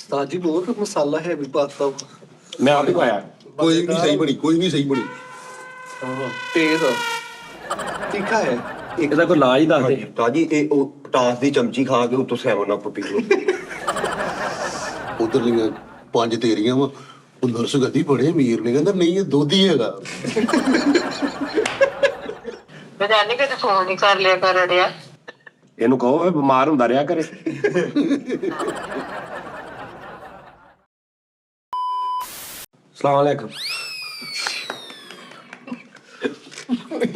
उस्ताद जी बहुत मसाला है भी पाता हूँ। मैं आप ही पाया कोई नहीं सही बनी, कोई नहीं सही बनी। तेज तीखा है ਇਹਦਾ ਕੋਈ ਇਲਾਜ ਹੀ ਦੱਸ ਦੇ ਤਾਜੀ ਇਹ ਉਹ ਪਟਾਸ ਦੀ ਚਮਚੀ ਖਾ ਕੇ ਉੱਤੋਂ 7 ਅਪ ਪੀ ਲਓ। ਉਧਰ ਦੀਆਂ 5 ਤੇਰੀਆਂ ਵਾ। ਉਹ ਨਰਸ ਕਹਿੰਦੀ ਬੜੇ ਅਮੀਰ ਨੇ, ਕਹਿੰਦਾ ਨਹੀਂ ਇਹ ਦੁੱਧ ਹੀ ਹੈਗਾ। ਬਜਾਨੇ ਕਿ ਫੋਨ ਨਹੀਂ ਕਰ ਲਿਆ ਕਰ ਅੜਿਆ। ਇਹਨੂੰ ਕਹੋ ਇਹ ਬਿਮਾਰ ਹੁੰਦਾ ਰਿਹਾ ਕਰੇ। ਸਲਾਮ ਅਲੈਕੁਮ।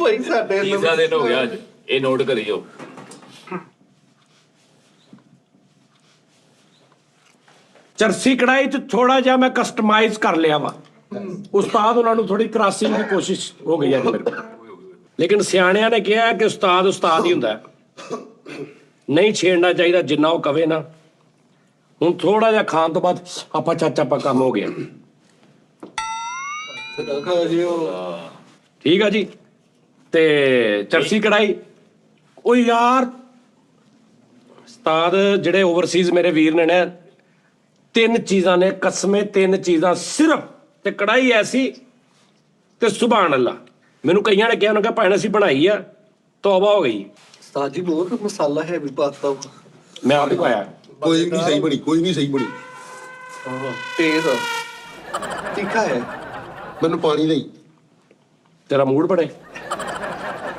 भाई साडे तीसरा दिन हो गया अज ये नोट करियो ਚਰਸੀ ਕੜਾਈ ਚ ਥੋੜਾ ਜਿਹਾ ਮੈਂ ਕਸਟਮਾਈਜ਼ ਕਰ ਲਿਆ ਵਾ ਉਸਤਾਦ ਉਹਨਾਂ ਨੂੰ ਥੋੜੀ ਕਰਾਸਿੰਗ ਦੀ ਕੋਸ਼ਿਸ਼ ਹੋ ਗਈ ਹੈ ਮੇਰੇ ਕੋਲ ਲੇਕਿਨ ਸਿਆਣਿਆਂ ਨੇ ਕਿਹਾ ਕਿ ਉਸਤਾਦ ਉਸਤਾਦ ਹੀ ਹੁੰਦਾ ਨਹੀਂ ਛੇੜਨਾ ਚਾਹੀਦਾ ਜਿੰਨਾ ਉਹ ਕਵੇ ਨਾ ਹੁਣ ਥੋੜਾ ਜਿਹਾ ਖਾਣ ਤੋਂ ਬਾਅਦ ਆਪਾਂ ਚਾਚਾ ਕੰਮ ਹੋ ਗਿਆ ਠੀਕ ਆ ਜੀ ਤੇ ਚਰਸੀ ਕੜਾਈ ਉਹ ਯਾਰ ਉਸਤਾਦ ਜਿਹੜੇ ਓਵਰਸੀਜ਼ ਮੇਰੇ ਵੀਰ ਨੇ ਨਾ 3 ਚੀਜ਼ਾਂ ਨੇ ਕਸਮੇ 3 ਚੀਜ਼ਾਂ ਸਿਰਫ ਤੇ ਕੜਾਈ ਐਸੀ ਤੇ ਸੁਭਾਨ ਅੱਲਾ ਮੈਨੂੰ ਕਈਆਂ ਨੇ ਕਿਹਾ ਉਹਨਾਂ ਕਿ ਭਾਈ ਅਸੀਂ ਬਣਾਈ ਆ ਤੌਬਾ ਹੋ ਗਈ उस्ताद जी बहुत मसाला है भी पाता हूँ। ਮੈਂ ਆਪ ਹੀ ਪਾਇਆ कोई नहीं सही बनी, कोई नहीं सही बनी। तेज तीखा है ਮੈਨੂੰ ਪਾਣੀ ਨਹੀਂ। ਤੇਰਾ ਮੂਡ ਬਣੇ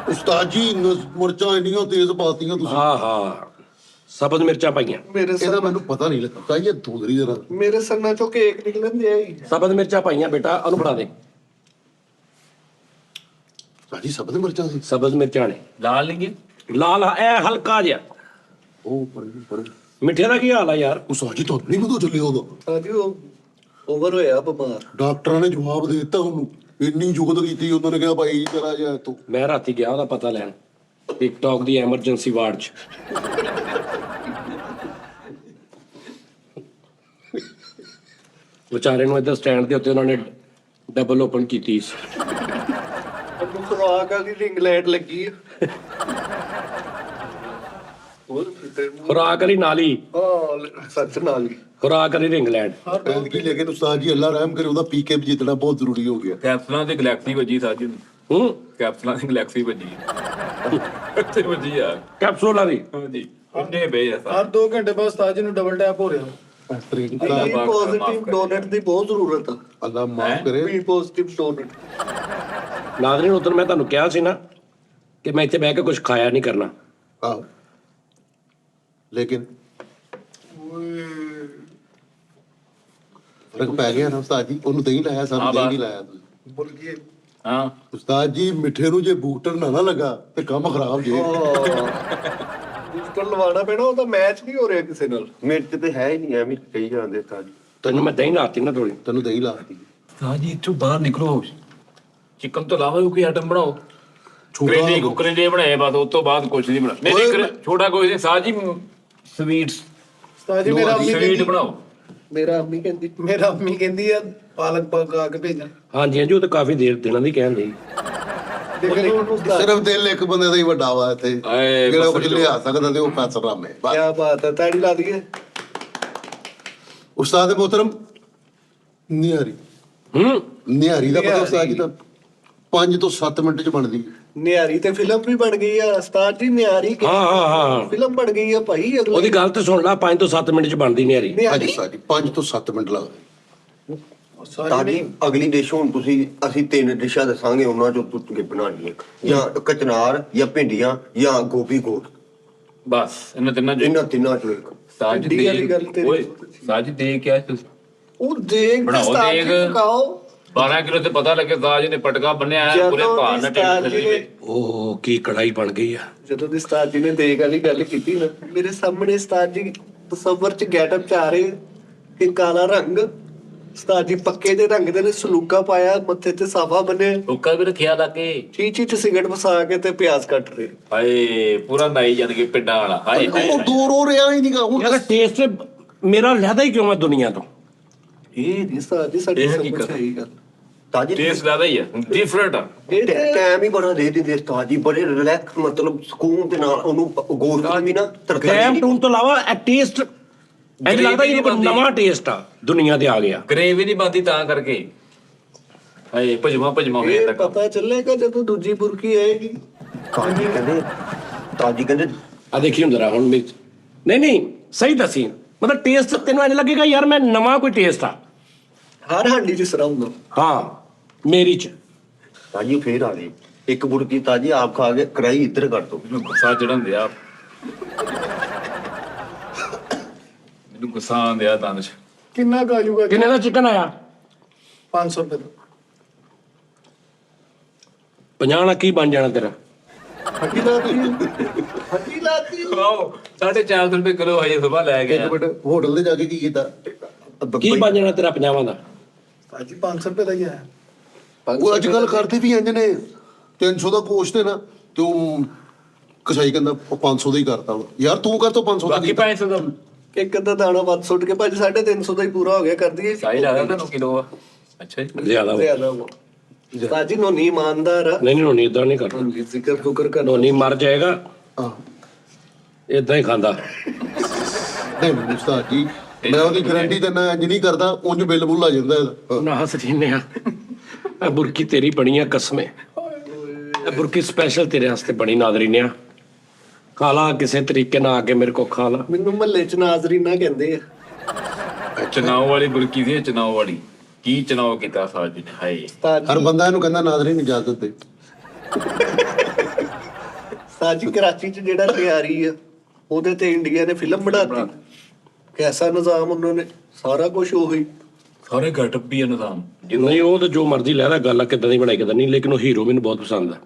ਉਸਤਾਦ ਜੀ ਮਿਰਚਾਂ ਇੰਨੀਆਂ ਤੇਜ਼ ਪਾਤੀਆਂ ਤੁਸੀਂ। ਹਾਂ ਹਾਂ ਸਬਜ਼ ਮਿਰਚਾਂ ਪਾਈਆਂ मेरे ਇਹਦਾ सर ਮੈਨੂੰ ਪਤਾ ਨਹੀਂ ਲੱਗਾ। ਤਾਂ ਇਹ ਦੂਸਰੀ ਜਰਾ मेरे सन्ना चो केक निकलन दिया ही ਸਬਜ਼ ਮਿਰਚਾਂ ਪਾਈਆਂ ਬੇਟਾ ਉਹਨੂੰ ਫੜਾ ਦੇ ਸਾਡੀ ਸਭ ਦੇ ਮਿਰਚਾਂ ਸੀ। ਸਬਜ਼ ਮਿਰਚਾਂ ਨੇ लाल नहीं ਲਾਲ ਇਹ ਹਲਕਾ ਜਿਹਾ ਉਹ ਪਰ ਮਿੱਠੇ ਦਾ ਕੀ ਹਾਲ ਆ ਯਾਰ ਉਸਤਾਦ ਜੀ ਤੁਹਾਨੂੰ ਨਹੀਂ ਪਤਾ ਚੱਲਿਆ ਉਹਦਾ। उस्ताद जी वो ओवर होया बीमार ਡਾਕਟਰਾਂ ਨੇ ਜਵਾਬ ਦੇ ਦਿੱਤਾ ਉਹਨੂੰ। ਇੰਨੀ ਜੁਗਤ ਕੀਤੀ ਉਹਨਾਂ ਨੇ ਕਿਹਾ ਭਾਈ ਜਰਾ ਜਿਹਾ ਤੂੰ। ਮੈਂ ਰਾਤੀ ਗਿਆ ਉਹਦਾ ਪਤਾ ਲੈਣ ਟਿਕਟੌਕ ਦੀ ਐਮਰਜੈਂਸੀ ਵਾਰਡ 'ਚ ਵਿਚਾਰੇ ਨੂੰ ਇੱਧਰ ਸਟੈਂਡ ਦੇ ਉੱਤੇ ਉਹਨਾਂ ਨੇ ਡਬਲ ਓਪਨ ਕੀਤੀ ਸੀ ਉਹਨੂੰ ਖੁਰਾਕ ਵਾਲੀ ਰਿੰਗ ਲਾਈਟ ਲੱਗੀ ਹੈ ਖੁਰਾਕ ਵਾਲੀ ਨਾਲੀ ਹਾਂ ਸੱਚ ਨਾਲ ਹੀ ਖੁਰਾਕ ਵਾਲੀ ਰਿੰਗਲੈਂਡ ਐਤਕੀ ਲੇਕਿਨ ਉਸਤਾਦ ਜੀ ਅੱਲਾ ਰਹਿਮ ਕਰੇ ਉਹਦਾ ਪੀਕੇ ਜਿੱਤਣਾ ਬਹੁਤ ਜ਼ਰੂਰੀ ਹੋ ਗਿਆ। कैप्सूलों की गैलेक्सी बजी साजी ਹੂੰ कैप्सूलों की गैलेक्सी बजी कितने बजी यार ਕੈਪਸੂਲ ਵਾਲੀ हाँ जी इतने बे ऐसा ਹਰ 2 ਘੰਟੇ ਬਾਅਦ ਉਸਤਾਦ ਜੀ ਨੂੰ ਡਬਲ ਟੈਪ ਹੋ ਰਿਹਾ। ਬੀ ਮਾਫ਼ ਪੋਜ਼ਿਟਿਵ ਕਰੇ। ਡੋਨਟ ਦੀ ਬਹੁਤ ਜ਼ਰੂਰਤ ਆ ਅੱਲਾ ਮਾਫ ਕਰੇ। ਬੀ ਪੋਜ਼ਿਟਿਵ ਡੋਨਟ ਨਾਜ਼ਰੀਨ ਉਦੋਂ ਮੈਂ ਤੁਹਾਨੂੰ ਕਿਹਾ ਸੀ ਨਾ ਕਿ ਮੈਂ ਇੱਥੇ ਬਹਿ ਕੇ ਕੁਝ ਖਾਇਆ ਨਹੀਂ ਕਰਨਾ ਆਹੋ ਲੇਕਿਨ ਫਰਕ ਪੈ ਗਿਆ ਨਾ ਉਸਤਾਦ ਜੀ। ਉਹਨੂੰ ਦਹੀਂ ਲਾਇਆ ਸਾਨੂੰ ਹਾਂ, ਦਹੀਂ ਬਸ। ਨਹੀਂ ਲਾਇਆ ਤੁਸੀਂ। हाँ ਉਸਤਾਦ ਜੀ ਮਿੱਠੇ ਨੂੰ ਜੇ ਬੂਸਟਰ ਨਾ ਲੱਗਾ ਤੇ ਕੰਮ ਖਰਾਬ ਜੇ। ਬੂਸਟਰ ਲਵਾਉਣਾ ਪੈਣਾ ਉਹ ਤਾਂ ਮੈਚ ਨਹੀਂ ਹੋ ਰਿਹਾ ਕਿਸੇ ਨਾਲ ਮਿਰਚ ਤੇ ਹੈ ਹੀ ਨਹੀਂ ਐਵੇਂ ਕਹੀ ਜਾਂਦੇ ਤਾਜੀ। ਤੈਨੂੰ ਮੈਂ ਦਹੀਂ ਲਾਤੀ ਨਾ ਥੋੜੀ ਤੈਨੂੰ ਦਹੀਂ ਲਾਤੀ। साजी इतों बाहर निकलो चिकन तो लावा कोई आइटम बनाओ करेले ਛੋਟਾ कुकरेले बनाए बस उस तो बाद कुछ नहीं बना नहीं ओए, नहीं छोटा कोई नहीं साजी स्वीट्स ਉਸਤਾਦ ਜੀ ਮੇਰਾ ਅੰਮੀ स्वीट ਕਹਿੰਦੀ बनाओ ਮੇਰਾ ਅੰਮੀ ਕਹਿੰਦੀ ਮੇਰਾ ਅੰਮੀ ਕਹਿੰਦੀ ਆ ਪਾਲਕ ਪਕਾ ਕੇ ਭੇਜਣਾ। ਹਾਂਜੀ ਹਾਂਜੀ ਉਹ ਤਾਂ ਕਾਫੀ ਦੇਰ ਦਿਨਾਂ ਦੀ ਕਹਿਣ ਦੀ ਸਿਰਫ ਦਿਲ ਇੱਕ ਬੰਦੇ ਦਾ ਹੀ ਵੱਡਾ ਵਾ ਇੱਥੇ ਆਏ, ਜਿਹੜਾ ਬਸ ਕੁਝ ਲਿਆ ਸਕਦਾ ਤੇ ਉਹ ਫੈਸਲ ਰਾਮੇ। ਕੀ ਬਾਤ ਹੈ ਤਾੜੀ ਲਾ ਦਈਏ ਉਸਤਾਦ ਮੋਹਤਰਮ ਨਿਹਾਰੀ ਨਿਹਾਰੀ ਦਾ ਪਤਾ ਉਸਤਾਦ ਜੀ ਤਾਂ 5 ਤੋਂ 7 ਮਿੰਟ ਚ ਬਣਦੀ। ਨਿਆਰੀ ਤੇ ਫਿਲਮ ਵੀ ਬਣ ਗਈ ਆ ਉਸਤਾਦ ਜੀ ਨਿਆਰੀ ਹਾਂ। ਫਿਲਮ ਬਣ ਗਈ ਆ ਭਾਈ ਉਹਦੀ ਅਗਲੀ ਗੱਲ ਤੇ ਸੁਣ ਲੈ 5 ਤੋਂ 7 ਮਿੰਟ ਚ ਬਣਦੀ ਨਹੀਂ ਹਰੀ ਨਿਆਰੀ ਉਸਤਾਦ ਜੀ 5 ਤੋਂ 7 ਮਿੰਟ ਲੱਗਦੇ। ਤਾਜੀ ਅਗਲੀ ਡਿਸ਼ ਹੁਣ ਤੁਸੀਂ ਅਸੀਂ 3 ਡਿਸ਼ਾਂ ਦੱਸਾਂਗੇ ਉਹਨਾਂ ਚੋਂ ਤੁਸੀਂ ਬਣਾਉਣੀ ਜਾਂ ਕਚਨਾਰ ਜਾਂ ਭਿੰਡੀਆਂ ਜਾਂ ਗੋਭੀ ਗੋਟ बस इन्हें तिन्ना जो ਇਹਨਾਂ ਤਿੰਨਾਂ ਚੋਂ ਇੱਕ। साज भिंडी वाली गल तेरी। ओए साज दे क्या है ਉਹ ਦੇਖ ਬਣਾਓ ਉਸਤਾਦ ਜੀ ਦੇਖ। ਪਕਾਓ 12 ਕਿਲੋ ਤੇ ਪਤਾ ਲੱਗੇ ਸਾਜ ਨੇ ਪਟਕਾ ਬੰਨਿਆ ਹੈ ਪੂਰੇ ਜਦੋਂ ਭਾਰ ਦੀ ਨਾਲ ਉਸਤਾਦ ਜੀ ਨੇ ਉਹ ਕੀ ਕੜਾਈ ਬਣ ਗਈ ਆ ਜਦੋਂ ਦੀ ਉਸਤਾਦ ਜੀ ਨੇ ਦੇਖ ਵਾਲੀ ਗੱਲ ਕੀਤੀ ਨਾ ਮੇਰੇ ਸਾਹਮਣੇ ਉਸਤਾਦ ਜੀ ਤਸੱਵਰ ਚ ਗੈਟਅਪ ਚ ਆ ਰਹੇ ਕਿ ਕਾਲਾ ਰੰਗ ਉਸਤਾਦ ਜੀ ਪੱਕੇ ਦੇ ਰੰਗ ਦੇ ਨੇ ਸਲੂਕਾ ਪਾਇਆ ਮੱਥੇ ਤੇ ਸਾਫਾ ਬੰਨੇ ਹੁੱਕਾ ਵੀ ਰੱਖਿਆ ਲਾਗੇ ਚੀਚੀ ਚ ਸਿਗਰਟ ਫਸਾ ਕੇ ਤੇ ਪਿਆਜ਼ ਕੱਟ ਰਹੇ ਹਾਏ ਪੂਰਾ ਨਾਈ ਜਾਣ ਕੇ ਪਿੰਡਾਂ ਵਾਲਾ ਹਾਏ ਉਹ ਦੂਰ ਹੋ ਰਿਹਾ ਹੀ ਨਹੀਂਗਾ ਹੁਣ। ਯਾਰ ਟੇਸਟ ਮੇਰਾ ਲਹਿਦਾ ਹੀ ਕਿਉਂ ਹੈ ਦੁਨੀਆ ਤੋਂ ਇਹ ਨਹੀਂ ਉਸਤਾਦ ਜੀ ਸਾਡੀ ਇਹ ਸਮਝ ਹਕੀਕਤ ਹੈ। ਸਹੀ ਗੱਲ ਤਾਜੀ ਟੇਸਟ ਜ਼ਿਆਦਾ ਹੀ ਹੈ ਡਿਫਰੈਂਟ ਆ ਇਹ ਤੇ ਟਾਈਮ ਹੀ ਬੜਾ ਦੇ ਦਿੰਦੇ ਉਸਤਾਦ ਜੀ ਬੜੇ ਰਿਲੈਕਸ ਮਤਲਬ ਸਕੂਨ ਦੇ ਨਾਲ ਉਹਨੂੰ ਗੋਸ਼ਤ ਵੀ ਨਾ ਟਾਈਮ ਤਰਕਾਰੀ ਟੂਨ ਤੋਂ ਇਲਾਵਾ ਟੇਸਟ ਇੰਜ ਲੱਗਦਾ ਜਿਵੇਂ ਕੋਈ ਨਵਾਂ ਟੇਸਟ ਆ ਦੁਨੀਆ ਤੇ ਆ ਗਿਆ। ਗ੍ਰੇਵ ਹੀ ਨਹੀਂ ਬਣਦੀ ਤਾਂ ਕਰਕੇ ਹਾਏ ਭਜਵਾ ਹੋ ਇਹ ਜਾਂਦਾ ਕੰਮ। ਪਤਾ ਚੱਲੇਗਾ ਜਦੋਂ ਦੂਜੀ ਬੁਰਕੀ ਆਏਗੀ। ਤਾਜੀ ਕਹਿੰਦੇ ਆ ਦੇਖੀ ਹੁਣ ਜਰਾ ਹੁਣ ਮਿਰਚ ਨਹੀਂ ਸਹੀ ਦੱਸੀ, ਮਤਲਬ ਟੇਸਟ ਤੈਨੂੰ ਇੰਜ ਲੱਗੇਗਾ ਯਾਰ ਮੈਂ ਨਵਾਂ ਕੋਈ ਟੇਸਟ ਆ। ਹਰ ਹਾਂਡੀ ਚ ਸਰਾ ਹੁੰਦਾ। ਹਾਂ ਮੇਰੀ ਚ ਤਾਜੀ ਫੇਰ ਆ ਗਈ ਇੱਕ ਬੁਰਕੀ ਤਾਜੀ ਆਪ ਖਾ ਕੇ ਕੜਾਈ ਇੱਧਰ ਕਰ ਦੋ। ਮੈਨੂੰ ਗੁੱਸਾ ਚੜਾਉਂਦੇ ਆ, ਮੈਨੂੰ ਗੁੱਸਾ ਆਉਂਦੇ ਆ ਦੰਦ 'ਚ। ਕਿੰਨਾ ਕਾਜੂਗਾ? ਕਿੰਨੇ ਦਾ ਚਿਕਨ ਆਇਆ? 500 ਰੁਪਏ ਦਾ। 50 ਨਾਲ ਕੀ ਬਣ ਜਾਣਾ ਤੇਰਾ? ਹੱਡੀ ਲਾਤੀ ਆਓ 450 ਰੁਪਏ ਕਿਲੋ ਹਜੇ ਸੁਬਾ ਲੈ ਗਿਆ। ਇੱਕ ਮਿੰਟ ਹੋਟਲ ਤੇ ਜਾ ਕੇ ਕੀ ਕੀਤਾ? ਕੀ ਬਣ ਜਾਣਾ ਤੇਰਾ 50 ਦਾ? ਸਾਜੀ 500 ਰੁਪਏ ਦਾ ਹੀ ਆਇਆ। ਉਹ ਅੱਜ ਕੱਲ ਕਰਦੇ ਵੀ ਇੰਜ ਨੇ 300 ਦਾ ਕੋਸਟ ਹੈ ਨਾ ਤੇ ਉਹ ਕਸਾਈ ਕਹਿੰਦਾ ਉਹ 500 ਦਾ ਹੀ ਕਰਤਾ ਵਾ। ਯਾਰ ਤੂੰ ਕਰ ਤੋ 500 ਦਾ ਬਾਕੀ ਕੀਤਾ। 500 ਦਾ ਇੱਕ ਅੱਧਾ ਦਾਣਾ ਵੱਧ ਸੁੱਟ ਕੇ ਭਾਜੀ 350 ਦਾ ਹੀ ਪੂਰਾ ਹੋ ਗਿਆ ਕਰ ਦਈਏ। ਸਾਈ ਲੱਗਦਾ ਤੁਹਾਨੂੰ ਕਿਲੋ ਆ? ਅੱਛਾ ਜੀ। ਜ਼ਿਆਦਾ ਵਾ। ਜ਼ਿਆਦਾ ਵਾ। ਭਾਜੀ ਨੋਨੀ ਇਮਾਨਦਾਰ ਆ। ਨਹੀਂ ਨੋਨੀ ਇਦਾਂ ਨਹੀਂ ਕਰਦਾ। ਹਾਂਜੀ ਜ਼ਿਕਰ ਫੁਕਰ ਕਰ ਨੋਨੀ ਮਰ ਜਾਏਗਾ ਹਾਂ ਇਦਾਂ ਹੀ ਖਾਂਦਾ। ਨਹੀਂ ਨਹੀਂ ਉਸਤਾਦ ਜੀ ਮੈਂ ਉਹਦੀ ਗਾਰੰਟੀ ਦਿੰਦਾ ਇੰਜ ਨਹੀਂ ਕਰਦਾ ਉਂਝ ਬਿੱਲ ਬੁੱਲ ਆ ਜਾਂਦਾ ਇਹਦਾ। ਨਾ ਹੱਸ ਜੀਨੇ ਆ ਇਹ ਬੁਰਕੀ ਤੇਰੀ ਬਣੀ ਆ ਕਸਮੇ। ਇਹ ਬੁਰਕੀ ਸਪੈਸ਼ਲ ਤੇਰੇ ਵਾਸਤੇ ਬਣੀ ਨਾਜ਼ਰੀਨਿਆ। ਖਾ ਲਾ ਕਿਸੇ ਤਰੀਕੇ ਨਾਲ ਆ ਕੇ ਮੇਰੇ ਕੋ ਖਾ ਲਾ। ਮੈਨੂੰ ਮਹੱਲੇ ਚ ਨਾਜ਼ਰੀਨਾ ਕਹਿੰਦੇ ਆ। ਚਨਾਓ ਵਾਲੀ ਬੁਰਕੀ ਸੀ, ਚਨਾਓ ਵਾਲੀ। ਕੀ ਚਨਾਓ ਕੀਤਾ ਸਾਜ ਨੇ ਹਾਏ। ਹਰ ਬੰਦਾ ਇਹਨੂੰ ਕਹਿੰਦਾ ਨਾਜ਼ਰੀਨ ਇਜਾਜ਼ਤ ਦੇ। ਸਾਜੀ ਕਰਾਚੀ ਚ ਜਿਹੜਾ ਤਿਆਰੀ ਆ ਉਹਦੇ ਤੇ ਇੰਡੀਆ ਨੇ ਫਿਲਮ ਬਣਾਤੀ। ਕੈਸਾ ਨਿਜ਼ਾਮ ਉਹਨਾਂ ਨੇ ਸਾਰਾ ਕੁਝ ਉਹੀ। ਸਾਰੇ ਘਟਪ ਵੀ ਆ ਨਿਜ਼ਾਮ। ਨਹੀਂ ਉਹ ਤਾਂ ਜੋ ਮਰਜ਼ੀ ਲੈਦਾ ਗੱਲ ਆ ਕਿੱਦਾਂ ਦੀ ਬਣਾਈ ਕਿੱਦਾਂ ਨਹੀਂ, ਲੇਕਿਨ ਉਹ ਹੀਰੋ ਮੈਨੂੰ ਬਹੁਤ ਪਸੰਦ ਆ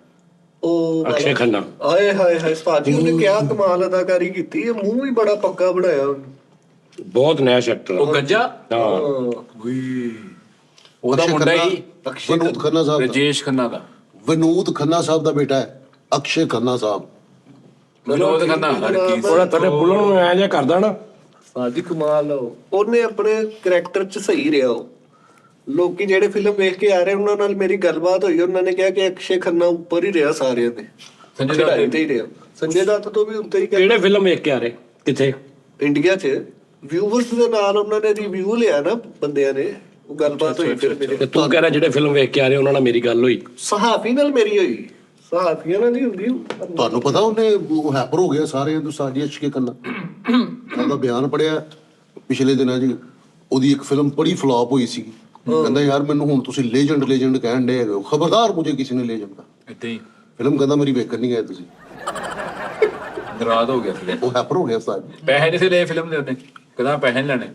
ਉਹ ਅਕਸ਼ੇ ਖੰਨਾ। ਆਏ ਹਾਏ ਹਾਏ ਸਾਜੀ ਉਹਨੇ ਕਿਆ ਕਮਾਲ ਅਦਾਕਾਰੀ ਕੀਤੀ ਹੈ। ਮੂੰਹ ਵੀ ਬੜਾ ਪੱਕਾ ਬਣਾਇਆ ਉਹਨੇ। ਬਹੁਤ ਨੈਸ਼ ਐਕਟਰ ਉਹ ਗੱਜਾ ਹਾਂ। ਉਹਦਾ ਮੁੰਡਾ ਹੀ ਵਿਨੂਦ ਖੰਨਾ ਸਾਹਿਬ ਦਾ। ਰਜੇਸ਼ ਖੰਨਾ ਦਾ। ਵਿਨੂਦ ਖੰਨਾ ਸਾਹਿਬ ਦਾ ਬੇਟਾ ਹੈ ਅਕਸ਼ੇ ਖੰਨਾ ਸਾਹਿਬ। ਵਿਨੋਦ ਖੰਨਾ ਹਰ ਕੀ ਉਹਦਾ ਤੁਹਾਡੇ ਬੁੱਲਣ ਨੂੰ ਐ ਜਿਹਾ ਕਰਦਾ ਨਾ। ਸਾਜੀ ਕਮਾਲ ਆ ਉਹ। ਉਹਨੇ ਆਪਣੇ ਕਰੈਕਟਰ ਚ ਸਹੀ ਰਿਹਾ ਉਹ। ਲੋਕੀ ਜਿਹੜੇ ਫਿਲਮ ਵੇਖ ਕੇ ਆ ਰਹੇ ਉਹਨਾਂ ਨਾਲ ਮੇਰੀ ਗੱਲਬਾਤ ਹੋਈ। ਉਹਨਾਂ ਨੇ ਕਿਹਾ ਕਿ ਅਕਸ਼ੇ ਖੰਨਾ ਉੱਪਰ ਹੀ ਰਿਹਾ ਸਾਰਿਆਂ ਦੇ। ਸੰਜੇ ਦੱਤ ਚੜ੍ਹਾਈ ਤੇ ਹੀ ਰਿਹਾ। ਸੰਜੇ ਦੱਤ ਤੋਂ ਵੀ ਉੱਤੇ ਹੀ ਕਿਹੜੇ ਫਿਲਮ ਵੇਖ ਕੇ ਆ ਰਹੇ ਕਿੱਥੇ? ਇੰਡੀਆ 'ਚ ਵਿਊਵਰਸ ਦੇ ਨਾਲ ਉਹਨਾਂ ਨੇ ਰਿਵਿਊ ਲਿਆ ਨਾ ਬੰਦਿਆਂ ਨੇ। ਉਹ ਗੱਲਬਾਤ ਹੋਈ ਫਿਰ ਮੇਰੇ ਤੇ ਤੂੰ ਕਹਿ ਰਿਹਾ ਜਿਹੜੇ ਫਿਲਮ ਵੇਖ ਕੇ ਆ ਰਹੇ ਉਹਨਾਂ ਨਾਲ ਮੇਰੀ ਗੱਲ ਹੋਈ? ਸਹਾਫੀ ਨਾਲ ਮੇਰੀ ਹੋਈ। ਸਹਾਫੀਆਂ ਨਾਲ ਨਹੀਂ ਹੁੰਦੀ। ਤੁਹਾਨੂੰ ਪਤਾ ਉਹਨੇ ਉਹ ਹੈਪਰ ਹੋ ਗਿਆ ਸਾਰੇ ਹਿੰਦੁਸਤਾਨ ਦੀ ਅਕਸ਼ੇ ਖੰਨਾ। ਉਹਦਾ ਬਿਆਨ ਪੜਿਆ ਪਿਛਲੇ ਦਿਨਾਂ 'ਚ। ਉਹਦੀ ਇੱਕ ਫਿਲਮ ਬੜੀ ਫਲॉप ਹੋਈ ਸੀ। ਕਹਿੰਦਾ ਯਾਰ ਮੈਨੂੰ ਹੁਣ ਤੁਸੀਂ ਲੇਜੈਂਡ ਕਹਿਣ ਦੇ ਹੈਗੇ ਹੋ। ਖਬਰਦਾਰ ਮੁਝੇ ਕਿਸੇ ਨੇ ਲੇਜੈਂਡ ਦਾ। ਇੱਥੇ ਹੀ ਫਿਲਮ ਕਹਿੰਦਾ ਮੇਰੀ ਵੇਖਣ ਨਹੀਂ ਗਏ ਤੁਸੀਂ। ਨਾਰਾਜ਼ ਹੋ ਗਿਆ ਸੀ। ਉਹ ਹੈਪਰ ਹੋ ਗਿਆ ਉਸਤਾਦ। ਪੈਸੇ ਨਹੀਂ ਸੀ ਲਏ ਫਿਲਮ ਦੇ ਉਹਨੇ। ਕਹਿੰਦਾ ਪੈਸੇ ਨਹੀਂ ਲੈਣੇ।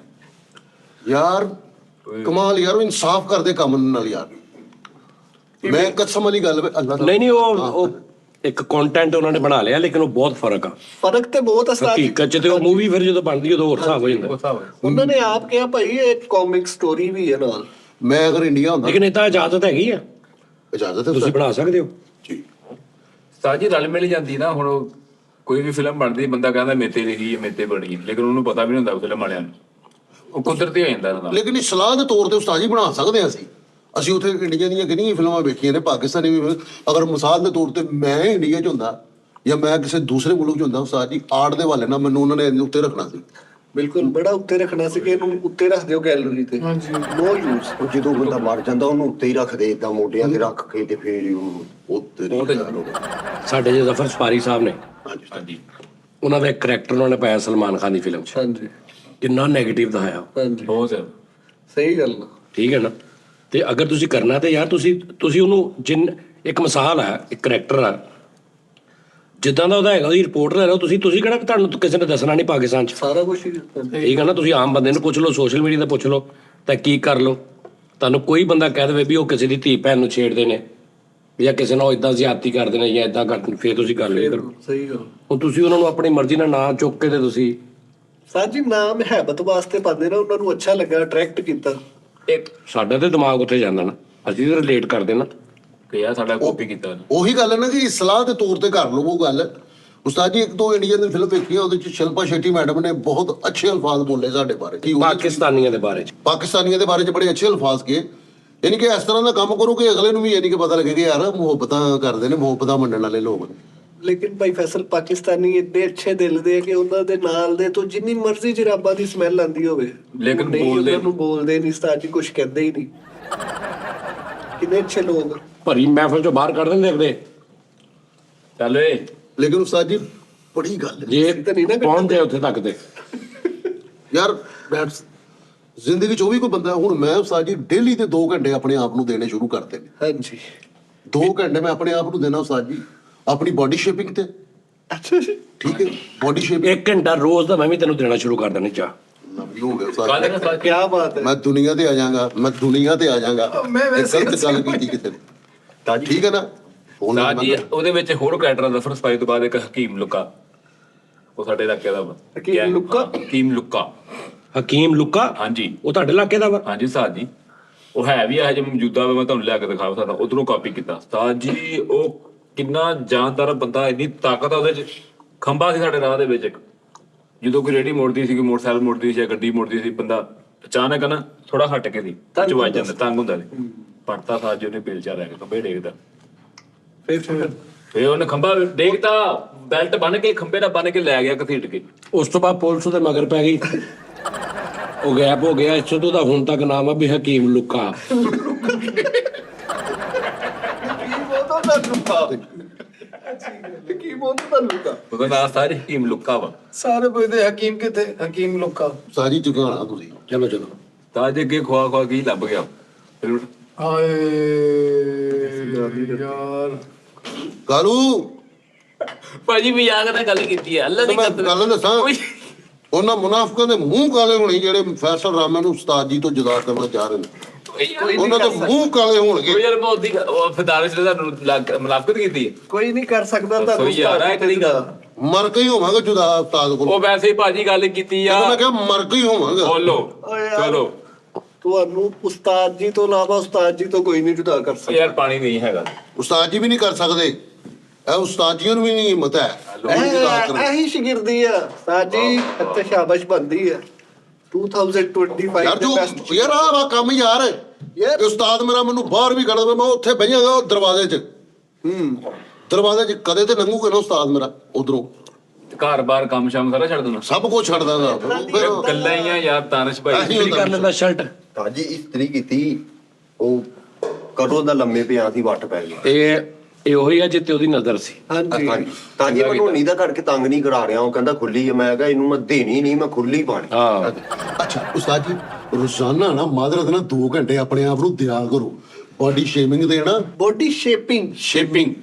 ਯਾਰ ਕਮਾਲ ਯਾਰ ਉਹ ਇਨਸਾਫ ਕਰਦੇ ਕੰਮ ਨਾਲ ਯਾਰ। ਮੈਂ ਕਸਮ ਵਾਲੀ ਗੱਲ ਅੱਲਾਹ ਦਾ ਨਹੀਂ ਉਹ ਇੱਕ ਕੰਟੈਂਟ ਉਹਨਾਂ ਨੇ ਬਣਾ ਲਿਆ, ਲੇਕਿਨ ਉਹ ਬਹੁਤ ਫਰਕ ਆ ਫਰਕ ਤੇ ਬਹੁਤ ਅਸਰ। ਹਕੀਕਤ ਚ। ਤੇ ਉਹ ਮੂਵੀ ਫਿਰ ਜਦੋਂ ਬਣਦੀ ਉਦੋਂ ਹੋਰ ਹਿਸਾਬ ਹੋ ਜਾਂਦਾ। ਉਹਨਾਂ ਨੇ ਆਪ ਕਿਹਾ ਭਾਈ ਇਹ ਕਾਮਿਕ ਸਟੋਰੀ ਵੀ ਹੈ ਨਾਲ। ਮੈਂ ਅਗਰ ਇੰਡੀਆ ਹੁੰਦਾ ਲੇਕਿਨ ਇਹ ਤਾਂ ਇਜਾਜ਼ਤ ਹੈਗੀ ਆ, ਇਜਾਜ਼ਤ ਹੈ ਤੁਸੀਂ ਬਣਾ ਸਕਦੇ ਹੋ ਜੀ। ਸਾਜੀ ਰਲ ਮਿਲ ਜਾਂਦੀ ਨਾ। ਹੁਣ ਉਹ ਕੋਈ ਵੀ ਫਿਲਮ ਬਣਦੀ ਬੰਦਾ ਕਹਿੰਦਾ ਮੇਤੇ ਲਿਖੀ ਹੈ ਮੇਤੇ ਬਣੀ, ਲੇਕਿਨ ਉਹਨੂੰ ਪਤਾ ਵੀ ਨਹੀਂ ਹੁੰਦਾ ਫਿਲਮ ਵਾਲਿਆਂ ਨੂੰ। ਉਹ ਕੁਦਰਤੀ ਹੋ ਜਾਂਦਾ ਇਹਨਾਂ ਦਾ। ਲੇਕਿਨ ਇਹ ਸਲਾਹ ਦੇ ਤੌਰ ਤੇ ਉਸਤਾਦ ਜੀ ਬਣਾ ਸਕਦੇ ਹਾਂ ਅਸੀਂ ਉੱਥੇ ਇੰਡੀਆ ਦੀਆਂ ਕਿੰਨੀਆਂ ਫਿਲਮਾਂ ਵੇਖੀਆਂ ਨੇ, ਪਾਕਿਸਤਾਨੀ ਵੀ। ਅਗਰ ਮਿਸਾਲ ਦੇ ਤੌਰ ਤੇ ਮੈਂ ਇੰਡੀਆ 'ਚ ਹੁੰਦਾ ਜਾਂ ਮੈਂ ਕਿਸੇ ਦੂਸਰੇ ਮੁਲਕ 'ਚ ਹੁੰਦਾ ਉਸਤਾਦ ਜੀ, ਆਰਟ ਦੇ ਹਵਾਲੇ ਨਾਲ ਮੈਨੂੰ ਉਹਨਾਂ ਨੇ ਇਹਦੇ ਉੱਤੇ ਰੱਖਣਾ ਸੀ। ਬਿਲਕੁਲ ਬੜਾ ਉੱਤੇ ਰੱਖਣਾ ਸੀ ਕਿ ਇਹਨੂੰ ਉੱਤੇ ਰੱਖ ਦਿਓ ਗੈਲਰੀ ਤੇ। ਹਾਂਜੀ। ਨੋ ਯੂਜ਼। ਉਹ ਜਦੋਂ ਬੰਦਾ ਮਰ ਜਾਂਦਾ ਉਹਨੂੰ ਉੱਤੇ ਹੀ ਰੱਖਦੇ ਏਦਾਂ ਮੋਢਿਆਂ ਤੇ ਰੱਖ ਕੇ ਤੇ ਫੇਰ ਹੀ ਉਹਨੂੰ ਉਹ ਤੇਰੀ ਗੱਲ ਹੋ ਗਈ। ਸਾਡੇ ਜੇ ਜ਼ਫਰ ਸਪਾਰੀ ਸਾਹਿਬ ਨੇ, ਹਾਂਜੀ ਉਹਨਾਂ ਦਾ ਇੱਕ ਕਰੈਕਟਰ ਉਹਨਾਂ ਨੇ ਪਾਇਆ ਸਲਮਾਨ ਖਾਨ ਦੀ ਫਿਲਮ 'ਚ, ਹਾਂਜੀ ਕਿੰਨਾ ਨੈਗੇਟਿਵ ਦਿਖਾਇਆ। ਹਾਂਜੀ ਬਹੁਤ ਜ਼ਿਆਦਾ। ਸਹੀ ਗੱਲ ਆ। ਠੀਕ ਹੈ ਨਾ? ਤੇ ਅਗਰ ਤੁਸੀਂ ਕਰਨਾ ਤੇ ਯਾਰ ਤੁਸੀਂ ਉਹਨੂੰ ਇੱਕ ਮਿਸਾਲ ਹੈ, ਇੱਕ ਕਰੈਕਟਰ ਆ ਜਿੱਦਾਂ ਦਾ ਉਹਦਾ ਹੈਗਾ ਉਹਦੀ ਰਿਪੋਰਟ ਲੈ ਲਓ। ਤੁਸੀਂ ਕਿਹੜਾ ਤੁਹਾਨੂੰ ਕਿਸੇ ਨੇ ਦੱਸਣਾ ਨਹੀਂ ਪਾਕਿਸਤਾਨ 'ਚ। ਸਾਰਾ ਕੁਝ ਹੀ ਠੀਕ ਹੈ ਨਾ? ਤੁਸੀਂ ਆਮ ਬੰਦੇ ਨੂੰ ਪੁੱਛ ਲਓ, ਸੋਸ਼ਲ ਮੀਡੀਆ ਤੇ ਪੁੱਛ ਲਓ ਤਾਂ ਕੀ ਕਰ ਲਓ। ਤੁਹਾਨੂੰ ਕੋਈ ਬੰਦਾ ਕਹਿ ਦੇਵੇ ਵੀ ਉਹ ਕਿਸੇ ਦੀ ਧੀ ਭੈਣ ਨੂੰ ਛੇੜਦੇ ਨੇ ਜਾਂ ਕਿਸੇ ਨਾਲ ਇਦਾਂ ਜ਼ਿਆਦਤੀ ਕਰਦੇ ਨੇ ਜਾਂ ਇਦਾਂ ਕਰਦੇ, ਫਿਰ ਤੁਸੀਂ ਕਰ ਲਿਓ ਕਰੋ। ਸਹੀ ਗੱਲ। ਹੁਣ ਤੁਸੀਂ ਉਹਨਾਂ ਨੂੰ ਆਪਣੀ ਮਰਜ਼ੀ ਨਾਲ ਨਾਂ ਚੁੱਕ ਕੇ ਤੇ ਤੁਸੀਂ ਸਾਜੀ ਨਾਮ ਹੈਬਤ ਵਾਸਤੇ ਪਾਉਂਦੇ ਨਾ, ਉਹਨਾਂ ਨੂੰ ਅੱਛਾ ਲੱਗਾ, ਅਟਰੈਕਟ ਕੀਤਾ। ਸਾਡਾ ਤੇ ਦਿਮਾਗ ਉੱਥੇ ਜਾਂਦਾ ਨਾ, ਅਸੀਂ ਤਾਂ ਰਿਲੇਟ ਕਰਦੇ ਨਾ ਕਿ ਯਾਰ ਸਾਡਾ ਕਾਪੀ ਕੀਤਾ ਉਹਨੇ। ਉਹੀ ਗੱਲ ਹੈ ਨਾ ਕਿ ਸਲਾਹ ਦੇ ਤੌਰ ਤੇ ਕਰ ਲਓ ਉਹ ਗੱਲ। ਉਸਤਾਦ ਜੀ ਇੱਕ ਦੋ ਇੰਡੀਆ ਦੀ ਫਿਲਮ ਵੇਖੀ ਆ, ਉਹਦੇ ਚ ਸ਼ਿਲਪਾ ਸ਼ੈਟੀ ਮੈਡਮ ਨੇ ਬਹੁਤ ਅੱਛੇ ਅਲਫਾਜ਼ ਬੋਲੇ ਸਾਡੇ ਬਾਰੇ। ਕਿ ਉਹਦੇ 'ਚ ਪਾਕਿਸਤਾਨੀਆਂ ਦੇ ਬਾਰੇ 'ਚ ਪਾਕਿਸਤਾਨੀਆਂ ਦੇ ਬਾਰੇ 'ਚ ਬੜੇ ਅੱਛੇ ਅਲਫਾਜ਼ ਕਹੇ। ਯਾਨੀ ਕਿ ਇਸ ਤਰ੍ਹਾਂ ਦਾ ਕੰਮ ਕਰੋ ਕਿ ਅਗਲੇ ਨੂੰ ਵੀ ਯਾਨੀ ਕਿ ਪਤਾ ਲੱਗੇ ਕਿ ਯਾਰ ਮੁਹੱਬਤਾਂ ਕਰਦੇ ਨੇ, ਮੁਹੱਬਤਾਂ ਮੰਨਣ ਵਾਲੇ ਲੋਕ ਨੇ। ਲੇਕਿਨ ਭਾਈ ਫੈਸਲ ਪਾਕਿਸਤਾਨੀ ਇੰਨੇ ਅੱਛੇ ਦਿਲ ਦੇ ਕਿ ਉਹਨਾਂ ਦੇ ਨਾਲ ਦੇ ਤੋਂ ਜਿੰਨੀ ਮਰਜ਼ੀ ਜਰਾਬਾਂ ਦੀ ਸਮੈਲ ਆਉਂਦੀ ਹੋਵੇ ਲੇਕਿਨ ਉਹ ਨਹੀਂ, ਬੋਲਦੇ ਉਹਨਾਂ ਨੂੰ ਬੋਲਦੇ ਨਹੀਂ, ਉਸਤਾਦ ਜੀ ਕੁਝ ਕਹਿੰਦੇ ਹੀ ਨਹੀਂ। ਕਿੰਨੇ ਅੱਛੇ ਲੋਕ। ਭਰੀ ਮਹਿਫਲ ਚੋਂ ਬਾਹਰ ਕੱਢ ਦਿੰਦੇ ਅਗਲੇ। ਚੱਲ ਓਏ ਲੇਕਿਨ ਉਸਤਾਦ ਜੀ ਬੜੀ ਗੱਲ ਹੈ ਜੇ ਤਾਂ ਨਹੀਂ ਨਾ ਪਹੁੰਚ ਜਾਏ ਉੱਥੇ ਤੱਕ ਤੇ ਯਾਰ that's- ਜ਼ਿੰਦਗੀ 'ਚ ਉਹ ਵੀ ਕੋਈ ਬੰਦਾ, ਹੁਣ ਮੈਂ ਉਸਤਾਦ ਜੀ ਡੇਲੀ ਦੇ 2 ਘੰਟੇ ਆਪਣੇ ਆਪ ਨੂੰ ਦੇਣੇ ਸ਼ੁਰੂ ਕਰਤੇ ਨੇ। ਹਾਂਜੀ 2 ਘੰਟੇ ਮੈਂ ਆਪਣੇ ਆਪ ਨੂੰ ਦੇਣਾ ਉਸਤਾਦ ਜੀ ਆਪਣੀ ਬਾਡੀ ਸ਼ੇਪਿੰਗ ਤੇ। ਅੱਛਾ ਜੀ। ਠੀਕ ਹੈ, ਬਾਡੀ ਸ਼ੇਪਿੰਗ 1 ਘੰਟਾ ਰੋਜ਼ ਦਾ ਮੈਂ ਵੀ ਤੈਨੂੰ ਦੇਣਾ ਸ਼ੁਰੂ ਕਰ ਦੇਣੀ ਚਾਹ। ਹੋ ਗਿਆ ਉਸਤਾਦ ਕੱਲ ਜੀ। ਨਾ ਸੱਚ ਕੀ ਬਾਤ ਹੈ। ਮੈਂ ਦੁਨੀਆ ਤੇ ਆ ਜਾਵਾਂਗਾ, ਮੈਂ ਦੁਨੀਆ ਤੇ ਆ ਜਾਵਾਂਗਾ। ਮੈਂ ਵੈਸੇ ਇਹ ਗਲਤ ਗੱਲ ਕੀਤੀ ਕਿਸੇ ਨੇ। ਤਾਜੀ ਠੀਕ ਹੈ ਨਾ? ਹੁਣ ਸਾਜ ਜੀ ਮੈਂ- ਉਹਦੇ ਵਿੱਚ ਹੋਰ ਕੈਰੈਕਟਰ ਦਾ ਫਰਸ ਪਾਈ ਤੋਂ ਬਾਅਦ ਇੱਕ ਹਕੀਮ ਲੁੱਕਾ, ਉਹ ਸਾਡੇ ਇਲਾਕੇ ਦਾ ਵਾ। ਹਕੀਮ ਲੁੱਕਾ? ਹਕੀਮ ਲੁੱਕਾ, ਹਕੀਮ ਲੁੱਕਾ, ਹਾਂਜੀ ਉਹ ਤੁਹਾਡੇ ਇਲਾਕੇ ਦਾ ਵਾ? ਹਾਂਜੀ ਸਾਜ ਜੀ। ਉਹ ਹੈ ਵੀ ਇਹ ਜਿਹਾ ਮੌਜੂਦਾ ਵਾ, ਮੈਂ ਤੁਹਾਨੂੰ ਲਿਆ ਕੇ ਦਿਖਾ ਸਕਦਾ, ਉਧਰੋਂ ਕਾਪੀ ਕੀਤਾ। ਸਾਜ ਜੀ ਉਹ ਕਿੰਨਾ ਜਾਨਦਾਰ ਬੰਦਾ, ਇੰਨੀ ਤਾਕਤ ਆ ਉਹਦੇ ਚ। ਖੰਭਾ ਸੀ ਸਾਡੇ ਰਾਹ ਦੇ ਵਿੱਚ ਇੱਕ, ਜਦੋਂ ਕੋਈ ਰੇੜੀ ਮੋੜਦੀ ਸੀ, ਕੋਈ ਮੋਟਰਸਾਈਕਲ ਮੋੜਦੀ ਸੀ ਜਾਂ ਗੱਡੀ ਮੋੜਦੀ ਸੀ, ਬੰਦਾ ਅਚਾਨਕ ਨਾ ਥੋੜਾ ਹਟ ਕੇ ਸੀ ਚ ਵੱਜ ਜਾਂਦਾ, ਤੰਗ ਹੁੰਦਾ ਸੀ। ਪੜਤਾ ਸਾਜ ਜੀ ਉਹਨੇ ਬੇਲਚਾ ਲੈ ਕੇ ਖੰਭੇ ਡੇਗਦਾ, ਫੇਰ ਉਹਨੇ ਖੰਭਾ ਡੇਗਤਾ, ਬੈਲਟ ਬੰਨ ਕੇ ਖੰਭੇ ਦਾ ਬੰਨ ਕੇ ਲੈ ਗਿਆ ਘਸੀਟ ਕੇ। ਉਸ ਤੋਂ ਬਾਅਦ ਪੁਲਿਸ ਉਹਦੇ ਮਗਰ ਪੈ ਗਈ, ਉਹ ਗਾਇਬ ਹੋ ਗਿਆ। ਇਸ ਤੋਂ ਦਾ ਹੁਣ ਤੱਕ ਨਾਮ ਆ ਵੀ ਹਕੀਮ ਲੁੱਕਾ। ਉਹਦਾ ਨਾਂ ਸਾਰੇ ਹਕੀਮ ਲੁੱਕਾ ਵਾ। ਸਾਰੇ ਪੁੱਛਦੇ ਹਕੀਮ ਕਿੱਥੇ, ਹਕੀਮ ਲੋਕਾ। ਉਸਤਾਦ ਜੀ ਚੁਕਾਣਾ ਤੁਸੀਂ। ਚਲੋ ਚਲੋ ਤਾਂ ਅੱਜ ਅੱਗੇ ਖਵਾ ਖਵਾ ਕੀ ਲੱਭ ਗਿਆ ਫਿਰ ਹਾਏ ਯਾਰ ਕਾਲੂ ਭਾਜੀ ਮਜ਼ਾਕ ਨਾਲ ਗੱਲ ਕੀਤੀ ਹੈ, ਅੱਲਾ ਤੇ ਮੈਂ ਗੱਲ ਦੱਸਾਂ, ਉਹਨਾਂ ਮੁਨਾਫਿਕਾਂ ਦੇ ਮੂੰਹ ਕਾਲੇ ਹੋਣੇ ਜਿਹੜੇ ਫੈਸਲ ਰਾਮਾ ਨੂੰ ਉਸਤਾਦ ਜੀ ਤੋਂ ਜੁਦਾ ਕਰਨਾ ਚਾਹ ਰਹੇ ਨੇ। ਉਹਨਾਂ ਦੇ ਮੂੰਹ ਕਾਲੇ ਹੋਣਗੇ। ਯਾਰ ਬਹੁਤ ਦੀ ਉਹ ਫਦਾਰਿਸ਼ ਨੇ ਤੁਹਾਨੂੰ ਮੁਨਾਫਕਤ ਕੀਤੀ ਹੈ। ਕੋਈ ਨਹੀਂ ਕਰ ਸਕਦਾ ਤੁਹਾਨੂੰ ਸੋਈ ਯਾਰ ਆ ਕਿਹੜੀ ਗੱਲ। ਮਰ ਕੇ ਹੀ ਹੋਵਾਂਗੇ ਜੁਦਾ ਉਸਤਾਦ ਕੋਲ। ਉਹ ਵੈਸੇ ਹੀ ਭਾਜੀ ਗੱਲ ਕੀਤੀ ਆ। ਮੈਂ ਕਿਹਾ ਮਰ ਕੇ ਹੀ ਹੋਵਾਂਗੇ। ਬੋਲੋ ਓਏ ਯਾਰ। ਚਲੋ ਤੁਹਾਨੂੰ ਉਸਤਾਦ ਜੀ ਤੋਂ ਇਲਾਵਾ ਉਸਤਾਦ ਜੀ ਤੋਂ ਕੋਈ ਨਹੀਂ ਜੁਦਾ ਕਰ ਉਹ ਸਕਦਾ। ਯਾਰ ਪਾਣੀ ਨਹੀਂ ਹੈਗਾ। ਉਸਤਾਦ ਜੀ ਵੀ ਨਹੀਂ ਕਰ ਸਕਦੇ, ਇਹ ਉਸਤਾਦ ਜੀਆਂ ਨੂੰ ਵੀ ਨਹੀਂ ਹਿੰਮਤ ਹੈ। ਇਹ ਜੁਦਾ ਕਰਨ। ਇਹੀ ਸ਼ਗਿਰਦੀ ਆ ਉਸਤਾਦ ਜੀ, ਇੱਥੇ ਸ਼ਾਬਾਸ਼ ਬਣਦੀ ਆ। 2025 ਯਾਰ ਦੇ best ਤੂੰ ਯਾਰ ਆਹ ਕੰਮ ਯਾਰ ਯਾਰ। ਇਹ ਉਸਤਾਦ ਮੇਰਾ ਮੈਨੂੰ ਬਾਹਰ ਵੀ ਕੱਢ ਦੇ, ਮੈਂ ਉੱਥੇ ਬਹਿ ਜਾਗਾ ਉਹ ਦਰਵਾਜ਼ੇ 'ਚ। ਦਰਵਾਜ਼ੇ 'ਚ ਕਦੇ ਤੇ ਲੰਘੂਗਾ ਨਾ ਉਸਤਾਦ ਮੇਰਾ ਉਧਰੋਂ। ਘਰ ਬਾਰ ਕੰਮ ਸ਼ਾਮ ਸਾਰਾ ਛੱਡ ਦੇਣਾ। ਸਭ ਕੁਝ ਛੱਡ ਦਾਂਗਾ ਫਿਰ। ਗੱਲਾਂ ਹੀ ਆ ਯਾਰ ਤਾਨਿਸ਼ ਭਾਈ। ਇਹੀ ਕੀ ਕਰ ਲੈਂਦਾ ਸ਼ਰਟ? ਤਾਜੀ ਇਸਤਰੀ ਕੀਤੀ, ਉਹ ਕਦੋਂ ਦਾ ਲੰਮੇ ਪਿਆ ਸੀ, ਵੱਟ ਪੈ ਗਿਆ। ਇਹ ਉਹੀ ਆ ਜਿੱਤੇ ਉਹਦੀ ਨਜ਼ਰ ਸੀ। ਹਾਂਜੀ ਹਾਂਜੀ ਤਾਜੀ ਬਣਾਉਣੀ ਦਾ ਕਰਕੇ ਤੰਗ ਨਹੀਂ ਕਰਾ ਰਿਹਾ, ਉਹ ਕਹਿੰਦਾ ਖੁੱਲੀ ਹੈ। ਮੈਂ ਕਿਹਾ ਇਹਨੂੰ ਮੈਂ ਦੇਣੀ ਨਹੀਂ, ਮੈਂ ਖੁੱਲੀ ਪਾਣੀ। ਹਾਂ ਅੱਛਾ ਉਸਤਾਦ ਜੀ ਰੋਜ਼ਾਨਾ ਨਾ ਮਾਦਰਤ ਨਾ 2 ਘੰਟੇ ਆਪਣੇ ਆਪ ਨੂੰ ਦਿਆ ਕਰੋ ਬਾਡੀ ਸ਼ੇਮਿੰਗ ਦੇਣਾ। ਬੋਡੀ ਸ਼ੇਪਿੰਗ ਸ਼ੇਪਿੰਗ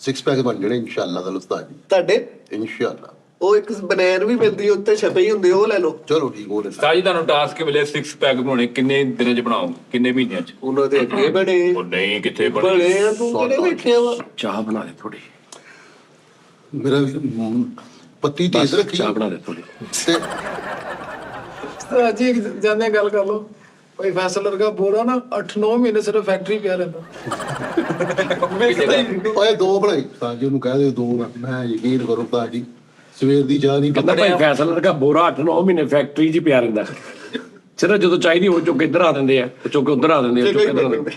6 ਪੈਕ ਬਣ ਜਾਣੇ ਇਨਸ਼ਾਅੱਲਾ ਦਾ ਉਸਤਾਦ ਜੀ, ਤੁਹਾਡੇ ਇਨਸ਼ਾਅੱਲਾ। ਉਹ ਇੱਕ ਬਨੈਨ ਵੀ ਮਿਲਦੀ ਉੱਤੇ ਛਪੇ ਹੀ ਹੁੰਦੇ, ਉਹ ਲੈ ਲਓ। ਚਲੋ ਠੀਕ ਹੋ ਰਿਹਾ। ਸਾਜੀ ਤੁਹਾਨੂੰ ਟਾਸਕ ਮਿਲੇ 6 ਪੈਕ ਬਣਾਉਣੇ, ਕਿੰਨੇ ਦਿਨਾਂ ਚ ਬਣਾਓ, ਕਿੰਨੇ ਮਹੀਨਿਆਂ ਚ? ਉਹਨਾਂ ਦੇ ਅੱਗੇ ਬੜੇ ਉਹ ਨਹੀਂ ਕਿੱਥੇ ਬਣੇ। ਬੜੇ ਆ, ਤੂੰ ਕਿਹੜੇ ਬੈਠੇ ਵਾ। ਚਾਹ ਬਣਾ ਦੇ ਥੋੜੀ, ਮੇਰਾ ਵੀ ਪੱਤੀ ਤੇਜ਼ ਰੱਖੀ ਚਾਹ ਬਣਾ ਦੇ ਥੋੜੀ। ਤੇ ਉਸਤਾਦ ਜੀ ਜਾਨੇ ਗੱਲ ਕਰ ਲੋ। ਭਾਈ ਫੈਸਲਰ ਦਾ ਬੋਰਾ ਨਾ 8-9 ਮਹੀਨੇ ਸਿਰਫ ਫੈਕਟਰੀ ਪਿਆ ਰਹਿੰਦਾ। ਓਏ 2 ਬਣਾਈ ਉਸਤਾਦ ਜੀ ਨੂੰ ਕਹਿ ਦਿਓ 2। ਮੈਂ ਯਕੀਨ ਕਰੋ ਉਸਤਾਦ ਜੀ ਸਵੇਰ ਦੀ ਚਾਹ ਨਹੀਂ ਕਹਿੰਦਾ ਭਾਈ ਫੈਸਲਰ ਦਾ ਬੋਰਾ 8-9 ਮਹੀਨੇ ਫੈਕਟਰੀ 'ਚ ਹੀ ਪਿਆ ਰਹਿੰਦਾ। ਸਿਰਫ ਜਦੋਂ ਚਾਹੀਦੀ ਉਹ ਚੁੱਕ ਇੱਧਰ ਆ ਦਿੰਦੇ ਆ, ਉਹ ਚੁੱਕ ਉੱਧਰ ਆ ਦਿੰਦੇ ਆ, ਚੁੱਕ ਇੱਧਰ ਆ ਦਿੰਦੇ।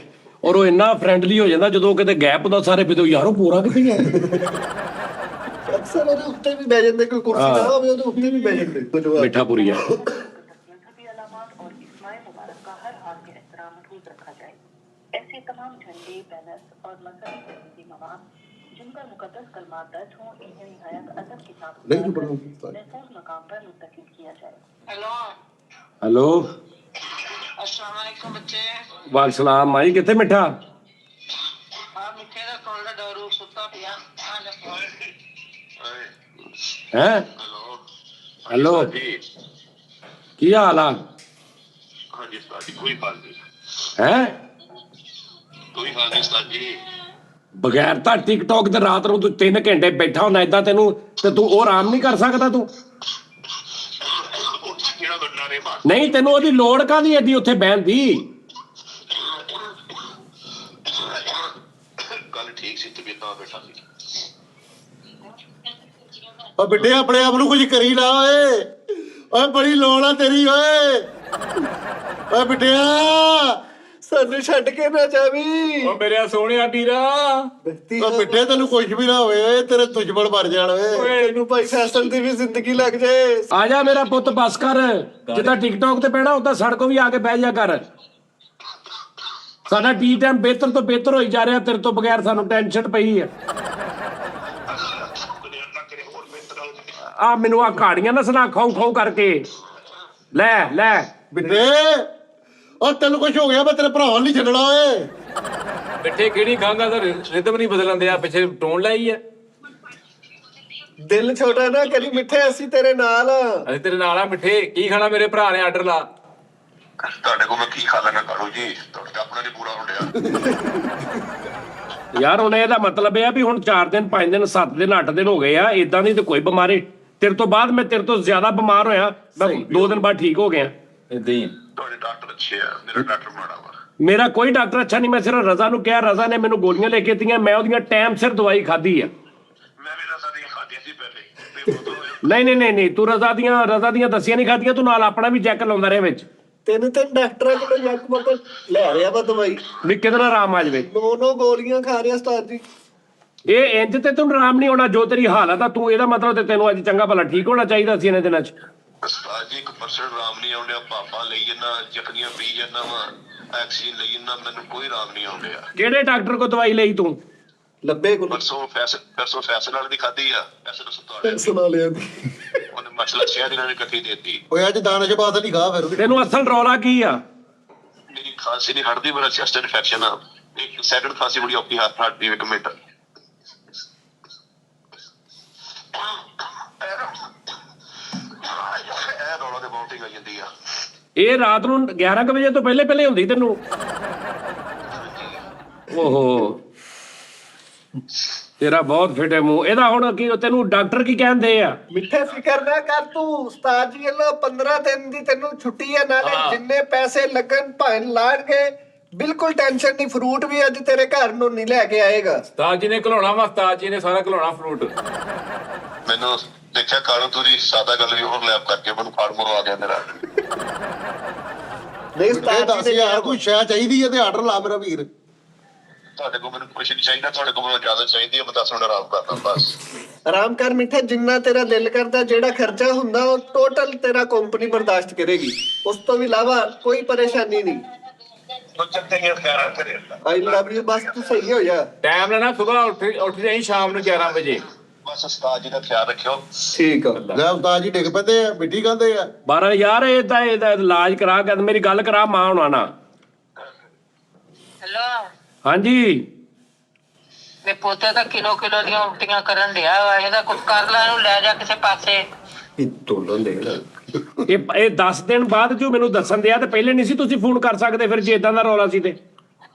ਔਰ ਉਹ ਇੰਨਾ ਫਰੈਂਡਲੀ ਹੋ ਜਾਂਦਾ ਜਦੋਂ ਕਿਤੇ ਗੈਪ ਹੁੰਦਾ, ਸਾਰੇ ਪਿੱਛੋਂ ਯਾਰ ਉਹ ਬੋਰਾ ਕਿੱਥੇ ਗਿਆ। ਅਕਸਰ ਉਹਦੇ ਉੱਤੇ ਵੀ ਬਹਿ ਜਾਂਦੇ, ਕੋਈ ਕੁਰਸੀ ਨਾ ਹੋਵੇ ਉਹਦੇ ਉੱਤੇ ਵੀ ਬਹਿ ਜਾਂਦੇ ਕੁਝ ਵਾਰ। ਮਿੱਠਾ ਪੂਰੀ ਆ। मजहबी अलामात और इस्माइल मुबारक का हर हाल में एहतराम महफूज रखा जाए। ऐसे तमाम झंडे, बैनर्स और मजहबी तहजीबी मवाद जिनका मुकद्दस कलमात दर्ज हों, इन्हें निहायत अदब के साथ नहीं जो पढ़ा हूँ। महफूज मकाम पर मुंतकिल किया जाए। हेलो ਹੈਲੋ अस्सलाम वालेकुम बच्चे। ਵਾਲਸਲਾਮ ਮਾਈ, ਕਿੱਥੇ ਮਿੱਠਾ? हाँ मिठे दा कॉल दा डरू सुत्ता पिया। हाँ ले ਹੈ ਹੈਲੋ ਕੀ ਹਾਲ ਆ? ਹਾਂਜੀ ਉਸਤਾਦ ਜੀ ਕੋਈ ਹਾਲ ਨਹੀਂ, ਹੈ ਕੋਈ ਹਾਲ ਨਹੀਂ ਉਸਤਾਦ ਜੀ। ਬਗੈਰ ਤਾਂ ਟਿਕਟੌਕ ਤੇ ਰਾਤ ਨੂੰ ਤੂੰ 3 ਘੰਟੇ ਬੈਠਾ ਹੁੰਦਾ ਏਦਾਂ, ਤੈਨੂੰ ਤੇ ਤੂੰ ਉਹ ਆਰਾਮ ਨਹੀਂ ਕਰ ਸਕਦਾ ਤੂੰ? ਉਹ ਕਿਹੜਾ ਬੰਦਾ ਨੇ ਬਾਤ ਨਹੀਂ ਤੈਨੂੰ ਉਹਦੀ ਲੋੜ ਕਾਹਦੀ ਐਡੀ ਉੱਥੇ ਬਹਿਣ ਦੀ? ਗੱਲ ਠੀਕ ਸੀ, ਤਬੀਅਤਾਂ ਬੈਠਾ ਸੀ। ਓ ਬਿੱਟੇ ਆਪਣੇ ਆਪ ਨੂੰ ਕੁਝ ਕਰੀ ਨਾ ਓਏ। ਓਏ ਬੜੀ ਲੋੜ ਆ ਤੇਰੀ ਓਏ। ਓਏ ਬਿੱਟਿਆ ਸਾਨੂੰ ਛੱਡ ਕੇ ਨਾ ਜਾਵੀਂ। ਉਹ ਮੇਰੇ ਸੋਹਣਿਆ ਵੀਰਾ, ਉਹ ਬਿੱਟੇ ਤੈਨੂੰ ਕੁਝ ਵੀ ਨਾ ਹੋਵੇ, ਤੇਰੇ ਦੁਸ਼ਮਣ ਮਰ ਜਾਣ ਓਏ। ਤੈਨੂੰ ਭਾਈ ਫੈਸਲ ਦੀ ਵੀ ਜ਼ਿੰਦਗੀ ਲੱਗ ਜਾਏ। ਆ ਜਾ ਮੇਰਾ ਪੁੱਤ, ਬਸ ਕਰ। ਜਿੱਦਾਂ ਟਿਕਟੌਕ ਤੇ ਪੈਣਾ ਉਦਾਂ ਸੜਕੋਂ ਵੀ ਆ ਕੇ ਬਹਿ ਜਾ ਕਰ। ਸਾਡਾ ਟੀ ਟਾਈਮ ਬਿਹਤਰ ਤੋਂ ਬਿਹਤਰ ਹੋਈ ਜਾ ਰਿਹਾ, ਤੇਰੇ ਤੋਂ ਬਗੈਰ ਸਾਨੂੰ ਟੈਨਸ਼ਨ ਪਈ ਆ। ਆ ਮੈਨੂੰ ਆ ਕਹਾਣੀਆਂ ਨਾ ਸੁਣਾ ਖਾਉ ਖਾਉ ਕਰਕੇ। ਲੈ ਬਿੱਟੇ ਉਹ ਤੈਨੂੰ ਕੁਝ ਹੋ ਗਿਆ, ਮੈਂ ਤੇਰੇ ਭਰਾ ਨਹੀਂ ਛੱਡਣਾ ਓਏ। ਬਿੱਠੇ ਕਿਹੜੀ ਖਾਂਗਾ ਤਾਂ ਰਿਦਮ ਨਹੀਂ ਬਦਲਣ ਦਿਆ, ਪਿੱਛੇ ਟੋਨ ਲਾਈ ਆ। ਦਿਲ ਛੋਟਾ ਨਾ ਕਰੀ ਮਿੱਠੇ, ਅਸੀਂ ਤੇਰੇ ਨਾਲ ਆ। ਅਸੀਂ ਤੇਰੇ ਨਾਲ ਆ ਮਿੱਠੇ। ਕੀ ਖਾਣਾ ਮੇਰੇ ਭਰਾ ਨੇ ਆਰਡਰ ਲਾ। ਤੁਹਾਡੇ ਕੋਲ ਮੈਂ ਕੀ ਖਾ ਲੈਣਾ ਕਾਲੂ ਜੀ, ਤੁਹਾਡਾ ਆਪਣਾ ਨਹੀਂ ਪੂਰਾ ਹੁੰਦਿਆ। ਯਾਰ ਹੁਣ ਇਹਦਾ ਮਤਲਬ ਇਹ ਆ ਵੀ ਹੁਣ 4 ਦਿਨ 5 ਦਿਨ 7 ਦਿਨ 8 ਦਿਨ ਹੋ ਗਏ ਆ, ਇਦਾਂ ਦੀ ਤਾਂ ਕੋਈ ਬਿਮਾਰੀ। ਤੇਰੇ ਤੋਂ ਬਾਅਦ ਮੈਂ ਤੇਰੇ ਤੋਂ ਜ਼ਿਆਦਾ ਬਿਮਾਰ ਹੋਇਆ, ਮੈਂ 2 ਦਿਨ ਬਾਅਦ ਠੀਕ ਹੋ ਗਿਆ। ਏਦਾਂ ਹੀ ਤੁਹਾਡੇ ਡਾਕਟਰ ਅੱਛੇ ਆ, ਮੇਰਾ ਡਾਕਟਰ ਮਾੜਾ ਵਾ। ਮੇਰਾ ਕੋਈ ਡਾਕਟਰ ਅੱਛਾ ਨਹੀਂ। ਮੈਂ ਸਿਰਫ ਰਜ਼ਾ ਨੂੰ ਕਿਹਾ, ਰਜ਼ਾ ਨੇ ਮੈਨੂੰ ਗੋਲੀਆਂ ਲੈ ਕੇ ਦਿੱਤੀਆਂ, ਮੈਂ ਉਹਦੀਆਂ ਟਾਈਮ ਸਿਰ ਦਵਾਈ ਖਾਧੀ ਆ। ਮੈਂ ਵੀ ਰਸਾ ਦੀਆਂ ਖਾਧੀਆਂ ਸੀ ਪਹਿਲੇ। ਨਹੀਂ ਤੂੰ ਰਜ਼ਾ ਦੀਆਂ ਦੱਸੀਆਂ ਨਹੀਂ ਖਾਧੀਆਂ, ਤੂੰ ਨਾਲ ਆਪਣਾ ਵੀ ਚੈੱਕ ਲਾਉਂਦਾ ਰਿਹਾ ਵਿੱਚ। ਤਿੰਨ ਡਾਕਟਰਾਂ ਕੋਲ ਜੱਕ ਮੱਕ ਲੈ ਰਿਹਾ ਵਾ ਦਵਾਈ, ਵੀ ਕਿਹਦੇ ਨਾਲ ਆਰਾਮ ਆ ਜਾਵੇ। 9 ਗੋਲੀਆਂ ਖਾ ਰਿਹਾ ਉਸਤਾਦ ਜੀ। ਇਹ ਇੰਜ ਤੇ ਤੈਨੂੰ ਆਰਾਮ ਨਹੀਂ ਹੋਣਾ, ਜੋ ਤੇਰੀ ਹਾਲਤ ਆ ਤੂੰ ਇਹਦਾ ਮਤਲਬ ਤੇ ਤੈਨੂੰ ਅੱਜ ਚੰਗਾ ਭਲਾ ਠੀਕ ਹੋਣਾ ਚਾਹੀਦਾ ਸੀ ਇਹਨਾਂ ਦਿਨਾਂ 'ਚ। ਉਸਤਾਦ ਜੀ 1% ਆਰਾਮ ਨਹੀਂ ਆਉਂਦਿਆ, ਪਾਪਾ ਲਈ ਜੰਨਾ, ਜਖਨੀਆਂ ਪੀ ਜੰਨਾ ਵਾ, ਐਕਸੀਜਨ ਲਈ ਜੰਨਾ, ਮੈਨੂੰ ਕੋਈ ਆਰਾਮ ਨਹੀਂ ਆਉਂਦਿਆ। ਕਿਹੜੇ ਡਾਕਟਰ ਕੋਲ ਦਵਾਈ ਲਈ ਤੂੰ? ਲੱਭੇ ਕੋਲ ਪਰਸੋਂ ਫੈਸਲ ਵਾਲੀ ਦੀ ਖਾਧੀ ਆ, ਫੈਸਲ ਹਸਪਤਾਲ ਸੁਣਾ ਲਿਆ। ਉਹਨੇ ਮਸਲਾ 6 ਦਿਨਾਂ ਦੀ ਇਕੱਠੀ ਦੇਤੀ। ਓਏ ਅੱਜ ਦਾਨਸ਼ ਬਾਤ ਨਹੀਂ ਖਾ ਫਿਰ। ਤੈਨੂੰ ਅਸਲ ਰੌਲਾ ਕੀ ਆ? ਮੇਰੀ ਖਾਂਸੀ ਨਹੀਂ ਹਟਦੀ, ਮੇਰਾ ਚੈਸਟ ਇਨਫੈਕਸ਼ਨ ਆ। ਇੱਕ ਸੈਕਿੰਡ ਖਾਂਸੀ ਬੜੀ ਔਖੀ ਹਟਦੀ, 1 ਮਿੰਟ। ਇਹ ਰੌਲਾ ਤੇ ਬਾਉਂਟਿੰਗ ਆਈ ਜਾਂਦੀ ਆ। ਇਹ ਰਾਤ ਨੂੰ 11 ਵਜੇ ਤੋਂ ਪਹਿਲੇ ਹੁੰਦੀ ਤੈਨੂੰ? ਓਹੋ ਤੇਰਾ ਬਹੁਤ ਫਿਟੇ ਮੂੰਹ। ਇਹਦਾ ਹੁਣ ਕੀ ਤੈਨੂੰ ਡਾਕਟਰ ਕੀ ਕਹਿੰਦੇ ਆ? ਮਿੱਠੇ ਫਿਕਰ ਨਾ ਕਰ ਤੂੰ, ਉਸਤਾਦ ਜੀ ਵੱਲੋਂ 15 ਦਿਨ ਦੀ ਤੈਨੂੰ ਛੁੱਟੀ ਹੈ, ਨਾਲੇ ਜਿੰਨੇ ਪੈਸੇ ਲੱਗਣ ਭਾਵੇਂ ਲਾਣਗੇ, ਬਿਲਕੁਲ ਟੈਨਸ਼ਨ ਨਹੀਂ। ਫਰੂਟ ਵੀ ਅੱਜ ਤੇਰੇ ਘਰ ਨੂੰ ਨਹੀਂ ਲੈ ਕੇ ਆਏਗਾ। ਉਸਤਾਦ ਜੀ ਨੇ ਘਲਾਉਣਾ ਵਾ, ਉਸਤਾਦ ਜੀ ਨੇ ਸਾਰਾ ਘਲਾਉਣਾ ਫਰੂਟ। ਮੈਨੂੰ ਦੇਖਿਆ ਕਾਲੂ ਤੂੰ ਸਾਦਾ ਗੱਲ ਵੀ ਓਵਰਲੈਪ ਕਰਕੇ ਮੈਨੂੰ ਫਾੜ ਮਰਵਾ ਗਿਆ ਮੇਰਾ। ਨਹੀਂ ਇਹ ਉਸਤਾਦ ਦੱਸ ਜੀ ਨੇ ਯਾਰ, ਕੋਈ ਸ਼ੈ ਚਾਹੀਦੀ ਹੈ ਤੇ ਆਰਡਰ ਲਾ ਮੇਰਾ ਵੀਰ। ਤੁਹਾਡੇ ਕੋਲ ਮੈਨੂੰ ਕੁਛ ਨਹੀਂ ਚਾਹੀਦਾ, ਤੁਹਾਡੇ ਕੋਲ ਮੈਨੂੰ ਜ਼ਿਆਦਾ ਚਾਹੀਦੀ ਹੈ, ਮੈਂ 10 ਮਿੰਟ ਆਰਾਮ ਕਰਦਾ ਬਸ। ਆਰਾਮ ਕਰ ਮਿੱਠੇ, ਜਿੰਨਾ ਤੇਰਾ ਦਿਲ ਕਰਦਾ, ਜਿਹੜਾ ਖਰਚਾ ਹੁੰਦਾ ਉਹ ਟੋਟਲ ਤੇਰਾ ਕੰਪਨੀ ਬਰਦਾਸ਼ਤ ਕਰੇਗੀ। ਉਸ ਤੋਂ ਵੀ ਇਲਾਵਾ ਕੋਈ ਪਰੇਸ਼ਾਨੀ ਨਹੀਂ। ਤੂੰ ਚੱਲਦੇ ਹੀ ਖਿਆਲ ਕਰੇ। ਆਈ ਲਵ ਯੂ। ਬਸ ਤੂੰ ਸਹੀ ਹੋ ਜਾ। ਟਾਈਮ ਲੈਣਾ, ਸਵੇਰ ਉੱਠ ਜਾਈਂ ਸ਼ਾਮ ਨੂੰ 11 ਵਜੇ। ਬਸ ਉਸਤਾਦ ਜੀ ਦਾ ਖਿਆਲ ਰੱਖਿਓ। ਠੀਕ ਆ। ਲੈ ਉਸਤਾਦ ਜੀ ਡਿੱਗ ਪੈਂਦੇ ਆ, ਮਿੱਟੀ ਖਾਂਦੇ ਆ। 12 ਯਾਰ ਇਹਦਾ ਇਲਾਜ ਕਰਾ ਕੇ ਮੇਰੀ ਗੱਲ ਕਰਾ ਮਾਂ ਹੁਣਾਂ ਨਾਲ। ਹੈਲੋ ਹਾਂਜੀ ਵੇ ਪੋਤੇ ਤਾਂ ਕਿਲੋ ਦੀਆਂ ਉਲਟੀਆਂ ਕਰਨ ਡਿਆ ਵਾ, ਇਹਦਾ ਕੁਝ ਕਰ ਲੈ, ਇਹਨੂੰ ਲੈ ਜਾ ਕਿਸੇ ਪਾਸੇ। ਇਹ ਤੋਲਣ ਦੇ ਲੈ। ਇਹ 10 ਦਿਨ ਬਾਅਦ ਜੋ ਮੈਨੂੰ ਦੱਸਣ ਦਿਆ ਤੇ ਪਹਿਲੇ ਨਹੀਂ ਸੀ ਤੁਸੀਂ ਫੋਨ ਕਰ ਸਕਦੇ ਫਿਰ, ਜੇ ਇਦਾਂ ਦਾ ਰੌਲਾ ਸੀ ਤੇ?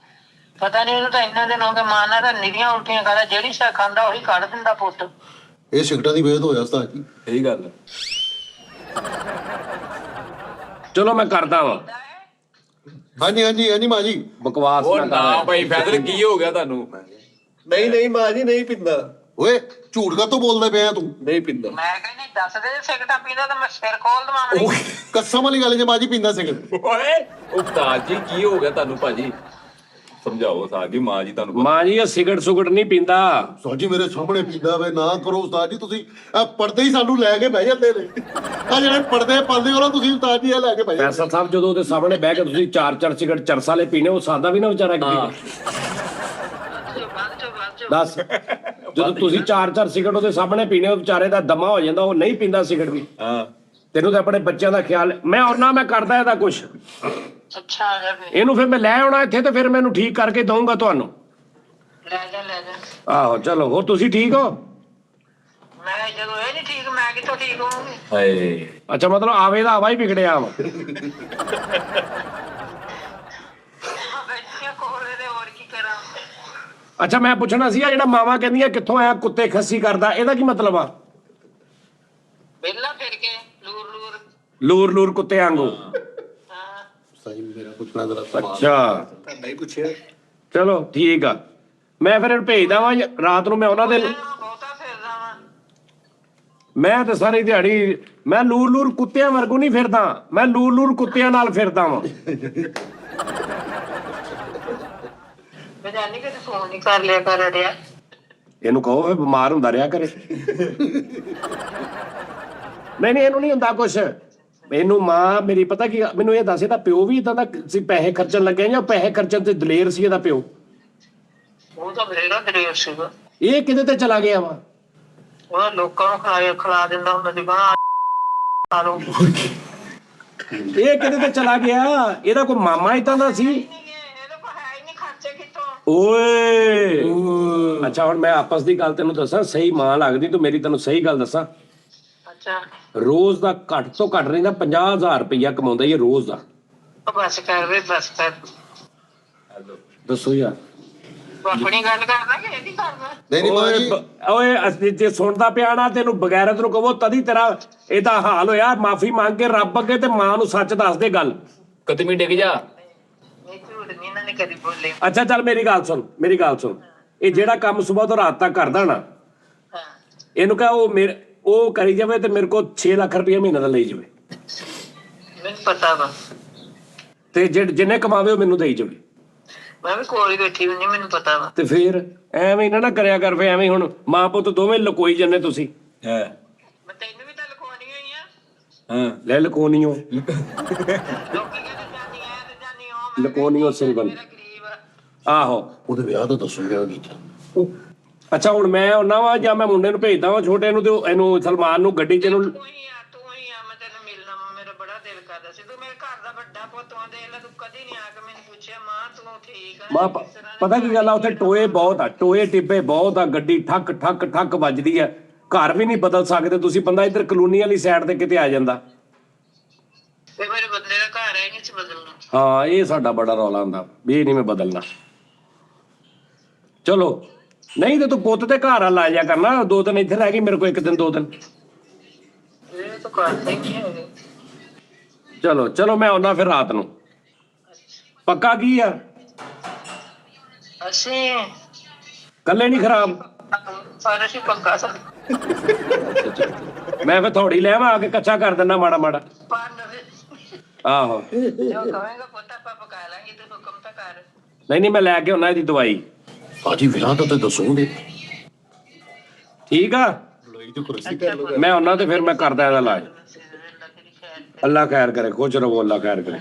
ਪਤਾ ਨਹੀਂ, ਇਹਨੂੰ ਤਾਂ ਇੰਨੇ ਦਿਨ ਹੋ ਗਏ, ਮਾਂ ਨਾਲ ਤਾਂ ਨਿਰੀਆਂ ਉਲਟੀਆਂ ਕਰਦਾ, ਜਿਹੜੀ ਸ਼ਾ ਖਾਂਦਾ ਉਹੀ ਕੱਢ ਦਿੰਦਾ ਪੁੱਤ। ਇਹ ਸਿਗਰਟਾਂ ਦੀ ਵੇਦ ਹੋਇਆ ਉਸਤਾਦ ਜੀ। ਸਹੀ ਗੱਲ। ਚਲੋ ਮੈਂ ਕਰਦਾ ਵਾਂ। ਹਾਂਜੀ ਮਾਂ ਜੀ। ਬਕਵਾਸ ਉਹ ਨਾ ਨਾ ਕਰ। ਭਾਈ ਫੈਦਰ, ਕੀ ਹੋ ਗਿਆ ਤੁਹਾਨੂੰ? ਨਹੀਂ ਮਾਂ ਜੀ, ਨਹੀਂ ਪਿੰਦਾ। ਓਏ ਝੂਠ ਕਾਤੋਂ ਬੋਲਦਾ ਪਿਆ ਤੂੰ? ਨਹੀਂ ਪਿੰਦਾ। ਮੈਂ ਕਹਿੰਦੀ ਦੱਸ ਦੇ, ਜੇ ਸਿਗਰਟਾਂ ਪੀਂਦਾ ਤਾਂ ਮੈਂ ਸਿਰ ਖੋਲ ਦਵਾਂ ਆਪਣੀ। ਕਸਮ ਵਾਲੀ ਗੱਲ ਜੇ ਮਾਂ ਜੀ ਪੀਂਦਾ ਸਿਗਰਟ। ਓਏ ਉਸਤਾਦ ਜੀ ਕੀ ਹੋ ਗਿਆ ਤੁਹਾਨੂੰ ਭਾਜੀ? ਸਮਝਾਓ ਉਸਤਾਦ ਜੀ, ਮਾਂ ਜੀ ਤੁਹਾਨੂੰ। ਮਾਂ ਜੀ ਇਹ ਸਿਗਰਟ ਸੁਗਟ ਨਹੀਂ ਪੀਂਦਾ। ਸਾਜੀ ਮੇਰੇ ਸਾਹਮਣੇ ਪੀਂਦਾ ਵੇ, ਨਾ ਕਰੋ ਉਸਤਾਦ ਜੀ। ਤੁਸੀਂ ਇਹ ਪਰਦੇ ਹੀ ਸਾਨੂੰ ਲੈ ਕੇ ਬਹਿ ਜਾਂਦੇ ਨੇ। ਆ ਜਿਹੜੇ ਪਰਦੇ ਪਾਉਂਦੇ ਹੋ ਨਾ ਤੁਸੀਂ ਉਸਤਾਦ ਜੀ, ਇਹ ਲੈ ਕੇ ਬਹਿ ਜਾਂਦੇ। ਫੈਸਲ ਸਾਹਿਬ ਜਦੋਂ ਉਹਦੇ ਸਾਹਮਣੇ ਬਹਿ ਕੇ ਤੁਸੀਂ 4 ਸਿਗਰਟ ਚਰਸ ਵਾਲੇ ਪੀਣੇ, ਉਹ ਸਾਦਾ ਵੀ ਨਾ ਵਿਚਾਰਾ ਕਿ ਦੱਸ। ਜਦੋਂ ਤੁਸੀਂ 4 ਸਿਗਰਟ ਉਹਦੇ ਸਾਹਮਣੇ ਪੀਣੇ, ਉਹ ਵਿਚਾਰੇ ਦਾ ਦਮਾ ਹੋ ਜਾਂਦਾ, ਉਹ ਨਹੀਂ ਪੀਂਦਾ ਸਿਗਰਟ ਵੀ। ਹਾਂ ਤੈਨੂੰ ਤਾਂ ਆਪਣੇ ਬੱਚਿਆਂ ਦਾ ਖਿਆਲ। ਮੈਂ ਉਹਨਾਂ ਮੈਂ ਕਰਦਾ ਇਹਦਾ ਕੁਛ। ਅੱਛਾ ਆ ਜਾ ਫਿਰ, ਇਹਨੂੰ ਫਿਰ ਮੈਂ ਲੈ ਆਉਣਾ ਇੱਥੇ ਤੇ ਫਿਰ ਮੈਨੂੰ ਠੀਕ ਕਰਕੇ ਦਊਂਗਾ ਤੁਹਾਨੂੰ। ਲੈ ਜਾ ਆਹੋ ਚਲੋ। ਹੋਰ ਤੁਸੀਂ ਠੀਕ ਹੋ? ਮੈਂ ਜਦੋਂ ਇਹ ਨਹੀਂ ਠੀਕ, ਮੈਂ ਕਿੱਥੋਂ ਠੀਕ ਹੋਵਾਂਗੀ? ਹਾਏ ਅੱਛਾ ਮਤਲਬ ਆਵੇ ਦਾ ਹਵਾ ਹੀ ਵਿਗੜਿਆ ਵਾ। ਬੈਠੀਆਂ ਕੋਲੇ ਦੇ, ਹੋਰ ਕੀ ਕਰਾਂ? ਅੱਛਾ ਮੈਂ ਪੁੱਛਣਾ ਸੀ, ਆ ਜਿਹੜਾ ਮਾਵਾ ਕਹਿੰਦੀਆਂ ਕਿੱਥੋਂ ਆਇਆ ਕੁੱਤੇ ਖੱਸੀ ਕਰਦਾ, ਇਹਦਾ ਕੀ ਮਤਲਬ ਆ? ਵਿਹਲਾ ਫਿਰ ਕੇ ਲੂਰ ਲੂਰ ਕੁੱਤੇ ਵਾਂਗੂ। ਹਾਂ। ਸਾਜੀ ਮੇਰਾ ਪੁੱਛਣਾ ਜ਼ਰਾ। ਅੱਛਾ ਤੁਹਾਡਾ ਹੀ ਪੁੱਛਿਆ। ਚਲੋ ਠੀਕ ਆ, ਮੈਂ ਫਿਰ ਇਹਨੂੰ ਭੇਜਦਾ ਵਾਂ ਰਾਤ ਨੂੰ। ਮੈਂ ਉਹਨਾਂ ਦੇ ਬਹੁਤਾ ਫਿਰਦਾ ਵਾ। ਮੈਂ ਤੇ ਸਾਰੀ ਦਿਹਾੜੀ ਮੈਂ ਲੂਰ ਕੁੱਤਿਆਂ ਵਰਗੂ ਨਹੀਂ ਫਿਰਦਾ, ਮੈਂ ਲੂਰ ਕੁੱਤਿਆਂ ਨਾਲ ਫਿਰਦਾ ਵਾਂ। ਜਾਨੀ ਕਿ ਫੋਨ ਨਹੀਂ ਕਰ ਲਿਆ ਕਰ ਰਿਹਾ। ਇਹਨੂੰ ਕਹੋ ਵੀ ਬਿਮਾਰ ਹੁੰਦਾ ਰਿਹਾ ਕਰੇ। ਨਹੀਂ ਇਹਨੂੰ ਨਹੀਂ ਹੁੰਦਾ ਕੁਛ। ਇਹਨੂੰ ਮਾਂ ਮੇਰੀ ਪਤਾ ਕੀ ਮੈਨੂੰ ਇਹ ਦੱਸ, ਇਹਦਾ ਪਿਓ ਵੀ ਇਦਾਂ ਦਾ ਸੀ ਪੈਸੇ ਖਰਚਣ ਲੱਗਿਆ ਜਾਂ ਪੈਸੇ ਖਰਚਣ ਤੇ ਦਲੇਰ ਸੀ ਇਹਦਾ ਪਿਓ? ਉਹ ਤਾਂ ਮੇਰਾ ਦਲੇਰ ਸੀਗਾ। ਇਹ ਕਿਤੇ ਤੇ ਚਲਾ ਗਿਆ ਵਾ? ਉਹ ਲੋਕਾਂ ਨੂੰ ਖਿਲਾ ਦਿੰਦਾ ਹੁੰਦਾ ਸੀ ਬਾਹਰ ਆ ਲੋ। ਇਹ ਕਿਤੇ ਤੇ ਚਲਾ ਗਿਆ? ਇਹਦਾ ਕੋਈ ਮਾਮਾ ਇਦਾਂ ਦਾ ਸੀ? ਇਹਦੇ ਕੋਲ ਹੈ ਹੀ ਨਹੀਂ ਖਰਚੇ ਕਿਤੋਂ। ਓਏ ਅੱਛਾ, ਹੁਣ ਮੈਂ ਆਪਸ ਦੀ ਗੱਲ ਤੈਨੂੰ ਦੱਸਾਂ, ਸਹੀ ਮਾਂ ਲੱਗਦੀ ਤੂੰ ਮੇਰੀ, ਤੈਨੂੰ ਸਹੀ ਗੱਲ ਦੱਸਾਂ, ਅੱਛਾ ਰੋਜ਼ ਦਾ ਘੱਟ ਤੋਂ ਘੱਟ ਰਹਿੰਦਾ 50,000 ਰੁਪਇਆ ਕਮਾਉਂਦਾ ਇਹ ਰੋਜ਼ ਦਾ। ਬਸ ਕਰ ਵੇ ਬਸ ਕਰ। ਦੱਸੋ ਯਾਰ। ਤੂੰ ਆਪਣੀ ਗੱਲ ਕਰਦਾ ਕਿ ਇਹਦੀ ਕਰਦਾ? ਨਹੀਂ ਮਾਂ ਜੀ, ਓਏ ਅਸੀਂ ਜੇ ਸੁਣਦਾ ਪਿਆ ਨਾ ਤੈਨੂੰ ਬਗੈਰਤ ਨੂੰ ਕਹੋ ਤਦੀ ਤੇਰਾ ਇਹਦਾ ਹਾਲ ਹੋਇਆ। ਮਾਫੀ ਮੰਗ ਕੇ ਰੱਬ ਅੱਗੇ ਤੇ ਮਾਂ ਨੂੰ ਸੱਚ ਦੱਸ ਦੇ ਗੱਲ। ਕਦਮੀ ਡਿੱਗ ਜਾ। ਨਹੀਂ ਝੂਠ ਨਹੀਂ ਇਹਨਾਂ ਨੇ ਕਦੀ ਬੋਲੇ। ਅੱਛਾ ਚੱਲ ਮੇਰੀ ਗੱਲ ਸੁਣ, ਮੇਰੀ ਗੱਲ ਸੁਣ। ਇਹ ਜਿਹੜਾ ਕੰਮ ਸਵੇਰ ਤੋਂ ਰਾਤ ਤੱਕ ਕਰਦਾ ਨਾ, ਹਾਂ ਇਹਨੂੰ ਕਹ ਉਹ ਕਰੀ ਜਾਵੇ ਤੇ ਮੇਰੇ ਕੋਲ 6 ਲੱਖ ਰੁਪਇਆ ਮਹੀਨਾ ਦਾ ਲਈ ਜਾਵੇ, ਮੈਨੂੰ ਪਤਾ ਵਾ। ਤੇ ਜਿੰਨੇ ਕਮਾਵੇ ਉਹ ਮੈਨੂੰ ਦੇਈ ਜਾਵੇ। ਮੈਂ ਵੀ ਕੋਲ ਹੀ ਬੈਠੀ ਹੁੰਦੀ, ਮੈਨੂੰ ਪਤਾ ਵਾ। ਤੇ ਫੇਰ ਐਵੇਂ ਨਾ ਕਰਿਆ ਕਰ। ਫੇ ਐਵੇਂ ਹੁਣ ਮਾਂ ਪੁੱਤ ਦੋਵੇਂ ਲਕੋਈ ਜੰਨੇ ਤੁਸੀਂ। ਹੈ ਮੈਂ ਤੈਨੂੰ ਵੀ ਤਾਂ ਲਿਖਵਾਉਣੀ ਹੋਈ ਆ। ਹਾਂ ਲੈ ਲਕੋਨੀਓ ਲੋਕੀ ਕਹਿੰਦੇ ਜਾਨੀ ਆ ਤੇ ਜਾਨੀ ਹੋ। ਲਕੋਨੀਓ ਸਿੰਗਲ। ਮੇਰਾ ਗਰੀਬ ਆ। ਆਹੋ ਉਹਦੇ ਵਿਆਹ ਦਾ ਦੱਸੋ ਕਿਆ ਕੀਤਾ? ਅੱਛਾ ਹੁਣ ਮੈਂ ਉਹਨਾਂ ਵਾ ਜਾਂ ਮੈਂ ਮੁੰਡੇ ਨੂੰ ਭੇਜਦਾ ਵਾਂ ਛੋਟੇ ਨੂੰ ਤੇ ਇਹਨੂੰ ਸਲਮਾਨ ਨੂੰ ਗੱਡੀ 'ਚ ਇਹਨੂੰ। ਤੂੰ ਹੀ ਆ ਮੈਂ ਤੈਨੂੰ ਮਿਲਣਾ ਵਾ। ਮੇਰਾ ਬੜਾ ਦਿਲ ਕਰਦਾ ਸੀ। ਤੂੰ ਮੇਰੇ ਘਰ ਦਾ ਵੱਡਾ ਪੁੱਤ ਆ। ਦੇਖ ਲੈ ਤੂੰ ਕਦੀ ਨਹੀਂ ਆ ਕੇ ਮੈਨੂੰ ਪੁੱਛਿਆ ਮਾਂ ਤੂੰ ਠੀਕ ਆ? ਮਾਂ ਪਤਾ ਕੀ ਗੱਲ ਆ, ਉੱਥੇ ਟੋਏ ਬਹੁਤ ਆ, ਟੋਏ ਟਿੱਬੇ ਬਹੁਤ ਆ, ਗੱਡੀ ਠੱਕ ਠੱਕ ਠੱਕ ਵੱਜਦੀ ਆ। ਘਰ ਵੀ ਨਹੀਂ ਬਦਲ ਸਕਦੇ ਤੁਸੀਂ। ਬੰਦਾ ਇੱਧਰ ਕਲੋਨੀ ਵਾਲੀ ਸਾਈਡ ਤੇ ਕਿਤੇ ਆ ਜਾਂਦਾ। ਤੇ ਮੇਰੇ ਬੰਦੇ ਦਾ ਘਰ ਹੈ ਨਹੀਂ ਚ ਬਦਲਣਾ। ਹਾਂ ਇਹ ਸਾਡਾ ਬੜਾ ਰੌਲਾ ਹੁੰਦਾ ਵੀ ਇਹ ਨਹੀਂ ਮੈਂ ਬਦਲਣਾ। ਚਲੋ ਨਹੀਂ ਤੇ ਤੂੰ ਪੁੱਤ ਤੇ ਘਰ ਆ ਲਾ ਜਾ ਕਰਨਾ। 2 ਦਿਨ ਇੱਥੇ ਰਹਿ ਗਈ ਮੇਰੇ ਕੋਲ, 1 ਦਿਨ 2 ਦਿਨ। ਇਹ ਤਾਂ ਕਰਦੇ ਹੀ ਨਹੀਂ ਹੈਗੇ। ਚਲੋ ਚਲੋ ਮੈਂ ਆਉਣਾ ਫਿਰ ਰਾਤ ਨੂੰ। ਪੱਕਾ ਕੀ ਆ? ਅਸੀਂ ਕੱਲੇ ਨਹੀਂ ਖਰਾਬ? ਸਾਰੇ ਸੀ ਪੱਕਾ ਸਰ। ਮੈਂ ਫਿਰ ਥੋੜੀ ਲੈ ਆ ਕੇ ਕੱਚਾ ਕਰ ਦਿੰਦਾ ਮਾੜਾ ਮਾੜਾ। ਪਰ ਆਹੋ ਜੋ ਕਹੇਗਾ ਪੁੱਤ ਆਪਾਂ ਪਕਾ ਲਾਂਗੇ ਤੂੰ ਹੁਕਮ ਤਾਂ ਕਰ। ਨਹੀਂ ਮੈਂ ਲੈ ਕੇ ਆਉਣਾ ਇਹਦੀ ਦਵਾਈ। ਭਾਜੀ ਵਿਆਹ ਦਾ ਤੇ ਦੱਸੋਗੇ? ਠੀਕ ਆ ਮੈਂ ਆਉਣਾ ਤੇ ਫਿਰ ਮੈਂ ਕਰਦਾ ਇਹਦਾ ਇਲਾਜ। ਅੱਲਾ ਖੈਰ ਕਰੇ, ਖੁਸ਼ ਰਹੋ, ਅੱਲਾ ਖੈਰ ਕਰੇ।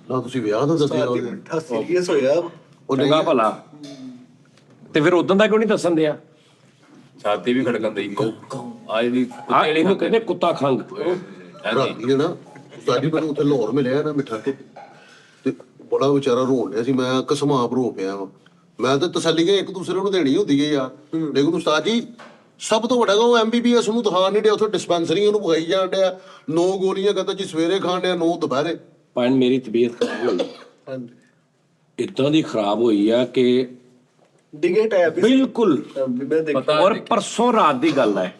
ਨਾ ਤੁਸੀਂ ਵਿਆਹ ਦਾ ਦੱਸਿਆ ਉਹਦੇ? ਮਿੱਠਾ ਸੀਰੀਅਸ ਹੋਇਆ। ਉਹ ਨਹੀਂ ਚੰਗਾ ਭਲਾ। ਤੇ ਫਿਰ ਉਦੋਂ ਦਾ ਕਿਉਂ ਨਹੀਂ ਦੱਸਣ ਦਿਆ? ਛਾਤੀ ਵੀ ਖੜਕਣ ਦਈ ਆ ਜਿਹੜੀ ਆ ਇਹਨੂੰ ਕਹਿੰਦੇ ਕੁੱਤਾ ਖੰਗ। ਰਾਤੀ ਨਾ ਸਾਡੀ ਮੈਨੂੰ ਉੱਥੇ ਲਾਹੌਰ ਮਿਲਿਆ ਨਾ ਮਿੱਠਾ ਤੇ ਬੜਾ ਵਿਚਾਰਾ ਰੋਣ ਡਿਆ ਸੀ। ਮੈਂ ਕਸਮਾਪ ਰੋ ਪਿਆ ਵਾ। ਮੈਂ ਤਾਂ ਤਸੱਲੀ ਕਿ ਇੱਕ ਦੂਸਰੇ ਨੂੰ ਦੇਣੀ ਹੁੰਦੀ ਹੈ ਯਾਰ। ਲੇਕਿਨ ਉਸਤਾਦ ਜੀ ਸਭ ਤੋਂ ਵੱਡਾ ਉਹ MBBS ਨੂੰ ਦਿਖਾ ਨਹੀਂ ਡਿਆ। ਉੱਥੇ ਡਿਸਪੈਂਸਰੀ ਉਹਨੂੰ ਪਗਾਈ ਜਾਣ ਡਿਆ। 9 ਗੋਲੀਆਂ ਕਹਿੰਦਾ ਜੀ ਸਵੇਰੇ ਖਾਣ ਡਿਆ, 9 ਦੁਪਹਿਰੇ। ਪਰ ਮੇਰੀ ਤਬੀਅਤ ਖਰਾਬ ਹੋਈ, ਇਦਾਂ ਦੀ ਖਰਾਬ ਹੋਈ ਆ ਕਿ ਡਿਗੇ ਟੈਪ ਬਿਲਕੁਲ। ਮੈਂ ਦੇਖ ਔਰ ਪਰਸੋਂ ਰਾਤ ਦੀ ਗੱਲ ਹੈ।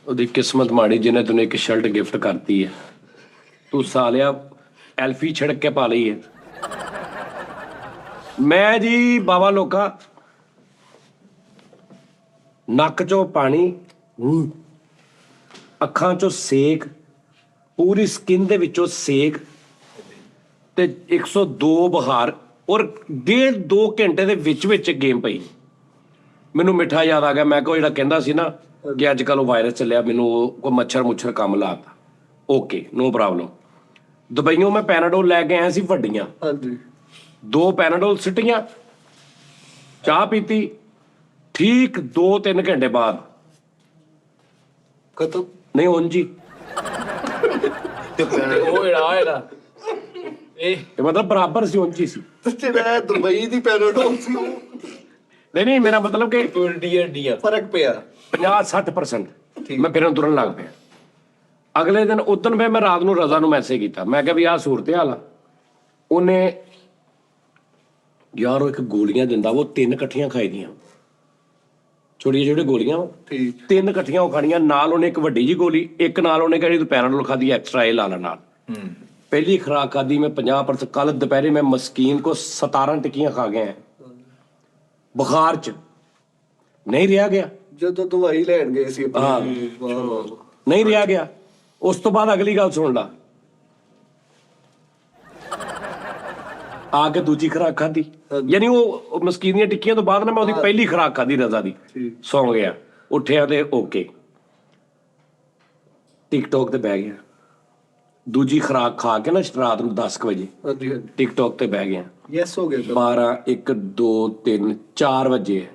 ਉਹਦੀ ਕਿਸਮਤ ਮਾੜੀ ਜਿਹਨੇ ਤੈਨੂੰ ਇੱਕ ਸ਼ਰਟ ਗਿਫਟ ਕਰਤੀ ਹੈ। ਤੂੰ ਸਾਲਿਆ ਐਲਫੀ ਛਿੜਕ ਕੇ ਪਾ ਲਈ ਹੈ। ਮੈਂ ਜੀ ਬਾਬਾ ਲੋਕਾ ਨੱਕ ਚੋਂ ਪਾਣੀ, ਅੱਖਾਂ ਚੋਂ ਸੇਕ, ਪੂਰੀ ਸਕਿਨ ਦੇ ਵਿੱਚੋਂ ਸੇਕ ਤੇ 102 ਬੁਖਾਰ ਔਰ 1.5-2 ਘੰਟੇ ਦੇ ਵਿੱਚ ਗੇਮ ਪਈ। ਮੈਨੂੰ ਮਿੱਠਾ ਯਾਦ ਆ ਗਿਆ। ਮੈਂ ਕਿਹਾ ਜਿਹੜਾ ਕਹਿੰਦਾ ਸੀ ਨਾ ਕਿ ਅੱਜ ਕੱਲ੍ਹ ਉਹ ਵਾਇਰਸ ਚੱਲਿਆ, ਮੈਨੂੰ ਉਹ ਕੋਈ ਮੱਛਰ ਕੰਮ ਲਾਤਾ। Okay no problem. ਦੁਬਈਓਂ ਮੈਂ ਪੈਨਾਡੋਲ ਲੈ ਕੇ ਆਇਆ ਸੀ ਵੱਡੀਆਂ। ਹਾਂਜੀ 2 ਪੈਨਾਡੋਲ ਸਿੱਟੀਆਂ, ਚਾਹ ਪੀਤੀ, ਠੀਕ 2-3 ਘੰਟੇ ਬਾਅਦ ਖਤਮ। ਨਹੀਂ ਉਂਝ ਹੀ ਉਹ ਇਹਦਾ ਇਹ ਤੇ ਮਤਲਬ ਬਰਾਬਰ ਸੀ, ਉਂਝ ਹੀ ਸੀ। ਜਿਹੜਾ ਦੁਬਈ ਦੀ ਪੈਰਾਡੋਲ ਸੀ ਉਹ ਨਹੀਂ ਮੇਰਾ ਮਤਲਬ ਕਿ ਡੀਆ ਫਰਕ ਪਿਆ 50-60% ਮੈਂ ਫਿਰ ਤੁਰਨ ਲੱਗ ਪਿਆ। ਅਗਲੇ ਦਿਨ ਉਦੋਂ ਫਿਰ ਮੈਂ ਰਾਤ ਨੂੰ ਰਜ਼ਾ ਨੂੰ ਮੈਸੇਜ ਕੀਤਾ। ਮੈਂ ਕਿਹਾ ਵੀ ਆਹ ਸੂਰਤ ਹਾਲ ਆ। ਉਹਨੇ ਯਾਰ ਉਹ ਇੱਕ ਗੋਲੀਆਂ ਦਿੰਦਾ, ਉਹ 3 ਇਕੱਠੀਆਂ ਖਾਈ ਦੀਆਂ, ਛੋਟੀਆਂ ਗੋਲੀਆਂ, ਠੀਕ 3 ਇਕੱਠੀਆਂ ਉਹ ਖਾਣੀਆਂ। ਨਾਲ ਉਹਨੇ ਇੱਕ ਵੱਡੀ ਜੀ ਗੋਲੀ, ਇੱਕ ਨਾਲ ਉਹਨੇ ਕਹਿੰਦੀ ਤੂੰ ਪੈਰਾਡੋਲ ਖਾਦੀ ਐਕਸਟਰਾ ਇਹ ਲਾ ਲੈ ਨਾਲ। ਪਹਿਲੀ ਖੁਰਾਕ ਖਾਦੀ ਮੈਂ 50%। ਕੱਲ ਦੁਪਹਿਰੇ ਮੈਂ ਮਸਕੀਨ ਕੋ 17 ਟਿੱਕੀਆਂ ਖਾ ਗਿਆ ਬੁਖਾਰ ਚ, ਨਹੀਂ ਰਿਹਾ ਗਿਆ। ਜਦੋਂ ਦਵਾਈ ਲੈਣ ਗਏ ਸੀ ਹਾਂ। ਵਾਹ ਨਹੀਂ ਰਿਹਾ ਗਿਆ। ਉਸ ਤੋਂ ਬਾਅਦ ਅਗਲੀ ਗੱਲ ਸੁਣ ਲਾ, ਆ ਕੇ ਦੂਜੀ ਖੁਰਾਕ ਖਾਧੀ, ਯਾਨੀ ਉਹ ਮਸਕੀਨ ਦੀਆਂ ਟਿੱਕੀਆਂ ਤੋਂ ਬਾਅਦ ਨਾ ਮੈਂ ਉਹਦੀ ਪਹਿਲੀ ਖੁਰਾਕ ਖਾਧੀ ਰਜ਼ਾ ਦੀ, ਸੌਂ ਗਿਆ, ਉੱਠਿਆ ਤੇ ਓਕੇ ਟਿਕਟੋਕ ਤੇ ਬਹਿ ਗਿਆ। ਦੂਜੀ ਖੁਰਾਕ ਖਾ ਕੇ ਨਾ ਰਾਤ ਨੂੰ 10 ਵਜੇ ਹਾਂਜੀ ਹਾਂਜੀ ਟਿਕਟੋਕ ਤੇ ਬਹਿ ਗਿਆ। ਯੈਸ ਹੋ ਗਿਆ ਸਰ। 12 1 2 3 4 ਵਜੇ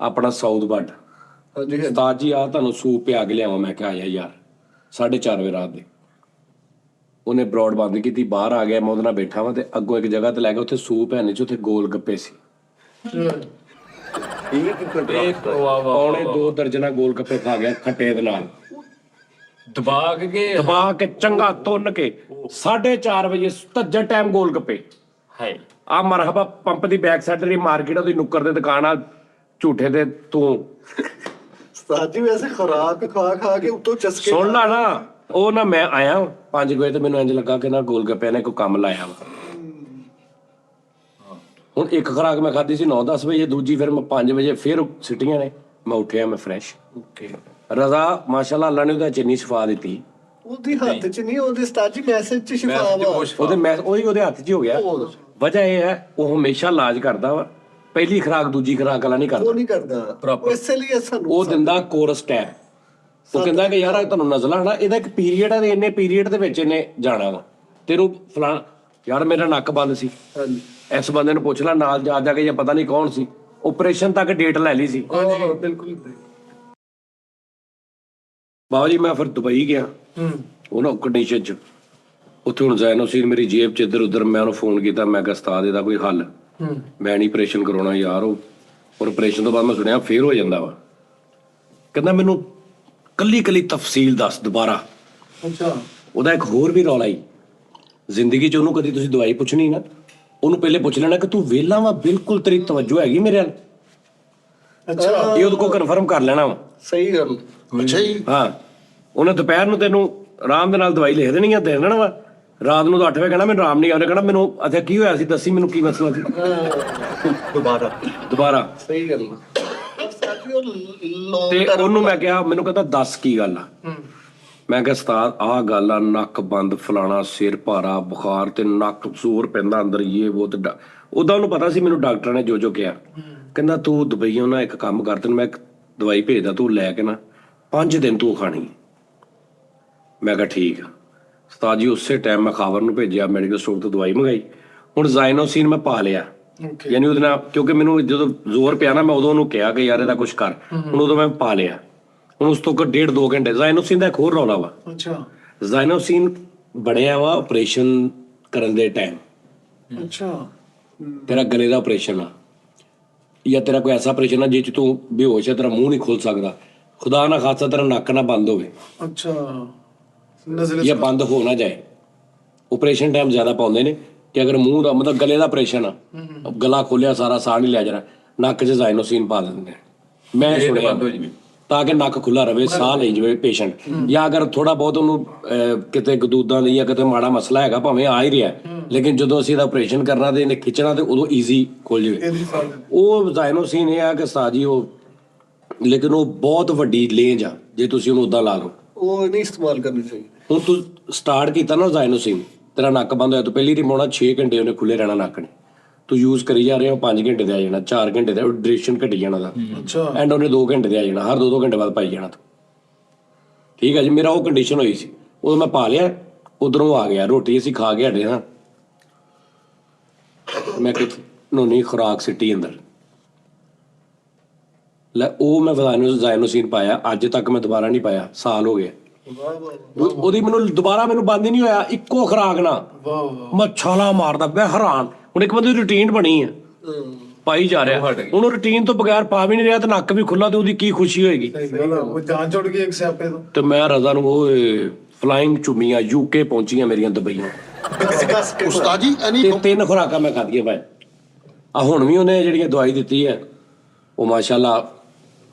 ਆਪਣਾ ਸਾਊਥ ਬੱਟ ਹਾਂਜੀ ਹਾਂਜੀ ਉਸਤਾਦ ਜੀ ਆ ਤੁਹਾਨੂੰ ਸੂਪ ਪਿਆ ਕੇ ਲਿਆਵਾਂ। ਮੈਂ ਕਿਹਾ ਆ ਜਾ ਯਾਰ, 4:30 ਵਜੇ ਰਾਤ ਦੇ। ਉਹਨੇ ਬਰੋਡ ਬੰਦ ਕੀਤੀ, ਬਾਹਰ ਆ ਗਿਆ, ਮੈਂ ਉਹਦੇ ਨਾਲ ਬੈਠਾ ਵਾਂ ਤੇ ਅੱਗੋਂ ਇੱਕ ਜਗ੍ਹਾ ਤੇ ਲੈ ਗਿਆ, ਉੱਥੇ ਸੂਪ ਹੈ ਨਹੀਂ ਸੀ, ਉੱਥੇ ਗੋਲ ਗੱਪੇ ਸੀ। ਇਹ ਕੀ ਕੰਟਰਾਸਟ ਹੈ। ਪੌਣੇ 2 ਦਰਜਨਾਂ ਗੋਲ ਗੱਪੇ ਖਾ ਗਿਆ ਖੱਟੇ ਦੇ ਨਾਲ, ਦਬਾ ਕੇ ਚੰਗਾ ਤੁੰਨ ਕੇ। 4:30 ਵਜੇ ਤੱਜਾ ਟਾਈਮ ਗੋਲ ਗੱਪੇ ਹੈ ਆ ਮਰਹਬਾ ਪੰਪ ਦੀ ਬੈਕ ਸਾਈਡ ਦੀ ਮਾਰਕੀਟ, ਉਹਦੀ ਨੁੱਕਰ ਤੇ ਦੁਕਾਨ ਆ ਝੂਠੇ ਦੇ ਤੂੰ। ਉਸਤਾਦ ਜੀ ਵੈਸੇ ਖੁਰਾਕ ਖਾ ਖਾ ਕੇ ਉੱਤੋਂ ਚਸਕੇ ਸੁਣ ਲਾ ਨਾ, ਉਹ ਨਾ ਮੈਂ ਆਇਆ 5 ਵਜੇ ਤੇ ਮੈਨੂੰ ਇੰਜ ਲੱਗਾ ਕਿ ਨਾ ਗੋਲ ਗੱਪਿਆਂ ਨੇ ਕੋਈ ਕੰਮ ਲਾਇਆ ਵਾ। ਹੁਣ ਇੱਕ ਖੁਰਾਕ ਮੈਂ ਖਾਧੀ ਸੀ 9-10 ਵਜੇ, ਦੂਜੀ ਫਿਰ ਮੈਂ 5 ਵਜੇ ਫਿਰ ਸਿੱਟੀਆਂ ਨੇ, ਮੈਂ ਉੱਠਿਆ, ਮੈਂ ਫਰੈਸ਼। ਰਜ਼ਾ ਮਾਸ਼ਾਅੱਲਾ ਅੱਲਾ ਨੇ ਉਹਦਾ ਚੰਨੀ ਸ਼ਿਫਾ ਦਿੱਤੀ। ਉਹਦੀ ਹੱਥ 'ਚ ਨਹੀਂ, ਉਹਦੇ ਉਸਤਾਦ ਜੀ ਮੈਸੇਜ 'ਚ ਸ਼ਿਫਾ ਵਾ। ਉਹਦੇ ਹੱਥ 'ਚ ਹੀ ਹੋ ਗਿਆ। ਵਜ੍ਹਾ ਇਹ ਹੈ ਉਹ ਹਮੇਸ਼ਾ ਇਲਾਜ ਕਰਦਾ ਵਾ, ਪਹਿਲੀ ਖੁਰਾਕ ਦੂਜੀ ਖੁਰਾਕ ਵਾਲਾ ਨਹੀਂ ਉਹ ਕਰਦਾ। ਨਹੀਂ ਕਰਦਾ, ਉਹ ਇਸੇ ਲਈ ਸਾਨੂੰ ਉਹ ਦਿੰਦਾ ਕੋਰਸ ਟੈਪ। ਉਹ ਕਹਿੰਦਾ ਕਿ ਯਾਰ ਤੁਹਾਨੂੰ ਨਜ਼ਲਾ ਨਾ, ਇਹਦਾ ਇੱਕ ਪੀਰੀਅਡ ਹੈ ਤੇ ਇੰਨੇ ਪੀਰੀਅਡ ਦੇ ਵਿੱਚ ਇਹਨੇ ਜਾਣਾ ਵਾ ਤੈਨੂੰ ਫਲਾਣਾ। ਯਾਰ ਮੇਰਾ ਨੱਕ ਬੰਦ ਸੀ, ਹਾਂਜੀ ਇਸ ਬੰਦੇ ਨੂੰ ਪੁੱਛ ਲੈ ਨਾਲ ਜਾ ਜਾ ਕੇ, ਜਾਂ ਪਤਾ ਨਹੀਂ ਕੌਣ ਸੀ, ਆਪਰੇਸ਼ਨ ਤੱਕ ਡੇਟ ਲੈ ਲਈ ਸੀ। ਹਾਂ ਬਿਲਕੁਲ। ਬਾਬਾ ਜੀ ਮੈਂ ਫਿਰ ਦੁਬਈ ਗਿਆ, ਉਹਨਾਂ ਕੰਡੀਸ਼ਨ 'ਚ ਉੱਥੇ ਹੁਣ ਜ਼ੈਨੋਸੀਨ ਮੇਰੀ ਜੇਬ 'ਚ ਇੱਧਰ ਉੱਧਰ। ਮੈਂ ਉਹਨੂੰ ਫੋਨ ਕੀਤਾ, ਮੈਂ ਕਿਹਾ ਉਸਤਾਦ ਇਹਦਾ ਕੋਈ ਹੱਲ, ਮੈਂ ਨਹੀਂ ਆਪਰੇਸ਼ਨ ਕਰਾਉਣਾ ਯਾਰ। ਉਹ ਆਪਰੇਸ਼ਨ ਤੋਂ ਬਾਅਦ ਮੈਂ ਸੁਣਿਆ ਫੇਰ ਹੋ ਜਾਂਦਾ ਵਾ। ਕਹਿੰਦਾ ਮੈਨੂੰ ਕੱਲੀ ਕੱਲੀ ਤਫਸੀਲ ਦੱਸ ਦੁਬਾਰਾ। ਅੱਛਾ ਉਹਦਾ ਇੱਕ ਹੋਰ ਵੀ ਰੌਲਾ ਹੀ, ਜ਼ਿੰਦਗੀ 'ਚ ਉਹਨੂੰ ਕਦੀ ਤੁਸੀਂ ਦਵਾਈ ਪੁੱਛਣੀ ਨਾ, ਉਹਨੂੰ ਪਹਿਲੇ ਪੁੱਛ ਲੈਣਾ ਕਿ ਤੂੰ ਵਿਹਲਾ ਵਾ, ਬਿਲਕੁਲ ਤੇਰੀ ਤਵੱਜੋ ਹੈਗੀ ਮੇਰੇ ਵੱਲ। ਅੱਛਾ ਇਹ ਉਹਦੇ ਕੋਲ ਕਨਫਰਮ ਕਰ ਲੈਣਾ ਵਾ। ਸਹੀ ਗੱਲ। ਅੱਛਾ ਜੀ। ਹਾਂ, ਉਹਨੇ ਦੁਪਹਿਰ ਨੂੰ ਤੈਨੂੰ ਆਰਾਮ ਦੇ ਨਾਲ ਦਵਾਈ ਲਿਖ ਦੇਣੀ ਆ, ਦੇ ਦੇਣਾ ਵਾ। ਰਾਤ ਨੂੰ 8 ਵਜੇ ਕਹਿਣਾ ਮੈਨੂੰ ਆਰਾਮ ਨਹੀਂ ਆ ਰਿਹਾ, ਕਹਿਣਾ ਮੈਨੂੰ ਅੱਛਾ ਕੀ ਹੋਇਆ ਸੀ ਦੱਸੀ ਮੈਨੂੰ, ਕੀ ਮਸਲਾ ਸੀ। ਦੁਬਾਰਾ ਸਹੀ ਗੱਲ। ਉਸਤਾਦ ਜੀ ਉਹ ਤੇ ਲੋਕ ਉਹਨੂੰ ਮੈਂ ਕਿਹਾ, ਮੈਨੂੰ ਕਹਿੰਦਾ ਦੱਸ ਕੀ ਗੱਲ ਆ। ਮੈਂ ਕਿਹਾ ਉਸਤਾਦ ਆਹ ਗੱਲ ਆ, ਨੱਕ ਬੰਦ, ਫਲਾਣਾ, ਸਿਰ ਭਾਰਾ, ਬੁਖਾਰ ਤੇ ਨੱਕ ਜ਼ੋਰ ਪੈਂਦਾ ਅੰਦਰ, ਇਹ ਉਹ ਤੇ ਉਹਦਾ ਉਹਨੂੰ ਪਤਾ ਸੀ ਮੈਨੂੰ ਡਾਕਟਰ ਨੇ ਜੋ ਜੋ ਕਿਹਾ। ਕਹਿੰਦਾ ਤੂੰ ਦੁਬਈਓਂ ਨਾ ਇੱਕ ਕੰਮ ਕਰ, ਤੈਨੂੰ ਮੈਂ ਇੱਕ ਦਵਾਈ ਭੇਜਦਾ, ਤੂੰ ਲੈ ਕੇ ਨਾ 5 ਦਿਨ ਤੂੰ ਖਾਣੀ। ਮੈਂ ਕਿਹਾ ਠੀਕ ਆ ਉਸਤਾਦ ਜੀ। ਉਸੇ ਟਾਈਮ ਮੈਂ ਖਾਵਰ ਨੂੰ ਭੇਜਿਆ, ਮੈਡੀਕਲ ਸਟੋਰ ਤੋਂ ਦਵਾਈ ਮੰਗਾਈ। ਹੁਣ ਜ਼ਾਇਨੋਸੀਨ ਮੈਂ ਪਾ ਲਿਆ, ਯਾਨੀ ਉਹਦੇ ਨਾਲ, ਕਿਉਂਕਿ ਮੈਨੂੰ ਜਦੋਂ ਜ਼ੋਰ ਪਿਆ ਨਾ, ਮੈਂ ਉਦੋਂ ਉਹਨੂੰ ਕਿਹਾ ਕਿ ਯਾਰ ਇਹਦਾ ਕੁਝ ਕਰ। ਹੁਣ ਉਦੋਂ ਮੈਂ ਪਾ ਲਿਆ। ਹੁਣ ਉਸ ਤੋਂ 1.5-2 ਘੰਟੇ ਜ਼ਾਇਨੋਸੀਨ ਦਾ ਇੱਕ ਹੋਰ ਰੌਲਾ ਵਾ। ਅੱਛਾ ਜ਼ਾਇਨੋਸੀਨ ਬਣਿਆ ਵਾ ਆਪਰੇਸ਼ਨ ਕਰਨ ਦੇ ਟਾਈਮ। ਅੱਛਾ ਤੇਰਾ ਗਲੇ ਦਾ ਆਪਰੇਸ਼ਨ ਆ, ਜਾਂ ਤੇਰਾ ਕੋਈ ਐਸਾ ਆਪਰੇਸ਼ਨ ਆ ਜਿਸ 'ਚ ਤੂੰ ਬੇਹੋਸ਼ ਹੈ, ਤੇਰਾ ਮੂੰਹ ਨਹੀਂ ਖੁੱਲ ਸਕਦਾ, ਖੁਦਾ ਨਾ ਖਾਸਾ ਤੇਰਾ ਨੱਕ ਨਾ ਬੰਦ ਹੋਵੇ ਅੱਛਾ ਨਜ਼ਲੇ ਜਾਂ ਬੰਦ ਹੋ ਨਾ ਜਾਏ। ਆਪਰੇਸ਼ਨ ਟਾਈਮ ਜ਼ਿਆਦਾ ਪਾਉਂਦੇ ਨੇ ਕਿ ਅਗਰ ਮੂੰਹ ਦਾ ਮਤਲਬ ਗਲੇ ਦਾ ਆਪਰੇਸ਼ਨ ਆ, ਗਲਾ ਖੋਲਿਆ ਸਾਰਾ, ਸਾਹ ਨਹੀਂ ਲਿਆ ਜਰਾ, ਨੱਕ 'ਚ ਜ਼ਾਇਨੋਸੀਨ ਪਾ ਦਿੰਦੇ ਨੇ। ਮੈਂ ਸੁਣਿਆ ਤਾਂ ਕਿ ਨੱਕ ਖੁੱਲਾ ਰਵੇ, ਸਾਹ ਲਈ ਜਾਵੇ ਪੇਸ਼ੈਂਟ। ਜਾਂ ਅਗਰ ਥੋੜਾ ਬਹੁਤ ਉਹਨੂੰ ਕਿਤੇ ਗਦੂਦਾਂ ਦੀ ਜਾਂ ਕਿਤੇ ਮਾੜਾ ਮਸਲਾ ਹੈਗਾ, ਭਾਵੇਂ ਆ ਹੀ ਰਿਹਾ, ਲੇਕਿਨ ਜਦੋਂ ਅਸੀਂ ਇਹਦਾ ਆਪਰੇਸ਼ਨ ਕਰਨਾ ਤੇ ਇਹਨੇ ਖਿੱਚਣਾ ਤੇ ਉਦੋਂ ਈਜ਼ੀ ਖੁੱਲ ਜਾਵੇ। ਉਹ ਜ਼ਾਇਨੋਸੀਨ ਇਹ ਆ ਕਿ ਸਾਜੀ ਉਹ, ਲੇਕਿਨ ਉਹ ਬਹੁਤ ਵੱਡੀ ਲੇਂਜ ਆ ਜੇ ਤੁਸੀਂ ਉਹਨੂੰ ਉਦਾਂ ਲਾ ਲਓ। ਉਹ ਨਹੀਂ ਇਸਤੇਮਾਲ ਕਰਨੀ ਚਾਹੀਦੀ। ਹੁਣ ਤੂੰ ਸਟਾਰਟ ਕੀਤਾ ਨਾ ਜ਼ਾਇਨੋਸੀਨ, ਤੇਰਾ ਨੱਕ ਬੰਦ ਹੋਇਆ, ਤੂੰ ਪਹਿਲੀ ਰਿਮੋਣਾ 6 ਘੰਟੇ ਉਹਨੇ ਖੁੱਲੇ ਰਹਿਣਾ ਨੱਕ ਨੇ। ਤੂੰ ਯੂਜ਼ ਕਰੀ ਜਾ ਰਿਹਾ, 5 ਘੰਟੇ ਦੇ ਆ ਜਾਣਾ, 4 ਘੰਟੇ ਦਾ ਡਿਊਰੇਸ਼ਨ ਘਟੀ ਜਾਣਾ ਦਾ। ਅੱਛਾ ਐਂਡ ਉਹਨੇ 2 ਘੰਟੇ ਦੇ ਆ ਜਾਣਾ, ਹਰ 2-2 ਘੰਟੇ ਬਾਅਦ ਪਾਈ ਜਾਣਾ ਤੂੰ। ਠੀਕ ਹੈ ਜੀ, ਮੇਰਾ ਉਹ ਕੰਡੀਸ਼ਨ ਹੋਈ ਸੀ, ਉਦੋਂ ਮੈਂ ਪਾ ਲਿਆ, ਉਧਰੋਂ ਆ ਗਿਆ, ਰੋਟੀ ਅਸੀਂ ਖਾ ਕੇ ਹਟੇ ਹਾਂ, ਮੈਂ ਕਿਨੂੰ ਨਹੀਂ ਖੁਰਾਕ ਸਿੱਟੀ ਅੰਦਰ ਲੈ, ਉਹ ਮੈਂ ਜ਼ਾਇਨੋਸੀਨ ਪਾਇਆ। ਅੱਜ ਤੱਕ ਮੈਂ ਦੁਬਾਰਾ ਨਹੀਂ ਪਾਇਆ, ਸਾਲ ਹੋ ਗਿਆ। ਉਹਦੀ ਮੈਨੂੰ ਦੁਬਾਰਾ ਮੈਨੂੰ ਬੰਦ ਹੀ ਨਹੀਂ ਹੋਇਆ, ਇੱਕੋ ਖੁਰਾਕ ਨਾਲ ਵਾਹ ਵਾਹ ਮੈਂ ਛਾਲਾ ਮਾਰਦਾ, ਮੈਂ ਹੈਰਾਨ। ਹੁਣ ਇੱਕ ਬੰਦੇ ਦੀ ਰੂਟੀਨ ਬਣੀ ਆ, ਪਾਈ ਜਾ ਰਿਹਾ। ਹੁਣ ਉਹ ਰੂਟੀਨ ਤੋਂ ਬਗੈਰ ਪਾ ਵੀ ਨਹੀਂ ਰਿਹਾ ਤੇ ਨੱਕ ਵੀ ਖੁੱਲਾ, ਤੇ ਉਹਦੀ ਕੀ ਖੁਸ਼ੀ ਹੋਏਗੀ। ਸਹੀ ਗੱਲ ਆ, ਉਹ ਜਾਨ ਛੁੱਟ ਗਈ ਇੱਕ ਸਿਆਪੇ ਤੋਂ। ਤੇ ਮੈਂ ਰਜ਼ਾ ਨੂੰ ਉਹ ਫਲਾਈਂਗ ਚੁੰਮੀਆਂ, ਯੂਕੇ ਪਹੁੰਚੀਆਂ ਮੇਰੀਆਂ ਦੁਬਈਆਂ। ਉਸਤਾਦ ਜੀ ਐਨੀ ਤੇ 3 ਖੁਰਾਕਾਂ ਮੈਂ ਖਾਧੀਆਂ ਭਾਈ। ਆ ਹੁਣ ਵੀ ਉਹਨੇ ਜਿਹੜੀਆਂ ਦਵਾਈ ਦਿੱਤੀ ਹੈ, ਉਹ ਮਾਸ਼ਾਅੱਲਾ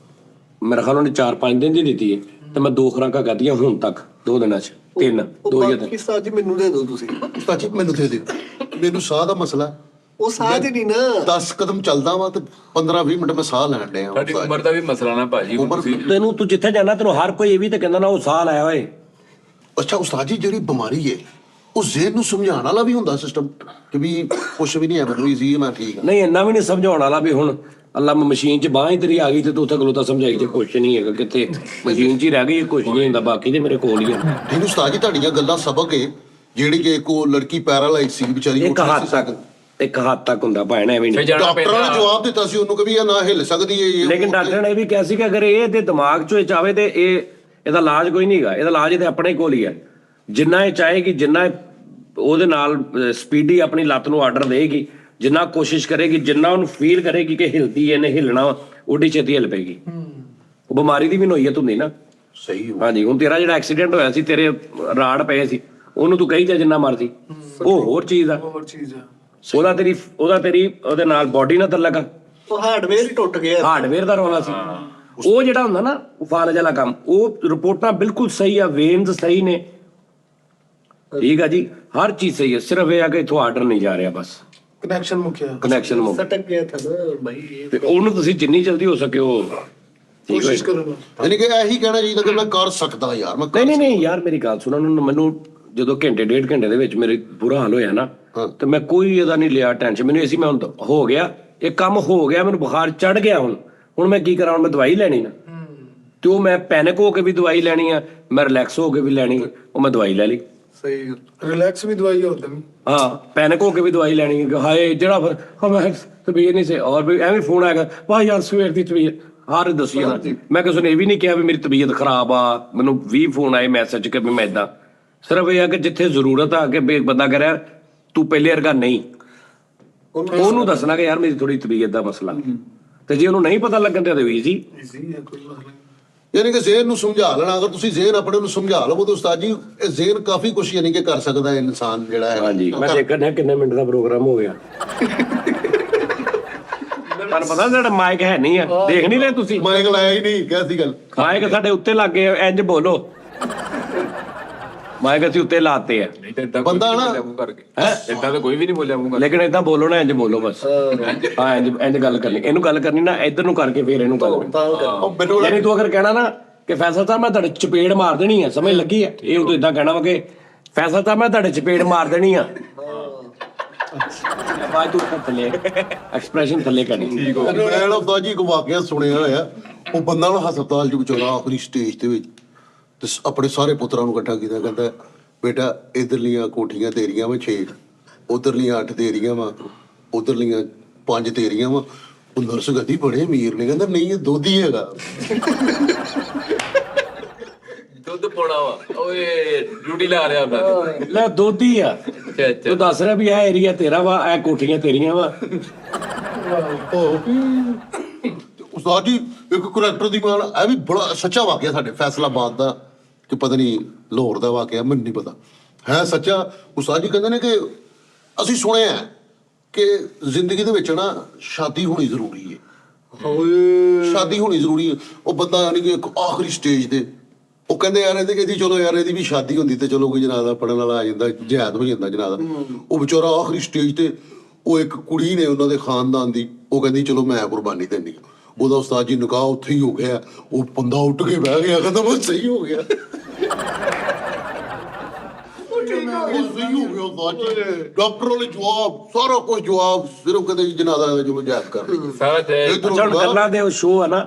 ਮੇਰੇ ਖਿਆਲ ਉਹਨੇ 4-5 ਦਿਨ ਦੀ ਦਿੱਤੀ ਹੈ, ਤੇ ਮੈਂ 2 ਖੁਰਾਕਾਂ ਖਾਧੀਆਂ ਹੁਣ ਤੱਕ 2 ਦਿਨਾਂ 'ਚ, 3 2 ਜਾਂ 3। ਉਸਤਾਦ ਜੀ ਮੈਨੂੰ ਦੇ ਦਿਓ ਤੁਸੀਂ। ਉਸਤਾਦ ਜੀ ਮੈਨੂੰ ਦੇ ਦਿਓ, ਮੈਨੂੰ ਸਾਹ ਦਾ ਮਸਲਾ। ਉਹ ਸਾਹ ਦੀ ਨਹੀਂ ਨਾ, 10 ਕਦਮ ਚੱਲਦਾ ਵਾ ਤੇ 15-20 ਮਿੰਟ ਮੈਂ ਸਾਹ ਲੈਣ ਡਿਆ। ਸਾਡੀ ਉਮਰ ਦਾ ਵੀ ਮਸਲਾ ਨਾ ਭਾਜੀ। ਹੁਣ ਤੁਸੀਂ ਤੈਨੂੰ ਤੂੰ ਜਿੱਥੇ ਜਾਣਾ ਤੈਨੂੰ ਹਰ ਕੋਈ ਇਹ ਵੀ ਤਾਂ ਕਹਿੰਦਾ ਨਾ ਉਹ ਸਾਹ ਲਾਇਆ ਹੋਏ, ਅੱਛਾ ਉਸਤਾਦ ਜੀ, ਜਿਹੜੀ ਬਿਮਾਰੀ ਹੈ ਉਹ ਜ਼ਹਿਨ ਨੂੰ ਸਮਝਾਉਣ ਵਾਲਾ ਵੀ ਹੁੰਦਾ ਸਿਸਟਮ ਕਿ ਵੀ ਕੁਛ ਵੀ ਨਹੀਂ ਹੈ, ਮੈਨੂੰ ਈਜ਼ੀ ਹੈ, ਮੈਂ ਠੀਕ ਹਾਂ? ਨਹੀਂ, ਇੰਨਾ ਵੀ ਨਹੀਂ ਸਮਝਾਉਣ ਵਾਲਾ ਵੀ ਹੁਣ ਅੱਲਾ ਮਸ਼ੀਨ 'ਚ ਬਾਂਹ ਹੀ ਤੇਰੀ ਆ ਗਈ ਤੇ ਤੂੰ ਉੱਥੇ ਖਲੋਤਾ ਸਮਝਾਈ ਤੇ ਕੁਛ ਨਹੀਂ ਹੈਗਾ, ਕਿੱਥੇ ਮਸ਼ੀਨ 'ਚ ਹੀ ਰਹਿ ਗਈ, ਕੁਛ ਨਹੀਂ ਹੁੰਦਾ, ਬਾਕੀ ਤੇ ਮੇਰੇ ਕੋਲ ਹੀ ਹੈ। ਨਹੀਂ ਉਸਤਾਦ ਜੀ, ਤੁਹਾਡੀਆਂ ਗੱਲਾਂ ਸਬਕ ਹੈ। ਜਿਹੜੀ ਕਿ ਇੱਕ ਉਹ ਲੜਕੀ ਪੈਰਾਲਾਈਜ਼ ਸੀ ਵਿਚਾਰੀ, ਇੱਕ ਹੱਦ ਤੱਕ ਹੁੰਦਾ ਭੈਣ, ਐਵੇਂ ਫਿਰ ਨਹੀਂ। ਜਾਣਾ ਡਾਕਟਰਾਂ ਨੇ ਪੈਂਦਾ। ਜਵਾਬ ਦਿੱਤਾ ਸੀ ਉਹਨੂੰ ਕਿ ਵੀ ਇਹ ਨਾ ਹਿੱਲ ਸਕਦੀ ਹੈ ਇਹ ਲੇਕਿਨ ਡਾਕਟਰ ਨੇ ਇਹ ਵੀ ਕਿਹਾ ਸੀ ਕਿ ਅਗਰ ਇਹ ਇਹਦੇ ਦਿਮਾਗ 'ਚੋਂ ਇਹ ਚਾਹਵੇ ਤੇ ਇਹਦਾ ਇਲਾਜ ਕੋਈ ਨਹੀਂ ਹੈਗਾ, ਇਹਦਾ ਇਲਾਜ ਇਹਦੇ ਆਪਣੇ ਕੋਲ ਹੀ ਹੈ। ਜਿੰਨਾ ਇਹ ਚਾਹੇਗੀ, ਜਿੰਨਾ ਇਹ ਉਹਦੇ ਨਾਲ ਸਪੀਡੀ ਆਪਣੀ ਲੱਤ ਨੂੰ ਆਰਡਰ ਦੇਗੀ, ਜਿੰਨਾ ਕੋਸ਼ਿਸ਼ ਕਰੇਗੀ, ਜਿੰਨਾ ਉਹਨੂੰ ਫੀਲ ਕਰੇਗੀ ਕਿ ਹਿਲਦੀ ਇਹਨੇ ਹਿੱਲਣਾ, ਓਡੀ ਛੇਤੀ ਹਿੱਲ ਪਏਗੀ। ਉਹ ਬਿਮਾਰੀ ਦੀ ਵੀ ਨੋਈਅਤ ਹੁੰਦੀ ਨਾ। ਸਹੀ ਹੋ। ਹਾਂਜੀ, ਹੁਣ ਤੇਰਾ ਜਿਹੜਾ ਐਕਸੀਡੈਂਟ ਹੋਇਆ ਸੀ, ਤੇਰੇ ਰਾੜ ਪਏ ਸੀ, ਉਹਨੂੰ ਤੂੰ ਕਹੀ ਜਾ ਜਿੰਨਾ ਮਰਜ਼ੀ, ਉਹ ਹੋਰ ਚੀਜ਼ ਆ। ਹੋਰ ਚੀਜ਼ ਆ। ਉਹਦੇ ਨਾਲ ਬਾਡੀ ਨਾਲ ਤਲਕ ਆ, ਉਹ ਹਾਰਡਵੇਅਰ ਹੀ ਟੁੱਟ ਗਿਆ। ਹਾਰਡਵੇਅਰ ਦਾ ਰੌਲਾ ਸੀ। ਉਹ ਜਿਹੜਾ ਹੁੰਦਾ ਨਾ ਫਾਲਜ ਵਾਲਾ ਕੰਮ, ਉਹ ਰਿਪੋਰਟਾਂ ਬਿਲਕੁਲ ਸਹੀ ਆ, ਵੇਨਸ ਸਹੀ ਨੇ, ਠੀਕ ਆ ਜੀ, ਹਰ ਚੀਜ਼ ਸਹੀ ਹੈ, ਸਿਰਫ ਇਹ ਆ ਕਿ ਇੱਥੋਂ ਆਰਡਰ ਨਹੀਂ ਜਾ ਰਿਹਾ, ਬਸ ਕਨੈਕਸ਼ਨ ਮੁੱਕਿਆ। ਕਨੈਕਸ਼ਨ ਮੁੱਕ ਸਟਕ ਗਿਆ ਥਾ ਨਾ ਭਾਈ। ਤੇ ਉਹਨੂੰ ਤੁਸੀਂ ਜਿੰਨੀ ਜਲਦੀ ਹੋ ਸਕੇ ਉਹ ਠੀਕ ਕੋਸ਼ਿਸ਼ ਹੋਏ। ਕਰੋ। ਯਾਨੀ ਕਿ ਇਹੀ ਕਹਿਣਾ ਚਾਹੀਦਾ ਕਿ ਮੈਂ ਕਰ ਸਕਦਾ ਯਾਰ, ਮੈਂ ਕਰ ਨਹੀਂ ਯਾਰ, ਮੇਰੀ ਗੱਲ ਸੁਣੋ, ਮੈਨੂੰ ਜਦੋਂ ਘੰਟੇ ਡੇਢ ਘੰਟੇ ਦੇ ਵਿੱਚ ਮੇਰੇ ਬੁਰਾ ਹਾਲ ਹੋਇਆ ਨਾ, ਤੇ ਮੈਂ ਕੋਈ ਇਹਦਾ ਨਹੀਂ ਲਿਆ ਟੈਨਸ਼ਨ। ਮੈਨੂੰ ਇਹ ਸੀ ਮੈਂ ਹੁਣ ਹੋ ਗਿਆ, ਇਹ ਕੰਮ ਹੋ ਗਿਆ, ਮੈਨੂੰ ਬੁਖਾਰ ਚੜ ਗਿਆ, ਹੁਣ ਮੈਂ ਕੀ ਕਰਾਂ, ਹੁਣ ਮੈਂ ਦਵਾਈ ਲੈਣੀ ਨਾ, ਤੇ ਉਹ ਮੈਂ ਪੈਨਿਕ ਹੋ ਕੇ ਵੀ ਦਵਾਈ ਲੈਣੀ ਆ, ਮੈਂ ਰਿਲੈਕਸ ਹੋ ਕੇ ਵੀ ਲੈਣੀ, ਉਹ ਮੈਂ ਦਵਾਈ ਲੈ ਲਈ। ਸਹੀ। ਰਿਲੈਕਸ ਵੀ ਦਵਾਈ ਹੋ ਦਮ। ਹਾਂ, ਪੈਨਿਕ ਹੋ ਕੇ ਵੀ ਦਵਾਈ ਲੈਣੀ ਕਿ ਹਾਏ ਜਿਹੜਾ ਫਿਰ ਮੈਂ ਤਬੀਅਤ ਨਹੀਂ ਸੀ, ਔਰ ਵੀ ਐਵੇਂ ਫੋਨ ਆਏਗਾ, ਵਾਹ ਯਾਰ ਸਵੇਰ ਦੀ ਤਬੀਅਤ ਹਰ ਦੱਸੀ ਨਾ। ਮੈਂ ਕਿਸੇ ਨੇ ਇਹ ਵੀ ਨਹੀਂ ਕਿਹਾ ਵੀ ਮੇਰੀ ਤਬੀਅਤ ਖਰਾਬ ਆ, ਮੈਨੂੰ 20 ਫੋਨ ਆਏ ਮੈਸੇਜ ਕਿ ਵੀ ਮੈਂ ਇਦਾਂ। ਸਿਰਫ ਇਹ ਆ ਕਿ ਜਿੱਥੇ ਜ਼ਰੂਰਤ ਆ ਕਿ ਬੰਦਾ ਕਹਿ ਰਿਹਾ ਤੂੰ ਪਹਿਲੇ ਵਰਗਾ ਨਹੀਂ, ਉਹਨੂੰ ਦੱਸਣਾ ਕਿ ਯਾਰ ਮੇਰੀ ਥੋੜੀ ਤਬੀਅਤ ਦਾ ਮਸਲਾ, ਤੇ ਜੇ ਉਹਨੂੰ ਨਹੀਂ ਪਤਾ ਲੱਗਣ ਤੇ ਈਜ਼ੀ ਹੈ, ਕੋਈ ਮਸਲਾ ਨਹੀਂ। ਯਾਨੀ ਕਿ ਜ਼ਹਿਨ ਨੂੰ ਸਮਝਾ ਲੈਣਾ। ਅਗਰ ਤੁਸੀਂ ਜ਼ਹਿਨ ਆਪਣੇ ਨੂੰ ਸਮਝਾ ਲਵੋ ਤਾਂ ਉਸਤਾਦ ਜੀ ਇਹ ਜ਼ਹਿਨ ਕਾਫੀ ਕੁਛ ਯਾਨੀ ਕਿ ਕਰ ਸਕਦਾ ਹੈ ਇਨਸਾਨ ਜਿਹੜਾ ਹੈ। ਹਾਂਜੀ, ਮੈਂ ਦੇਖਣ ਕਿੰਨੇ ਮਿੰਟ ਦਾ ਪ੍ਰੋਗਰਾਮ ਹੋ ਗਿਆ। ਤੁਹਾਨੂੰ ਪਤਾ ਸਾਡਾ ਮਾਈਕ ਹੈ ਨਹੀਂ ਆ, ਦੇਖ ਨਹੀਂ ਰਹੇ ਤੁਸੀਂ? ਮਾਈਕ ਲਾਇਆ ਹੀ ਨਹੀਂ, ਕਿਹਦੀ ਗੱਲ? ਮਾਈਕ ਸਾਡੇ ਉੱਤੇ ਲੱਗ ਗਏ, ਇੰਜ ਬੋਲੋ, ਮਾਈਕ ਅਸੀਂ ਉੱਤੇ ਲਾਤੇ ਆ। ਨਹੀਂ ਤਾਂ ਏਦਾਂ ਬੰਦਾ ਕੋਈ ਨਾ- ਨਹੀਂ ਬੋਲਿਆ ਮੂੰਹ ਕਰਕੇ, ਏਦਾਂ ਤਾਂ ਕੋਈ ਵੀ ਨਹੀਂ ਬੋਲਿਆ ਮੂੰਹ ਕਰਕੇ। ਲੇਕਿਨ ਏਦਾਂ ਬੋਲੋ ਨਾ, ਇੰਜ ਬੋਲੋ ਬਸ। ਹਾਂ, ਇੰਜ ਗੱਲ ਕਰਨੀ, ਇਹਨੂੰ ਗੱਲ ਕਰਨੀ ਨਾ ਇੱਧਰ ਨੂੰ ਕਰਕੇ ਫੇਰ ਇਹਨੂੰ ਗੱਲ ਕਰਨੀ। ਉਹ ਮੈਨੂੰ ਯਾਨੀ ਤੂੰ ਅਗਰ ਕਹਿਣਾ ਨਾ ਕਿ ਫੈਸਲ ਸਾਹਿਬ ਮੈਂ ਤੁਹਾਡੇ ਚਪੇੜ ਮਾਰ ਦੇਣੀ ਆ, ਸਮਝ ਲੱਗੀ ਆ? ਇਹ ਤੂੰ ਇਦਾਂ ਕਹਿਣਾ ਵਾ ਕਿ ਫੈਸਲ ਸਾਹਿਬ ਮੈਂ ਤੁਹਾਡੇ ਚਪੇੜ ਮਾਰ ਦੇਣੀ ਆ। ਬਾਅਦ ਤੂੰ ਥੱਲੇ ਐਕਸਪ੍ਰੈਸ਼ਨ ਥੱਲੇ ਕਰਨੀ। ਮੈਂ ਨਾ ਉਸਤਾਦ ਜੀ ਇੱਕ ਵਾਕਿਆ ਸੁਣਿਆ ਹੋਇਆ। ਉਹ ਬੰਦਾ ਨਾ ਹਸਪਤਾਲ 'ਚ ਵਿਚਾਰਾ ਆਖਰੀ ਸਟੇਜ ਤੇ ਵਿੱਚ ਤੇ ਆਪਣੇ ਸਾਰੇ ਪੁੱਤਰਾਂ ਨੂੰ ਇਕੱਠਾ ਕੀਤਾ, ਕਹਿੰਦਾ ਬੇਟਾ ਇਧਰਲੀਆਂ ਕੋਠੀਆਂ ਤੇਰੀਆਂ ਵਾ 6, ਉਧਰਲੀਆਂ 8 ਤੇਰੀਆਂ ਵਾ, ਉਧਰਲੀਆਂ 5 ਤੇਰੀਆਂ ਵਾ। ਉਹ ਨਰਸ ਕਹਿੰਦੀ ਬੜੇ ਅਮੀਰ ਨੇ, ਕਹਿੰਦਾ ਨਹੀਂ ਇਹ ਦੁੱਧ ਹੀ ਹੈਗਾ। ਦੁੱਧ ਪਾਉਣਾ ਵਾ, ਓਏ ਡਿਊਟੀ ਲਾ ਰਿਹਾ ਉਹਨਾਂ ਲੈ ਦੋਧੀ ਆ, ਅੱਛਾ ਤੂੰ ਦੱਸ ਰਿਹਾ ਵੀ ਇਹ ਏਰੀਆ ਤੇਰਾ ਵਾ, ਇਹ ਕੋਠੀਆਂ ਤੇਰੀਆਂ ਵਾ। ਉਸਤਾਦ ਜੀ ਇੱਕ ਕਰੈਕਟਰ ਦੀ ਗੱਲ, ਇਹ ਵੀ ਬੜਾ ਸੱਚਾ ਵਾਕਿਆ ਸਾਡੇ ਫੈਸਲਾਬਾਦ ਦਾ, ਕਿ ਪਤਾ ਨਹੀਂ ਲਾਹੌਰ ਦਾ ਵਾਕਿਆ, ਮੈਨੂੰ ਨਹੀਂ ਪਤਾ ਹੈ ਸੱਚਾ। ਉਸਤਾਦ ਜੀ ਕਹਿੰਦੇ ਨੇ ਕਿ ਅਸੀਂ ਸੁਣਿਆ ਕਿ ਜ਼ਿੰਦਗੀ ਦੇ ਵਿੱਚ ਨਾ ਸ਼ਾਦੀ ਹੋਣੀ ਜ਼ਰੂਰੀ ਹੈ। ਸ਼ਾਦੀ ਹੋਣੀ ਜ਼ਰੂਰੀ ਹੈ। ਉਹ ਬੰਦਾ ਯਾਨੀ ਕਿ ਇੱਕ ਆਖਰੀ ਸਟੇਜ ਤੇ ਉਹ ਕਹਿੰਦੇ ਯਾਰ ਇਹਦੀ ਕਹਿੰਦੀ ਚਲੋ ਯਾਰ ਇਹਦੀ ਵੀ ਸ਼ਾਦੀ ਹੁੰਦੀ ਤੇ ਚਲੋ ਕੋਈ ਜਨਾਜ਼ਾ ਪੜਨ ਵਾਲਾ ਆ ਜਾਂਦਾ, ਜਹਾਦ ਹੋ ਜਾਂਦਾ ਜਨਾਜ਼ਾ। ਉਹ ਵਿਚਾਰਾ ਆਖਰੀ ਸਟੇਜ ਤੇ, ਉਹ ਇੱਕ ਕੁੜੀ ਨੇ ਉਹਨਾਂ ਦੇ ਖਾਨਦਾਨ ਦੀ, ਉਹ ਕਹਿੰਦੀ ਚਲੋ ਮੈਂ ਕੁਰਬਾਨੀ ਦਿੰਦੀ। ਉਹਦਾ ਉਸਤਾਦ ਜੀ ਨਿਕਾਹ ਉੱਥੇ ਹੀ ਹੋ ਗਿਆ। ਉਹ ਬੰਦਾ ਉੱਠ ਕੇ ਬਹਿ ਗਿਆ, ਕਹਿੰਦਾ ਬਸ ਸਹੀ ਹੋ ਗਿਆ। ਡਾਕਟਰ ਵਾਲੇ ਜਵਾਬ, ਸਾਰਾ ਕੁਝ ਜਵਾਬ, ਸਿਰਫ ਕਹਿੰਦੇ ਜਨਾਜ਼ਾ ਚਲੋ ਜਹਾਦ ਕਰ ਲਈ। ਸਾਰਾ ਤੇ ਅੱਛਾ, ਹੁਣ ਗੱਲਾਂ ਦੇ ਉਹ ਸ਼ੋਅ ਆ ਨਾ,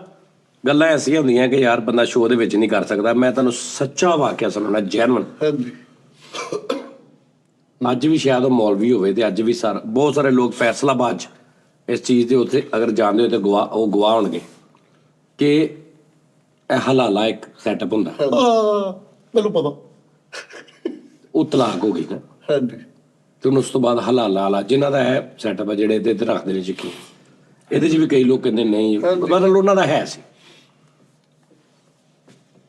ਗੱਲਾਂ ਐਸੀਆਂ ਹੁੰਦੀਆਂ ਕਿ ਯਾਰ ਬੰਦਾ ਸ਼ੋਅ ਦੇ ਵਿੱਚ ਨਹੀਂ ਕਰ ਸਕਦਾ। ਮੈਂ ਤੁਹਾਨੂੰ ਸੱਚਾ ਵਾਕਿਆ ਸੁਣਾਉਣਾ, ਜੈਨੂਇਨ। ਅੱਜ ਵੀ ਸ਼ਾਇਦ ਉਹ ਮੌਲਵੀ ਹੋਵੇ ਤੇ ਅੱਜ ਵੀ ਬਹੁਤ ਸਾਰੇ ਲੋਕ ਫੈਸਲਾਬਾਦ 'ਚ ਇਸ ਚੀਜ਼ ਦੇ ਉੱਤੇ ਅਗਰ ਜਾਣਦੇ ਹੋ ਤੇ ਉਹ ਗਵਾਹ ਹੋਣਗੇ ਕਿ ਇਹ ਹਲਾਲਾ ਇੱਕ ਸੈਟਅਪ ਹੁੰਦਾ। ਮੈਨੂੰ ਪਤਾ। ਉਹ ਤਲਾਕ ਹੋ ਗਈ ਨਾ, ਤੇ ਹੁਣ ਉਸ ਤੋਂ ਬਾਅਦ ਹਲਾਲਾ ਵਾਲਾ ਜਿਨ੍ਹਾਂ ਦਾ ਹੈ ਸੈਟਅਪ ਆ, ਜਿਹੜੇ ਇਹਦੇ ਤੇ ਰੱਖਦੇ ਨੇ ਯਕੀਨ, ਇਹਦੇ 'ਚ ਵੀ ਕਈ ਲੋਕ ਕਹਿੰਦੇ ਨਹੀਂ, ਮਤਲਬ ਉਹਨਾਂ ਦਾ ਹੈ ਸੀ।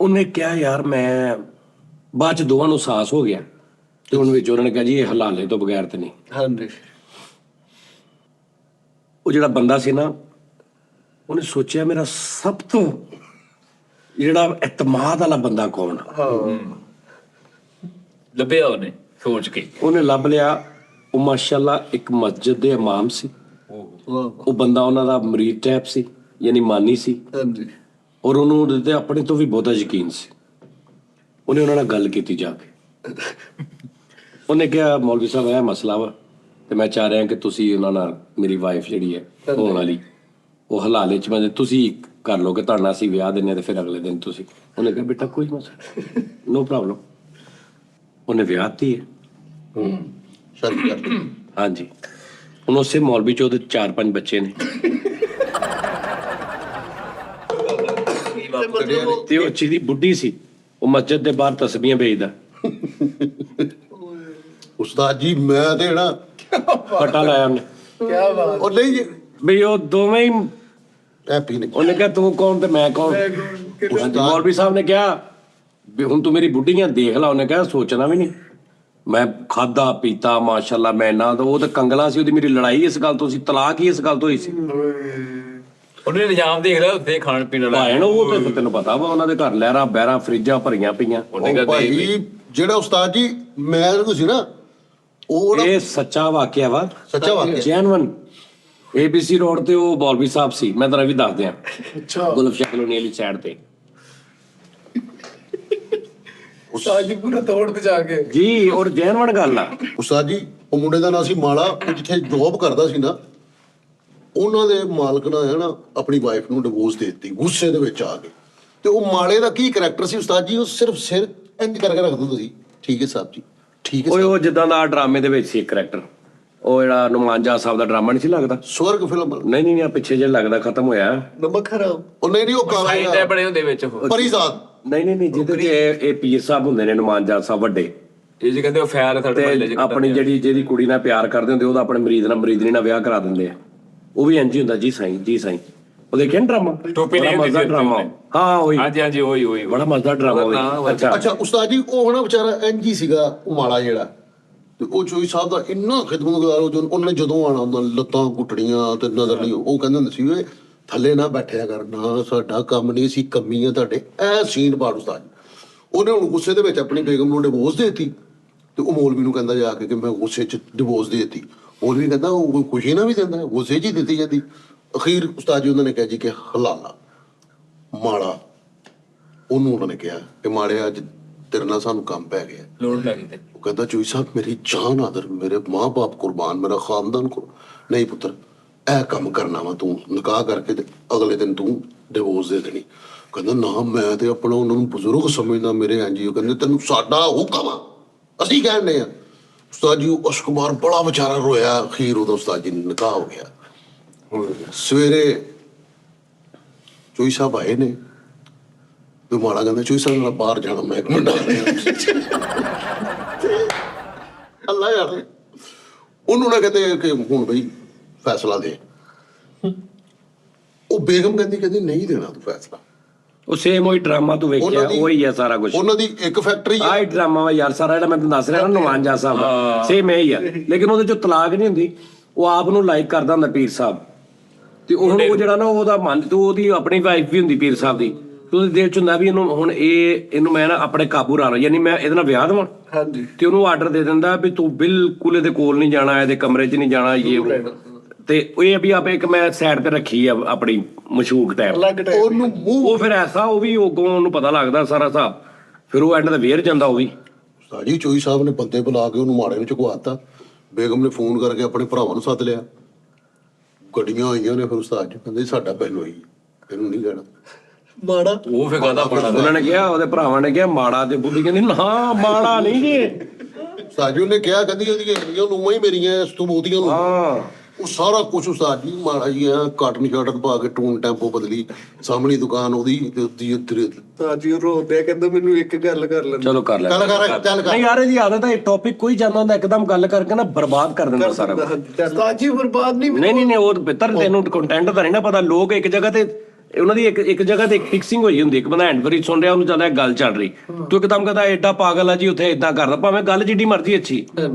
ਉਹਨੇ ਕਿਹਾ ਯਾਰ ਮੈਂ ਬਾਅਦ 'ਚ ਦੋਵਾਂ ਨੂੰ ਅਹਿਸਾਸ ਹੋ ਗਿਆ, ਤੇ ਹੁਣ ਵਿੱਚ ਉਹਨਾਂ ਨੇ ਕਿਹਾ ਜੀ ਇਹ ਹਲਾਲੇ ਤੋਂ ਬਗੈਰ ਤੇ ਨਹੀਂ। ਹਾਂਜੀ। ਉਹ ਜਿਹੜਾ ਬੰਦਾ ਸੀ ਨਾ, ਉਹਨੇ ਸੋਚਿਆ ਮੇਰਾ ਸਭ ਤੋਂ ਜਿਹੜਾ ਇਤਮਾਦ ਵਾਲਾ ਬੰਦਾ ਕੌਣ ਆ। ਲੱਭਿਆ ਉਹਨੇ ਸੋਚ ਕੇ, ਉਹਨੇ ਲੱਭ ਲਿਆ। ਉਹ ਮਾਸ਼ਾਅੱਲਾ ਇੱਕ ਮਸਜਿਦ ਦੇ ਇਮਾਮ ਸੀ। ਉਹ ਬੰਦਾ ਉਹਨਾਂ ਦਾ ਮਰੀਦ ਟੈਪ ਸੀ, ਯਾਨੀ ਮਾਨੀ ਸੀ। ਔਰ ਉਹਨੂੰ ਉਹਦੇ ਤੇ ਆਪਣੇ ਤੋਂ ਵੀ ਬਹੁਤਾ ਯਕੀਨ ਸੀ। ਉਹਨੇ ਉਹਨਾਂ ਨਾਲ ਗੱਲ ਕੀਤੀ ਜਾ ਕੇ, ਉਹਨੇ ਕਿਹਾ ਮੌਲਵੀ ਸਾਹਿਬ ਇਹ ਮਸਲਾ ਵਾ ਤੇ ਮੈਂ ਚਾਹ ਰਿਹਾ ਕਿ ਤੁਸੀਂ ਉਹਨਾਂ ਨਾਲ ਮੇਰੀ ਵਾਈਫ ਜਿਹੜੀ ਹੈ ਹੋਣ ਵਾਲੀ ਉਹ ਹਲਾਲੇ ਚ ਮੈਂ ਤੁਸੀਂ ਕਰ ਲਓ ਕਿ ਤੁਹਾਡਾ ਅਸੀਂ ਵਿਆਹ ਦਿੰਦੇ ਤੇ ਫਿਰ ਅਗਲੇ ਦਿਨ ਤੁਸੀਂ। ਉਹਨੇ ਕਿਹਾ ਬੇਟਾ ਕੋਈ ਮਸਲਾ ਨੋ ਪ੍ਰੋਬਲਮ। ਉਹਨੇ ਵਿਆਹ ਤੀ ਹੈ। ਸ਼ਾਦੀ ਕਰ ਲਈ। ਹਾਂਜੀ ਹੁਣ ਉਸੇ ਮੌਲਵੀ ਚ ਉਹਦੇ 4-5 ਬੱਚੇ ਨੇ ਤੇ ਉਹ ਚੀਜ਼ ਦੀ ਬੁੱਢੀ ਸੀ, ਉਹ ਮਸਜਿਦ ਦੇ ਬਾਹਰ ਤਸਬੀਹਾਂ ਵੇਚਦਾ। ਉਸਤਾਦ ਜੀ ਮੈਂ ਤੇ ਨਾ ਪਟਾ ਲਾਇਆ ਉਹਨੇ ਕੀ ਬਾਤ। ਉਹ ਨਹੀਂ ਜੀ ਵੀ ਉਹ ਦੋਵੇਂ ਹੀ। ਹੈਪੀ ਨੇ ਉਹਨੇ ਕਿਹਾ ਤੂੰ ਕੌਣ ਤੇ ਮੈਂ ਕੌਣ। ਹਾਂਜੀ, ਮੌਲਵੀ ਸਾਹਿਬ ਨੇ ਕਿਹਾ ਵੀ ਹੁਣ ਤੂੰ ਮੇਰੀ ਬੁੱਢੀਆਂ ਦੇਖ ਲਾ। ਉਹਨੇ ਕਿਹਾ ਸੋਚਣਾ ਵੀ ਨਹੀਂ, ਮੈਂ ਖਾਦਾ ਪੀਤਾ ਮਾਸ਼ਾਅੱਲਾ ਮੈਂ ਨਾ ਉਹ ਤਾਂ ਕੰਗਲਾ ਸੀ। ਉਹਦੀ ਮੇਰੀ ਲੜਾਈ ਇਸ ਗੱਲ ਤੋਂ ਸੀ, ਤਲਾਕ ਹੀ ਇਸ ਗੱਲ ਤੋਂ ਹੀ ਸੀ। ਉਹਨੇ ਨਿਜ਼ਾਮ ਦੇਖ ਲਿਆ ਉੱਥੇ ਖਾਣ ਪੀਣ ਵਾਲਾ। ਭਾਣ ਉਹ ਤੇ ਤੈਨੂੰ ਪਤਾ ਵਾ ਉਹਨਾਂ ਦੇ ਘਰ ਲਹਿਰਾਂ ਬਹਿਰਾਂ ਫਰਿੱਜਾਂ ਭਰੀਆਂ ਪਈਆਂ। ਉਹਨੇ ਉਹ ਭਾਈ ਜਿਹੜਾ ਉਸਤਾਦ ਜੀ ਮੈਂ ਤੁਸੀਂ ਨਾ ਉਹ ਨਾ ਇਹ ਸੱਚਾ ਵਾਕਿਆ ਵਾ, ਸੱਚਾ ਵਾਕਿਆ। ਜੈਨੂਇਨ। ABC ਰੋਡ ਤੇ ਉਹ ਮੌਲਵੀ ਸਾਹਿਬ ਸੀ, ਮੈਂ ਤੇਰਾ ਵੀ ਦੱਸ ਦਿਆਂ। ਅੱਛਾ ਗੁਲਫਸ਼ਾ ਕਲੋਨੀ ਵਾਲੀ ਸਾਈਡ ਤੇ ਉਸਤਾਦ ਜੀ ਪੂਰਾ ਤੋੜ ਤੇ ਜਾ ਕੇ। ਜੀ। ਔਰ ਜੈਨੂਇਨ ਗੱਲ ਆ। ਉਸਤਾਦ ਜੀ ਉਹ ਮੁੰਡੇ ਦਾ ਨਾਂ ਸੀ ਮਾਲਾ। ਉਹ ਜਿੱਥੇ ਜੌਬ ਕਰਦਾ ਸੀ ਨਾ ਉਹਨਾਂ ਦੇ ਮਾਲਕ ਨੇ ਹੈ ਨਾ ਆਪਣੀ ਵਾਈਫ ਨੂੰ ਡਿਵੋਰਸ ਦੇ ਦਿੱਤੀ ਗੁੱਸੇ ਦੇ ਵਿੱਚ ਆ ਕੇ। ਤੇ ਉਹ ਮਾਲੇ ਦਾ ਕੀ ਕਰੈਕਟਰ ਸੀ ਉਸਤਾਦ ਜੀ, ਉਹ ਸਿਰਫ ਸਿਰ ਇੰਜ ਕਰਕੇ ਰੱਖ ਦਿੰਦਾ ਸੀ। ਠੀਕ ਹੈ ਸਾਹਿਬ ਜੀ, ਠੀਕ ਹੈ ਓਏ ਸਾਹਿਬ। ਉਹ ਜਿੱਦਾਂ ਦਾ ਡਰਾਮੇ ਦੇ ਵਿੱਚ ਸੀ ਇੱਕ ਕਰੈਕਟਰ, ਉਹ ਜਿਹੜਾ ਨੁਮਾਨਜਾ ਸਾਹਿਬ ਦਾ ਡਰਾਮਾ ਨਹੀਂ ਸੀ ਲੱਗਦਾ। ਸਵਰਗ ਫਿਲਮ ਨਹੀਂ ਨਹੀਂ, ਆ ਪਿੱਛੇ ਜੇ ਲੱਗਦਾ ਖਤਮ ਹੋਇਆ। ਨਮਕ ਖਰਾਬ। ਉਹ ਨਹੀਂ ਉਹ ਸਾਈਡ ਕਾਲਾ ਬੜੇ ਹੁੰਦੇ ਵਿੱਚ ਉਹ। ਪਰੀਜ਼ਾਦ। ਨਹੀਂ ਨਹੀਂ ਨਹੀਂ, ਜਿਹਦੇ ਤੇ ਇਹ ਪੀਰ ਸਾਹਿਬ ਹੁੰਦੇ ਨੇ ਨੁਮਾਨਜਾ ਸਾਹਿਬ ਵੱਡੇ, ਇਹ ਜੀ ਕਹਿੰਦੇ ਉਹ ਫੈਰ ਸਾਡੇ ਮਹੱਲੇ ਤੇ ਚ ਆਪਣੀ ਜਿਹਦੀ ਕੁੜੀ ਨਾਲ ਪਿਆਰ ਕਰਦੇ ਹੁੰਦੇ ਉਹਦਾ ਆਪਣੇ ਮਰੀਦਨੀ ਨਾਲ ਵਿਆਹ ਕਰਾ ਦਿੰਦੇ ਆ। ਉਹ ਵੀ ਇੰਝ ਹੀ ਹੁੰਦਾ। ਜੀ ਸਾਈਂ ਜੀ ਸਾਈਂ। ਉਹ ਦੇਖਿਆ ਨਾ ਡਰਾਮਾ? ਟੋਪੀ ਬੜਾ ਨਹੀਂ ਹੁੰਦੀ ਮਜ਼ਾ ਸੀ ਡਰਾਮਾ। ਉਹਨੇ। ਹਾਂ ਉਹੀ ਹਾਂਜੀ ਹਾਂਜੀ ਉਹੀ ਬੜਾ ਮਜ਼ਾ ਡਰਾਮਾ ਹੋਈ। ਅੱਛਾ ਅੱਛਾ ਉਸਤਾਦ ਜੀ ਉਹ ਨਾ ਵਿਚਾਰਾ ਇੰਜ ਹੀ ਸੀਗਾ ਉਹ ਮਾਲਾ ਜਿਹੜਾ। ਤੇ ਉਹ ਚੋਈ ਸਾਹਿਬ ਦਾ ਇੰਨਾ ਖਿਦਮਤਗਾਰ ਉਹਨੇ ਜਦੋਂ ਆਣਾ ਹੁੰਦਾ ਲੱਤਾਂ ਘੁੱਟਣੀਆਂ ਤੇ ਨਜ਼ਰ ਨਹੀਂ। ਉਹ ਕਹਿੰਦੇ ਹੁੰਦੇ ਸੀ ਓਏ ਥੱਲੇ ਨਾ ਬੈਠਿਆ ਕਰ, ਨਾ ਸਾਡਾ ਕੰਮ ਨਹੀਂ ਸੀ ਕੰਮੀ ਆ ਤੁਹਾਡੇ। ਇਹ ਸੀਨ ਪਾੜ ਉਸਤਾਦ ਜੀ। ਉਹਨੇ ਹੁਣ ਗੁੱਸੇ ਦੇ ਵਿੱਚ ਆਪਣੀ ਬੇਗਮ ਨੂੰ ਡਿਵੋਰਸ ਦੇ ਦਿੱਤੀ ਤੇ ਉਹ ਮੌਲਵੀ ਨੂੰ ਕਹਿੰਦਾ ਜਾ ਕੇ ਕਿ ਮੈਂ ਗੁੱਸੇ 'ਚ ਡਿਵੋਰਸ ਦੇ ਦਿੱਤੀ। ਮੌਲਵੀ ਕਹਿੰਦਾ ਉਹ ਖੁਸ਼ੀ ਨਾਲ ਵੀ ਦਿੰਦਾ, ਗੁੱਸੇ 'ਚ ਹੀ ਦਿੱਤੀ ਜਾਂਦੀ। ਅਖੀਰ ਉਸਤਾਦ ਜੀ ਉਹਨਾਂ ਨੇ ਕਿਹਾ ਜੀ ਕਿ ਹਲਾਲਾ ਮਾੜਾ। ਉਹਨੂੰ ਉਹਨਾਂ ਨੇ ਕਿਹਾ ਕਿ ਮਾੜਿਆ ਅੱਜ ਤੇਰੇ ਨਾਲ ਸਾਨੂੰ ਕੰਮ ਪੈ ਗਿਆ। ਲੋੜ ਪੈ ਗਈ ਤੇ ਉਹ ਕਹਿੰਦਾ ਚੋਈ ਸਾਹਿਬ ਮੇਰੀ ਜਾਨ ਆਦਰ, ਮੇਰੇ ਮਾਂ-ਬਾਪ ਕੁਰਬਾਨ, ਮੇਰਾ ਖਾਨਦਾਨ ਨਹੀਂ ਪੁੱਤਰ ਇਹ ਕੰਮ ਕਰਨਾ ਵਾ ਤੂੰ ਨਿਕਾਹ ਕਰਕੇ ਤੇ ਅਗਲੇ ਦਿਨ ਤੂੰ ਡਿਵੋਰਸ ਦੇ ਦੇਣੀ। ਕਹਿੰਦਾ ਨਾ ਮੈਂ ਤੇ ਆਪਣਾ ਉਹਨਾਂ ਨੂੰ ਬਜ਼ੁਰਗ ਸਮਝਦਾ ਮੇਰੇ। ਹਾਂਜੀ ਉਹ ਕਹਿੰਦੇ ਤੈਨੂੰ ਸਾਡਾ ਹੁਕਮ ਆ, ਅਸੀਂ ਕਹਿੰਦੇ ਆ। ਉਸਤਾਦ ਜੀ ਅਸ਼ਕਬਾਰ ਬੜਾ ਵਿਚਾਰਾ ਰੋਇਆ। ਅਖੀਰ ਉਹਦਾ ਉਸਤਾਦ ਜੀ ਨਿਕਾਹ ਹੋ ਗਿਆ। ਸਵੇਰੇ ਚੋਈ ਸਾਹਿਬ ਆਏ ਨੇ ਤੇ ਮਾੜਾ ਕਹਿੰਦਾ ਚੋਈ ਸਾਹਿਬ ਨਾਲ ਬਾਹਰ ਜਾਣਾ ਮੈਂ ਇੱਕ ਮੁੰਡਾ ਅੱਲਾ ਯਾਰ। ਉਹਨੂੰ ਨਾ ਕਹਿੰਦੇ ਕਿ ਹੁਣ ਬਈ ਫੈਸਲਾ ਦੇ। ਉਹ ਬੇਗਮ ਕਹਿੰਦੀ ਨਹੀਂ ਦੇਣਾ ਤੂੰ ਫੈਸਲਾ। ਉਹ ਸੇਮ ਉਹੀ ਡਰਾਮਾ ਤੂੰ ਵੇਖਿਆ, ਉਹੀ ਹੈ ਸਾਰਾ ਕੁਝ। ਉਹਨਾਂ ਦੀ ਇੱਕ ਫੈਕਟਰੀ ਆਹ ਹੀ ਡਰਾਮਾ ਵਾ ਯਾਰ ਸਾਰਾ, ਜਿਹੜਾ ਮੈਂ ਤੁਹਾਨੂੰ ਦੱਸ ਰਿਹਾ ਨਾ ਨੁਮਾਨਜਾ ਸਾਹਿਬ ਦਾ ਸੇਮ ਇਹੀ ਆ। ਲੇਕਿਨ ਉਹਦੇ ਚੋਂ ਤਲਾਕ ਨਹੀਂ ਹੁੰਦੀ। ਉਹ ਆਪ ਨੂੰ ਲਾਈਕ ਕਰਦਾ ਹੁੰਦਾ ਪੀਰ ਸਾਹਿਬ। ਤੇ ਹੁਣ ਉਹ ਜਿਹੜਾ ਨਾ ਉਹਦਾ ਮਨ ਤੇ ਉਹਦੀ ਆਪਣੀ ਵਾਈਫ ਵੀ ਹੁੰਦੀ ਪੀਰ ਸਾਹਿਬ ਦੀ। ਤੇ ਉਹਦੇ ਦਿਲ ਚ ਹੁੰਦਾ ਵੀ ਇਹਨੂੰ ਹੁਣ ਇਹਨੂੰ ਮੈਂ ਨਾ ਆਪਣੇ ਕਾਬੂ ਲਾ ਲਾਂ, ਯਾਨੀ ਮੈਂ ਇਹਦੇ ਨਾਲ ਵਿਆਹ ਦੇਵਾਂ। ਹਾਂਜੀ। ਤੇ ਉਹਨੂੰ ਆਰਡਰ ਦੇ ਦਿੰਦਾ ਵੀ ਤੂੰ ਬਿਲਕੁਲ ਇਹਦੇ ਕੋਲ ਨਹੀਂ ਜਾਣਾ, ਇਹਦੇ ਕਮਰੇ 'ਚ ਨਹੀਂ ਜਾਣਾ। ਤੇ ਇਹ ਵੀ ਆਪੇ ਇੱਕ ਮੈਂ ਸਾਈਡ ਤੇ ਰੱਖੀ ਆ ਆਪਣੀ ਮਸ਼ੂਕ ਟਾਈਪ। ਅਲੱਗ ਟਾਈਪ। ਉਹਨੂੰ ਮੂੰਹ ਉਹ ਫਿਰ ਐਸਾ ਉਹ ਵੀ ਅੱਗੋਂ ਉਹਨੂੰ ਪਤਾ ਲੱਗਦਾ ਸਾਰਾ ਹਿਸਾਬ। ਫਿਰ ਉਹ ਐਂਡ ਤੇ ਵੇਰ ਜਾਂਦਾ ਉਹ ਵੀ। ਸਾਡੀ ਚੋਈ ਸਾਹਿਬ ਨੇ ਬੰਦੇ ਬੁਲਾ ਕੇ ਉਹਨੂੰ ਮਾੜੇ ਨੂੰ ਚੁਕਵਾਤਾ। ਬੇਗਮ ਨੇ ਫੋਨ ਕਰਕੇ ਆਪਣੇ ਭਰਾਵਾਂ ਨੂੰ ਸੱਦ ਲਿਆ। ਗੱਡੀਆਂ ਆਈਆਂ ਨੇ। ਫਿਰ ਉਸਤਾਦ ਜੀ ਕਹਿੰਦੇ ਸਾਡਾ ਪਹਿਲੋਂ ਹੀ ਇਹਨੂੰ ਨਹੀਂ ਲੈਣਾ ਮਾੜਾ। ਉਹ ਫੇ ਗਾਦਾ ਪਾਣਾ। ਉਹਨਾਂ ਨੇ ਕਿਹਾ, ਉਹਦੇ ਭਰਾਵਾਂ ਨੇ ਕਿਹਾ ਮਾੜਾ, ਤੇ ਬੁੱਢੀ ਕਹਿੰਦੀ ਨਾ ਮਾੜਾ ਨਹੀਂ ਜੀ। ਸਾਜੂ ਨੇ ਕਿਹਾ ਕਹਿੰਦੀ ਉਹਦੀਆਂ ਨੂੰਹਾਂ ਹੀ ਮੇਰੀਆਂ ਇਸ ਤੋਂ ਬਹੁਤੀਆਂ ਨੂੰ। ਹਾਂ ਉਹ ਸਾਰਾ ਕੁਝ ਉਸਤਾਦ ਜੀ ਮਾੜਾ ਜੀ ਆ ਕਾਟਨ ਸ਼ਰਟ ਪਾ ਕੇ ਟੂਨ ਟੈਂਪੋ ਬਦਲੀ। ਸਾਹਮਣੀ ਦੁਕਾਨ ਉਹਦੀ ਤੇ ਉਹਦੀ ਉੱਧਰ। ਤਾਂ ਜੀ ਉਹ ਰੋਂਦੇ ਆ, ਕਹਿੰਦਾ ਮੈਨੂੰ ਇੱਕ ਗੱਲ ਕਰ ਲੈਣ। ਚਲੋ ਕਰ ਲੈ। ਚੱਲ ਕਰ ਨਹੀਂ ਯਾਰ ਇਹਦੀ ਆਦਤ ਹੈ, ਟੌਪਿਕ ਕੋਈ ਜਾਂਦਾ ਹੁੰਦਾ ਇੱਕਦਮ ਗੱਲ ਕਰਕੇ ਨਾ ਬਰਬਾਦ ਕਰ ਦਿੰਦਾ ਸਾਰਾ ਕੁਝ। ਉਸਤਾਦ ਜੀ ਬਰਬਾਦ ਨਹੀਂ। ਨਹੀਂ ਉਹ ਬਿਹਤਰ ਤੈਨੂੰ ਕੰਟੈਂਟ ਤਾਂ ਨਹੀਂ ਨਾ ਪਤਾ। ਲੋਕ ਇੱਕ ਜਗ੍ਹਾ ਤੇ ਉਹਨਾਂ ਦੀ ਇੱਕ ਜਗ੍ਹਾ ਤੇ ਫਿਕਸਿੰਗ ਹੋਈ ਹੁੰਦੀ। ਇੱਕ ਬੰਦਾ ਹੈਂਡ ਫਰੀ ਸੁਣ ਰਿਹਾ, ਉਹਨੂੰ ਚੱਲਦਾ ਗੱਲ ਚੱਲ ਰਹੀ, ਤੂੰ ਇੱਕਦਮ ਕਹਿੰਦਾ ਐਡਾ ਪਾਗਲ ਆ ਜੀ ਉੱਥੇ ਏਦਾਂ ਕਰਦਾ। ਭਾਵੇਂ ਗੱਲ ਜਿੱਡੀ ਮਰਜ਼ੀ ਅੱਛੀ,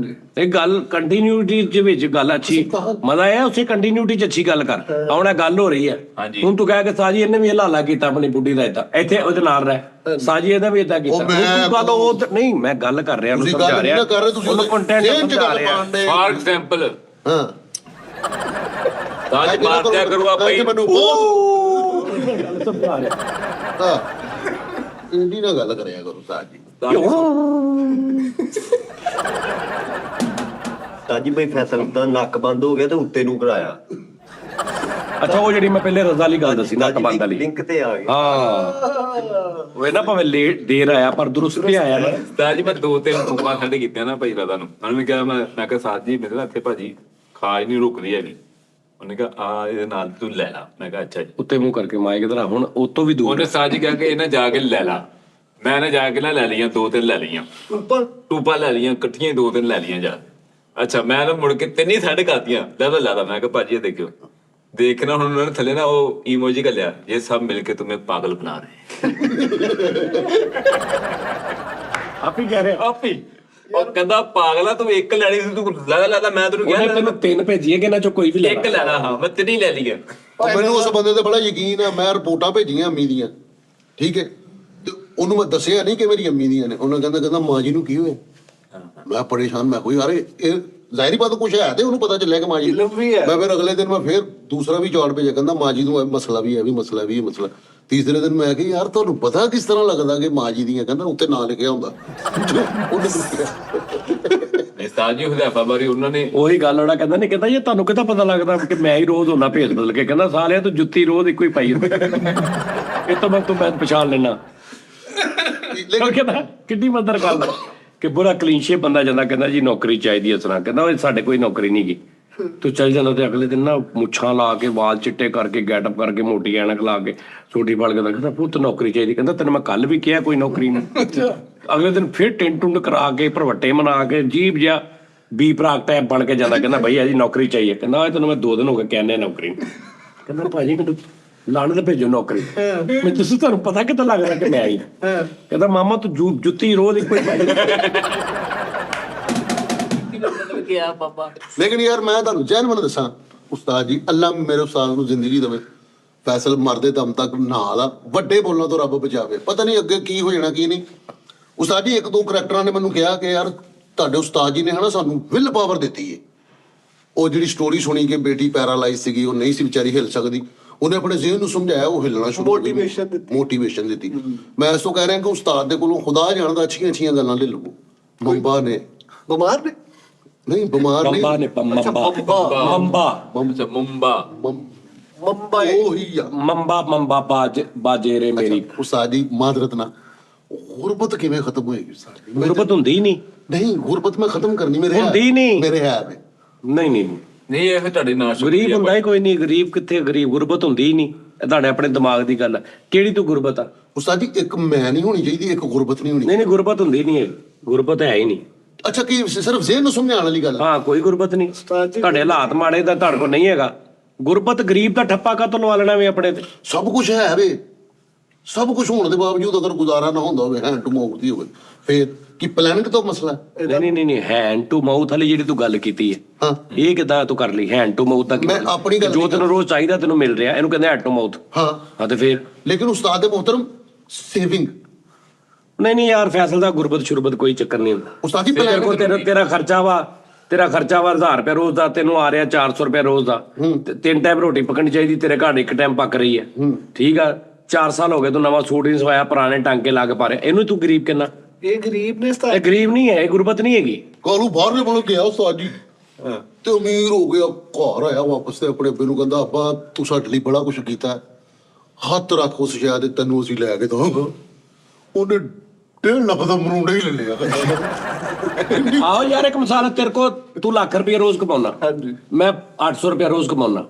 ਇਹ ਗੱਲ ਕੰਟੀਨਿਊਟੀ ਦੇ ਵਿੱਚ ਗੱਲ ਅੱਛੀ। ਮਜ਼ਾ ਇਹ ਉਸੇ ਕੰਟੀਨਿਊਟੀ 'ਚ ਅੱਛੀ ਗੱਲ ਕਰ। ਹੁਣ ਇਹ ਗੱਲ ਹੋ ਰਹੀ ਹੈ, ਹੁਣ ਤੂੰ ਕਹਿ ਕੇ ਸਾਜੀ ਇਹਨੇ ਵੀ ਹਲਾਲਾ ਕੀਤਾ ਆਪਣੀ ਬੁੱਢੀ ਦਾ ਏਦਾਂ, ਇੱਥੇ ਉਹਦੇ ਨਾਲ ਰਹਿ ਸਾਜੀ ਇਹਦਾ ਵੀ ਏਦਾਂ ਕੀਤਾ। ਗੱਲ ਉਹ ਨਹੀਂ, ਮੈਂ ਗੱਲ ਕਰ ਰਿਹਾ, ਉਹਨੂੰ ਸਮਝਾ ਰਿਹਾ, ਉਹਨੂੰ ਕੰਟੈਂਟ ਸਮਝਾ ਰਿਹਾ। ਫਾਰ ਐਗਜ਼ਾਮਪਲ ਹਾਂ ਤਾਂ ਮਾਰਦਿਆ ਕਰੂ ਆਪਾਂ ਹੀ। ਗੱਲ ਸਮਝਾ ਰਿਹਾ। ਹਾਂ ਇੰਡੀ ਨਾਲ ਗੱਲ ਕਰਿਆ ਕਰੋ ਸਾਜ ਜੀ। ਸਾਜੀ ਭਾਈ ਫੈਸਲ ਦਾ ਨੱਕ ਬੰਦ ਹੋ ਗਿਆ ਤੇ ਉੱਤੇ ਨੂੰ ਕਰਾਇਆ। ਅੱਛਾ ਉਹ ਜਿਹੜੀ ਮੈਂ ਪਹਿਲੇ ਰਜ਼ਾ ਵਾਲੀ ਗੱਲ ਦੱਸੀ ਨੱਕ ਬੰਦ ਵਾਲੀ, ਲਿੰਕ ਤੇ ਆ ਗਿਆ। ਹਾਂ ਉਹ ਇਹ ਨਾ ਭਾਵੇਂ ਲੇਟ ਦੇਰ ਆਇਆ ਪਰ ਦਰੁਸਤ ਤੇ ਆਇਆ ਨਾ। ਤਾਂ ਜੀ ਮੈਂ 2-3 ਟੂਪਾਂ ਛੱਡ ਕੀਤੀਆਂ ਨਾ ਭਾਈ ਰਦਾ ਨੂੰ। ਉਹਨੇ ਕਿਹਾ ਮੈਂ ਕਿਹਾ ਸਾਥ ਜੀ ਮੇਰੇ ਨਾਲ ਇੱਥੇ ਭਾਜੀ ਖਾਜ ਨਹੀਂ ਰੁਕਦੀ ਹੈਗੀ। ਉਹਨੇ ਕਿਹਾ ਆ ਇਹਦੇ ਨਾਲ ਤੂੰ ਲੈ ਲਾ। ਮੈਂ ਕਿਹਾ ਅੱਛਾ ਜੀ। ਉੱਤੇ ਮੂੰਹ ਕਰਕੇ ਮਾਇਕ ਇਧਰ ਹੁਣ ਉਹ ਤੋਂ ਵੀ ਦੂਰ ਉਹਨੇ ਸਾਥ ਜੀ ਕਹਿ ਕੇ ਇਹਨਾਂ ਜਾ ਕੇ ਲੈ ਲਾ। ਮੈਂ ਨਾ ਜਾ ਕੇ ਲੈ ਲਈਆਂ 2-3 ਲੈ ਲਈਆਂ ਟੂਪਾਂ ਲੈ ਲਈਆਂ ਇਕੱਠੀਆਂ 2-3 ਲੈ ਲਈਆਂ ਜਾ। ਅੱਛਾ ਮੈਂ ਨਾ ਮੁੜ ਕੇ 3 ਹੀ ਛੱਡ ਕਾਤੀਆਂ ਲੈ ਮੈਂ ਕਿਹਾ ਭਾਜੀ ਇਹ ਦੇਖਿਓ ਦੇਖਣਾ। ਹੁਣ ਉਹਨਾਂ ਨੇ ਥੱਲੇ ਨਾ ਉਹ ਇਮੋਜੀ ਕੱਲਿਆ ਇਹ ਸਭ ਮਿਲ ਕੇ तुम्हें पागल बना रहे ਆਪ ਹੀ ਕਹਿ ਰਿਹਾ ਆਪ ਹੀ। ਉਹ ਕਹਿੰਦਾ ਪਾਗਲਾ ਤੂੰ ਇੱਕ ਲੈਣੀ ਸੀ ਤੂੰ ਲੈ ਮੈਂ ਤੈਨੂੰ ਉਹਨੇ ਕਿਹਾ ਤੈਨੂੰ 3 ਭੇਜੀਏ ਕਿ ਇਹਨਾਂ ਚੋਂ ਕੋਈ ਵੀ ਲੈ ਇੱਕ ਲੈ ਲਾ। ਹਾਂ ਮੈਂ 3 ਲੈ ਲਈਆਂ। ਮੈਨੂੰ ਉਸ ਬੰਦੇ ਤੇ ਬੜਾ ਯਕੀਨ ਆ। ਮੈਂ ਰਿਪੋਰਟਾਂ ਭੇਜੀਆਂ ਅੰਮੀ ਦੀਆਂ, ਠੀਕ ਹੈ, ਤੇ ਉਹਨੂੰ ਮੈਂ ਦੱਸਿਆ ਨਹੀਂ ਕਿ ਮੇਰੀ ਅੰਮੀ ਦੀਆਂ ਨੇ। ਉਹਨੇ ਕਹਿੰਦਾ ਮਾਂ ਜੀ ਨੂੰ ਕੀ ਹੋਇਆ। ਮੈਂ ਪਰੇਸ਼ਾਨ, ਮੈਂ ਕੋਈ ਯਾਰ ਇਹ ਜ਼ਾਹਿਰੀ ਬਾਤ ਕੁਛ ਹੈ ਤੇ ਉਹਨੂੰ ਪਤਾ ਚੱਲਿਆ ਕਿ ਮਾਂ ਜੀ ਮੈਂ ਫਿਰ ਅਗਲੇ ਦਿਨ ਮੈਂ ਫਿਰ ਦੂਸਰਾ ਵੀ ਚੌੜ ਭੇਜਿਆ, ਕਹਿੰਦਾ ਮਾਂ ਜੀ ਨੂੰ ਇਹ ਮਸਲਾ ਵੀ ਹੈ ਵੀ ਮਸਲਾ ਵੀ ਇਹ ਮਸਲਾ। ਤੀਸਰੇ ਦਿਨ ਮੈਂ ਕਿਹਾ ਯਾਰ ਤੁਹਾਨੂੰ ਪਤਾ ਕਿਸ ਤਰ੍ਹਾਂ ਲੱਗਦਾ ਕਿ ਮਾਂ ਜੀ ਦੀਆਂ, ਕਹਿੰਦਾ ਉੱਤੇ ਨਾਂ ਲਿਖਿਆ ਹੁੰਦਾ। ਉਹਨੇ ਨਹੀਂ ਸਾਜੀ ਹੁਦੈਫਾ ਬਾਰੇ ਉਹਨਾਂ ਨੇ ਉਹੀ ਗੱਲ ਉਹਦਾ ਕਹਿੰਦਾ ਨਹੀਂ, ਕਹਿੰਦਾ ਇਹ ਤੁਹਾਨੂੰ ਕਿੱਦਾਂ ਪਤਾ ਲੱਗਦਾ ਕਿ ਮੈਂ ਹੀ ਰੋਜ਼ ਹੁੰਦਾ ਭੇਜ ਬਦਲ ਕੇ। ਕਹਿੰਦਾ ਸਾਲਿਆ ਤੂੰ ਜੁੱਤੀ ਰੋਜ਼ ਇੱਕੋ ਹੀ ਪਾਈ ਇਹ ਤਾਂ ਮੈਂ ਪਛਾਣ ਲੈਣਾ। ਲੇਕਿਨ ਕਹਿੰਦਾ ਕਿੰਨੀ ਮਦਦ ਕਰਦਾ ਕਿ ਬੁਰਾ ਕਲੀਨ ਸ਼ੇਪ ਬੰਦਾ ਜਾਂਦਾ, ਕਹਿੰਦਾ ਜੀ ਨੌਕਰੀ ਚਾਹੀਦੀ ਇਸ ਤਰ੍ਹਾਂ। ਕਹਿੰਦਾ ਸਾਡੇ ਕੋਈ ਨੌਕਰੀ ਨਹੀਂ ਗੀ। ਤੂੰ ਚੱਲ ਜਾਂਦਾ ਤੇ ਅਗਲੇ ਦਿਨ ਨਾ ਮੁੱਛਾਂ ਲਾ ਕੇ ਵਾਲ ਚਿੱਟੇ ਕਰਕੇ ਗੈਟਅਪ ਕਰਕੇ ਮੋਟੀ ਐਨਕ ਲਾ ਕੇ ਛੋਟੀ ਫੜ ਕੇ ਕਹਿੰਦਾ ਪੁੱਤ ਨੌਕਰੀ ਚਾਹੀਦੀ। ਕਹਿੰਦਾ ਤੈਨੂੰ ਮੈਂ ਕੱਲ ਵੀ ਕਿਹਾ ਕੋਈ ਨੌਕਰੀ ਨਹੀਂ। ਅਗਲੇ ਦਿਨ ਫਿਰ ਟਿੰਡ ਟੁੰਡ ਕਰਾ ਕੇ ਭਰਵੱਟੇ ਮਨਾ ਕੇ ਅਜੀਬ ਜਿਹਾ ਬੀ ਪ੍ਰਾਕ ਟਾਈਪ ਬਣ ਕੇ ਜਾਂਦਾ। ਕਹਿੰਦਾ ਭਈਆ ਜੀ ਨੌਕਰੀ ਚਾਹੀਏ। ਕਹਿੰਦਾ ਤੈਨੂੰ ਮੈਂ 2 ਦਿਨ ਹੋ ਗਏ ਕਹਿੰਦੇ ਨੌਕਰੀ। ਕਹਿੰਦਾ ਭਾਜੀ ਮੈਨੂੰ ਲਾਣ ਤੇ ਭੇਜੋ ਨੌਕਰੀ। ਮੈਂ ਤੁਸੀਂ ਤੁਹਾਨੂੰ ਪਤਾ ਕਿੱਦਾਂ ਲੱਗਦਾ ਕਿ ਮੈਂ ਆਈ। ਕਹਿੰਦਾ ਮਾਮਾ ਤੂੰ ਜੁੱਤੀ ਰੋਜ਼ ਇੱਕੋ ਹੀ ਪਾਈ। ਲੇਕਿਨ ਯਾਰ ਮੈਂ ਤੁਹਾਨੂੰ ਜੈਨੂਇਨ ਦੱਸਾਂ ਉਸਤਾਦ ਜੀ, ਅੱਲਾ ਮੇਰੇ ਉਸਤਾਦ ਨੂੰ ਜ਼ਿੰਦਗੀ ਦੇਵੇ, ਫੈਸਲ ਮਰਦੇ ਦਮ ਤੱਕ ਨਾਲ ਆ। ਵੱਡੇ ਬੋਲਣ ਤੋਂ ਰੱਬ ਬਚਾਵੇ, ਪਤਾ ਨਹੀਂ ਅੱਗੇ ਕੀ ਹੋ ਜਾਣਾ ਕੀ ਨਹੀਂ। ਉਸਤਾਦ ਜੀ 1-2 ਕਰੈਕਟਰਾਂ ਨੇ ਮੈਨੂੰ ਕਿਹਾ ਕਿ ਯਾਰ ਤੁਹਾਡੇ ਉਸਤਾਦ ਜੀ ਨੇ ਹਨਾ ਸਾਨੂੰ ਵਿਲ ਪਾਵਰ ਦਿੱਤੀ ਹੈ। ਉਹ ਜਿਹੜੀ ਸਟੋਰੀ ਸੁਣੀ ਕਿ ਬੇਟੀ ਪੈਰਾਲਾਈਜ਼ ਸੀਗੀ, ਉਹ ਨਹੀਂ ਸੀ ਵਿਚਾਰੀ ਹਿੱਲ ਸਕਦੀ, ਉਹਨੇ ਆਪਣੇ ਜ਼ਿਹਨ ਨੂੰ ਸਮਝਾਇਆ, ਉਹ ਹਿੱਲਣਾ ਸ਼ੁਰੂ ਹੋ ਗਿਆ, ਮੋਟੀਵੇਸ਼ਨ ਦਿੱਤੀ। ਮੈਂ ਇਸ ਤੋਂ ਕਹਿ ਰਿਹਾ ਕਿ ਉਸਤਾਦ ਦੇ ਕੋਲੋਂ ਖੁਦਾ ਜਾਣਦਾ ਅੱਛੀਆਂ ਗੱਲਾਂ ਲੈ ਲਵੋ। ਬੰਬਾ ਨੇ ਬਿਮਾਰ ਨੇ ਨਹੀਂ ਬਿਮਾਰ ਨਹੀਂ ਬੰਬਾ ਨੇ ਮੰਬਾ ਉਹੀ ਆ ਮੰਬਾ ਬਾਜੇਰੇ ਮੇਰੀ। ਉਸਤਾਦ ਜੀ ਮਾਦਰਤ ਨਾ ਗੁਰਬਤ ਕਿਵੇਂ ਖਤਮ ਹੋਏਗੀ ਉਸਤਾਦ ਜੀ? ਗੁਰਬਤ ਹੁੰਦੀ ਨਹੀਂ ਗੁਰਬਤ ਮੈਂ ਖਤਮ ਕਰਨੀ ਮੇਰੇ ਹੁੰਦੀ ਨਹੀਂ। ਮੇਰੇ ਹੈ ਵੇ ਨਹੀਂ ਨਹੀਂ ਇਹ ਤੁਹਾਡੀ ਨਾਸ਼ ਗਰੀਬ ਹੁੰਦਾ ਹੀ ਕੋਈ ਨਹੀਂ। ਗਰੀਬ ਕਿੱਥੇ ਗਰੀਬ, ਗੁਰਬਤ ਹੁੰਦੀ ਹੀ ਨਹੀਂ। ਇਹ ਤੁਹਾਡੇ ਆਪਣੇ ਦਿਮਾਗ ਦੀ ਗੱਲ ਹੈ। ਕਿਹੜੀ ਤੂੰ ਗੁਰਬਤ ਆ ਉਸਤਾਦ ਜੀ? ਇੱਕ ਮੈਂ ਨਹੀਂ ਹੋਣੀ ਚਾਹੀਦੀ, ਇੱਕ ਗੁਰਬਤ ਨਹੀਂ ਹੋਣੀ। ਨਹੀਂ ਗੁਰਬਤ ਹੁੰਦੀ ਨਹੀਂ ਹੈ। ਗੁਰਬਤ ਹੈ ਹੀ ਨਹੀਂ। ਅੱਛਾ ਕੀ ਸਿਰਫ ਜ਼ਿਹਨ ਨੂੰ ਸਮਝਾਉਣ ਵਾਲੀ ਗੱਲ? ਹਾਂ ਕੋਈ ਗੁਰਬਤ ਨਹੀਂ। ਤੁਹਾਡੇ ਹਾਲਾਤ ਮਾੜੇ ਦਾ ਤੁਹਾਡੇ ਕੋਲ ਨਹੀਂ ਹੈਗਾ। ਗੁਰਬਤ ਗਰੀਬ ਦਾ ਠੱਪਾ ਕਾਤੋਂ ਲਵਾ ਲੈਣਾ ਵੀ ਆਪਣੇ ਤੇ। ਸਭ ਕੁਝ ਹੈ ਵੇ, ਸਭ ਕੁਝ ਹੋਣ ਦੇ ਬਾਵਜੂਦ ਅਗਰ ਗੁਜ਼ਾਰਾ ਨਾ ਹੁੰਦਾ ਹੋਵੇ, ਹੈਂਡ ਟੂ ਮਾਊਥ ਦੀ ਹੋਵੇ, ਫੇਰ ਕੀ ਪਲੈਨਿੰਗ ਤੋਂ ਮਸਲਾ? ਨਹੀਂ ਹੈਂਡ ਟੂ ਮਾਊਥ ਵਾਲੀ ਜਿਹੜੀ ਤੂੰ ਗੱਲ ਕੀਤੀ ਹੈ, ਹਾਂ ਇਹ ਕਿਦਾਂ ਤੂੰ ਕਰ ਲਈ ਹੈਂਡ ਟੂ ਮਾਊਥ ਦਾ? ਮੈਂ ਆਪਣੀ ਗੱਲ ਜੋ ਤੈਨੂੰ ਰੋਜ਼ ਚਾਹੀਦਾ ਤੈਨੂੰ ਮਿਲ ਰਿਹਾ, ਇਹਨੂੰ ਕਹਿੰਦੇ ਹੈਂਡ ਟੂ ਮਾਊਥ। ਹਾਂ ਤੇ ਫੇਰ ਲੇਕਿਨ ਉਸਤਾਦ ਦੇ ਮੁਹਤਰਮ ਸੇਵਿੰਗ ਨਹੀਂ ਯਾਰ ਫੈਸਲ ਦਾ ਗੁਰਬਤ ਸ਼ੁਰਬਤ ਕੋਈ ਚੱਕਰ ਨਹੀਂ ਹੁੰਦਾ। ਉਸਤਾਦ ਜੀ ਤੇਰੇ ਕੋਲ ਤੇਰਾ ਖਰਚਾ ਵਾ 1000 ਰੁਪਏ ਰੋਜ਼ ਦਾ, ਤੈਨੂੰ ਆ ਰਿਹਾ 400 ਰੁਪਏ ਰੋਜ਼ ਦਾ। 3 ਟਾਈਮ ਰੋਟੀ ਪਕਣੀ ਚਾਹੀਦੀ, ਤੇਰੇ ਘਰ 1 ਟਾਈਮ ਪੱਕ ਰਹੀ ਹੈ। ਠੀਕ ਆ 4 ਸਾਲ ਹੋ ਗਏ ਤੂੰ ਨਵਾਂ ਸੂਟ ਨਹੀਂ ਸਵਾਇਆ, ਪੁਰਾਣੇ ਟਾਂਕੇ ਲਾ ਕੇ ਪਾ ਰਿਹਾ। ਇਹਨੂੰ ਤੂੰ ਗਰੀਬ ਕਹਿੰਦਾ? ਇਹ ਗਰੀਬ ਨੇ ਇਹ ਗਰੀਬ ਨਹੀਂ ਹੈ, ਇਹ ਗੁਰਬਤ ਨਹੀਂ ਹੈਗੀ। ਕਾਲੂ ਬਾਹਰਲੇ ਮੁਲਕ ਗਿਆ ਉਸਤਾਦ ਜੀ ਤੇ ਅਮੀਰ ਹੋ ਗਿਆ, ਘਰ ਆਇਆ ਵਾਪਸ ਤੇ ਆਪਣੇ ਅੱਬੇ ਨੂੰ ਕਹਿੰਦਾ ਅੱਬਾ ਤੂੰ ਸਾਡੇ ਲਈ ਬੜਾ ਕੁਛ ਕੀਤਾ, ਹੱਥ ਰੱਖ ਉਸ ਸ਼ਾਇਦ ਤੈਨੂੰ ਅਸੀਂ ਲੈ ਕੇ ਦਵਾਂਗਾ। ਉਹਨੇ 1.5 ਲੱਖ ਦਾ ਮਰੂੰਡਾ ਹੀ ਲੈ ਲਿਆ। ਆਹੋ ਯਾਰ ਇੱਕ ਮਿਸਾਲ, ਤੇਰੇ ਕੋ ਤੂੰ ਲੱਖ ਰੁਪਏ ਰੋਜ਼ ਕਮਾਉਣਾ, ਮੈਂ 800 ਰੁਪਏ ਰੋਜ਼ ਕਮਾਉਣਾ,